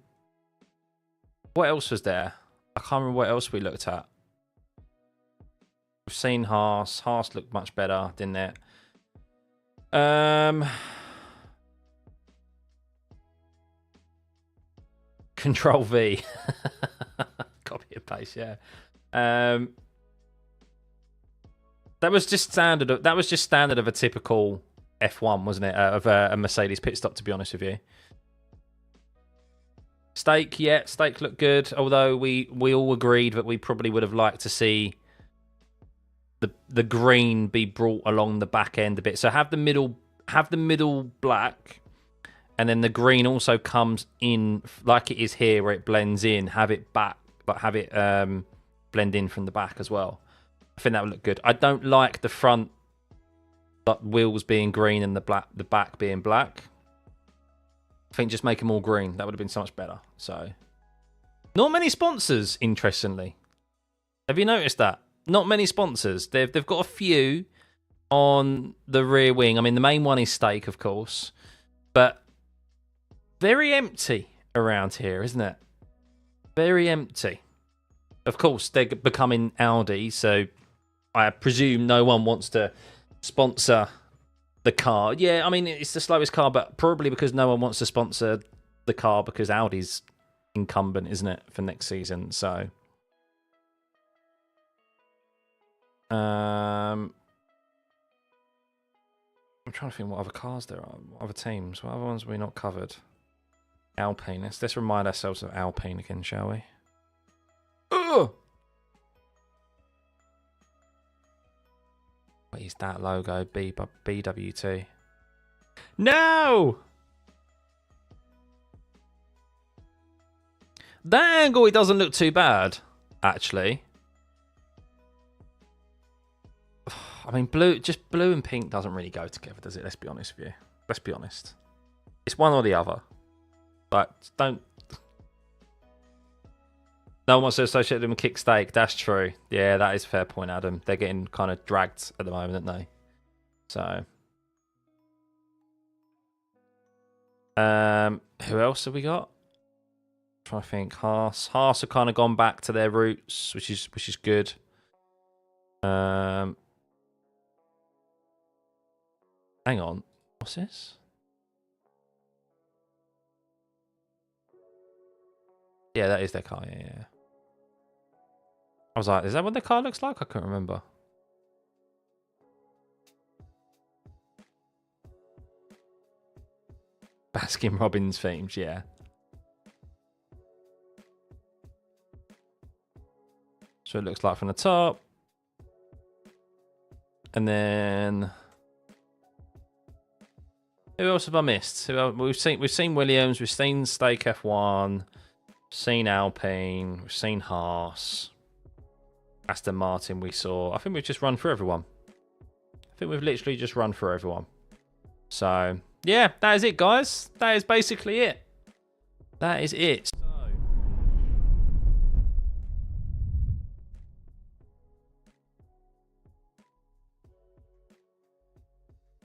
else was there? I can't remember what else we looked at. We've seen Haas. Haas looked much better, didn't it? Control V. Copy and paste, yeah. That was just standard. That was just standard of a typical F1, wasn't it? Of a Mercedes pit stop, to be honest with you. Steak, yeah, steak looked good. Although we all agreed that we probably would have liked to see the green be brought along the back end a bit. So have the middle black, and then the green also comes in like it is here, where it blends in. Have it back, but have it blend in from the back as well. I think that would look good. I don't like the front wheels being green and the back being black. I think just make them all green. That would have been so much better. So, not many sponsors, interestingly. Have you noticed that? Not many sponsors. They've got a few on the rear wing. I mean, the main one is Steak, of course, but very empty around here, isn't it? Very empty. Of course, they're becoming Audi, so I presume no one wants to sponsor the car. Yeah, I mean, it's the slowest car, but probably because no one wants to sponsor the car because Audi's incumbent, isn't it, for next season? So, I'm trying to think what other cars there are, what other teams, what other ones have we not covered? Alpine. Let's remind ourselves of Alpine again, shall we? Ugh! What is that logo? BWT. No! That angle, it doesn't look too bad, actually. I mean, blue and pink doesn't really go together, does it? Let's be honest with you. Let's be honest. It's one or the other. But don't... No one wants to associate them with kick steak. That's true. Yeah, that is a fair point, Adam. They're getting kind of dragged at the moment, aren't they? So, who else have we got? I'm trying to think. Haas have kind of gone back to their roots, which is good. Hang on. What's this? Yeah, that is their car. Yeah. I was like, is that what their car looks like? I couldn't remember. Baskin Robbins themes, yeah. So it looks like from the top. And then who else have I missed? We've seen Williams, we've seen Stake F1, seen Alpine, we've seen Haas, Aston Martin we saw. I think we've just run through everyone. I think we've literally just run through everyone. So yeah, that is it, guys. That is basically it. That is it.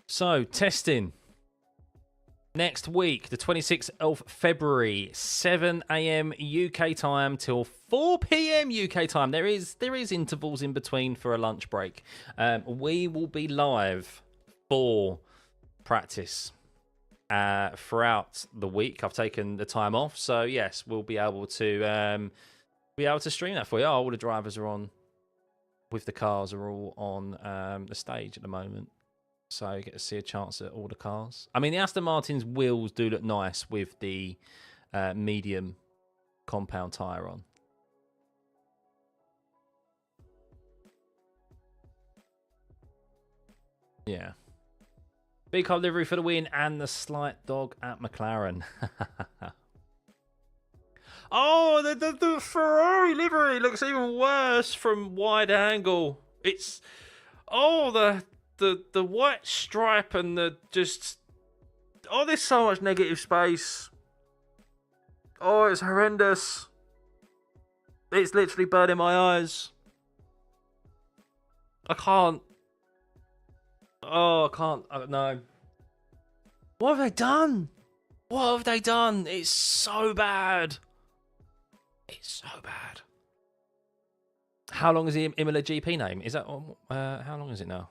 So, testing. Next week, the 26th of February, 7 AM UK time till 4 PM UK time. There is intervals in between for a lunch break. We will be live for practice throughout the week. I've taken the time off, so yes, we'll be able to stream that for you. All the drivers are on with the cars are all on the stage at the moment. So you get to see a chance at all the cars. I mean, the Aston Martin's wheels do look nice with the medium compound tyre on. Yeah. Big car livery for the win and the slight dog at McLaren. Oh, the Ferrari livery looks even worse from wide angle. It's... Oh, the white stripe and the just... Oh, there's so much negative space. Oh, it's horrendous. It's literally burning my eyes. I can't. Oh, I can't. No. What have they done? What have they done? It's so bad. It's so bad. How long is the Imola GP name? Is that how long is it now?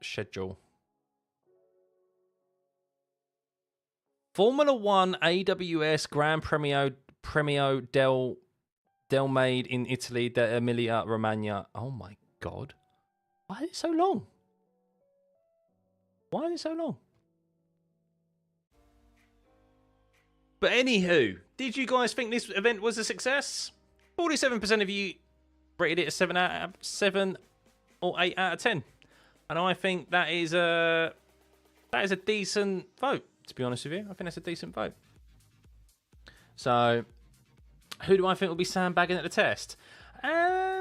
Schedule. Formula 1 AWS Gran Premio del Made in Italy, de Emilia Romagna. Oh my god. Why is it so long? Why is it so long? But anywho, did you guys think this event was a success? 47% of you rated it a 7 or 8 out of 10. And I think that is a decent vote, to be honest with you. I think that's a decent vote. So, who do I think will be sandbagging at the test? I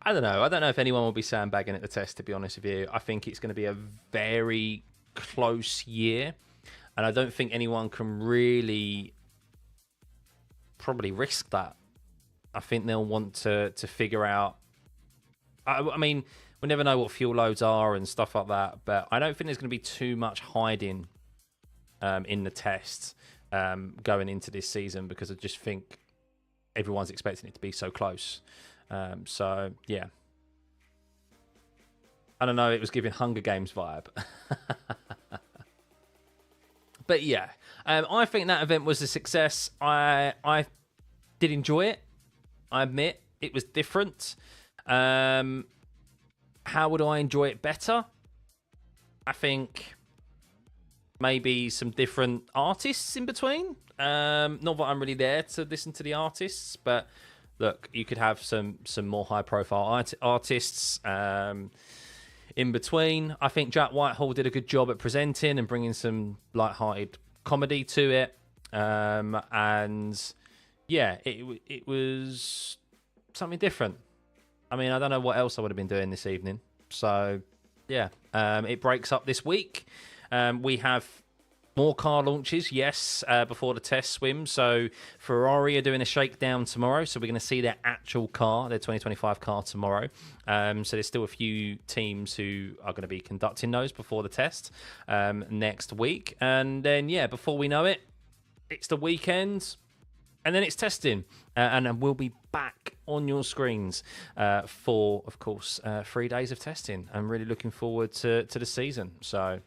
don't know. I don't know if anyone will be sandbagging at the test, to be honest with you. I think it's going to be a very close year. And I don't think anyone can really probably risk that. I think they'll want to figure out... I mean, we never know what fuel loads are and stuff like that, but I don't think there's going to be too much hiding in the tests going into this season, because I just think everyone's expecting it to be so close. So, yeah. I don't know, it was giving Hunger Games vibe. But yeah, I think that event was a success. I did enjoy it. I admit it was different. How would I enjoy it better? I think maybe some different artists in between. Not that I'm really there to listen to the artists, but look, you could have some more high-profile artists in between. I think Jack Whitehall did a good job at presenting and bringing some light-hearted comedy to it. And yeah, it was something different. I mean, I don't know what else I would have been doing this evening. So yeah, it breaks up this week. We have more car launches, yes, before the test swim. So Ferrari are doing a shakedown tomorrow. So we're going to see their actual car, their 2025 car tomorrow. So there's still a few teams who are going to be conducting those before the test next week. And then, yeah, before we know it, it's the weekend. And then it's testing. And then we'll be back on your screens for, of course, 3 days of testing. I'm really looking forward to the season. So,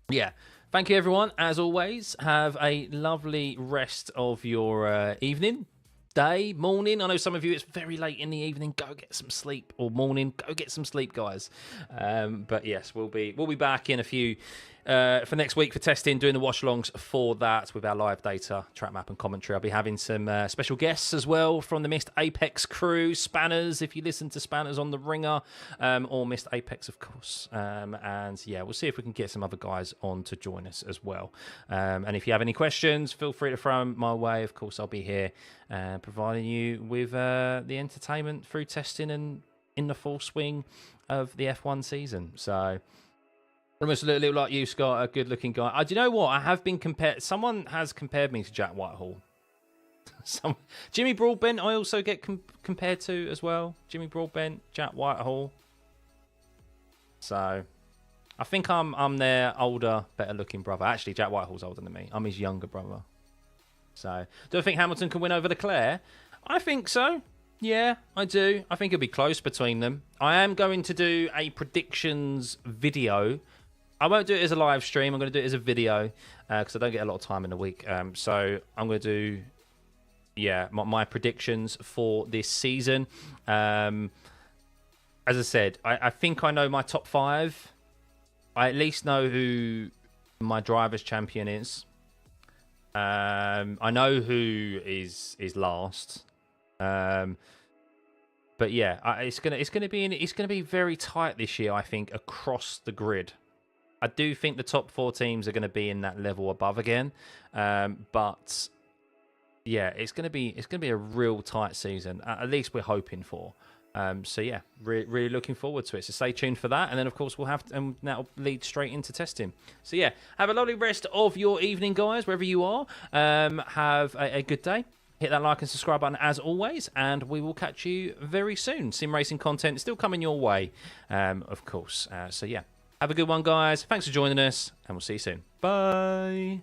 yeah. Thank you, everyone. As always, have a lovely rest of your evening, day, morning. I know some of you, it's very late in the evening. Go get some sleep, or morning. Go get some sleep, guys. But yes, we'll be back in a few for next week for testing, doing the watch-alongs for that with our live data, track map and commentary. I'll be having some special guests as well from the Missed Apex crew, Spanners, if you listen to Spanners on the Ringer, or Missed Apex, of course. And yeah, we'll see if we can get some other guys on to join us as well. And if you have any questions, feel free to throw them my way. Of course, I'll be here providing you with the entertainment through testing and in the full swing of the F1 season. So, almost a little like you, Scott, a good-looking guy. Do you know what? I have been compared. Someone has compared me to Jack Whitehall. Jimmy Broadbent, I also get compared to as well. Jimmy Broadbent, Jack Whitehall. So, I think I'm their older, better-looking brother. Actually, Jack Whitehall's older than me. I'm his younger brother. So, do I think Hamilton can win over Leclerc? I think so. Yeah, I do. I think it'll be close between them. I am going to do a predictions video. I won't do it as a live stream. I'm going to do it as a video because I don't get a lot of time in the week. So I'm going to do, yeah, my predictions for this season. As I said, I think I know my top 5. I at least know who my driver's champion is. I know who is last. But yeah, it's gonna be very tight this year. I think across the grid. I do think the top 4 teams are going to be in that level above again, but yeah, it's going to be a real tight season. At least we're hoping for. So yeah, really looking forward to it. So stay tuned for that, and then of course we'll have and that'll lead straight into testing. So yeah, have a lovely rest of your evening, guys, wherever you are. Have a good day. Hit that like and subscribe button as always, and we will catch you very soon. Sim racing content still coming your way, of course. So yeah. Have a good one, guys. Thanks for joining us, and we'll see you soon. Bye.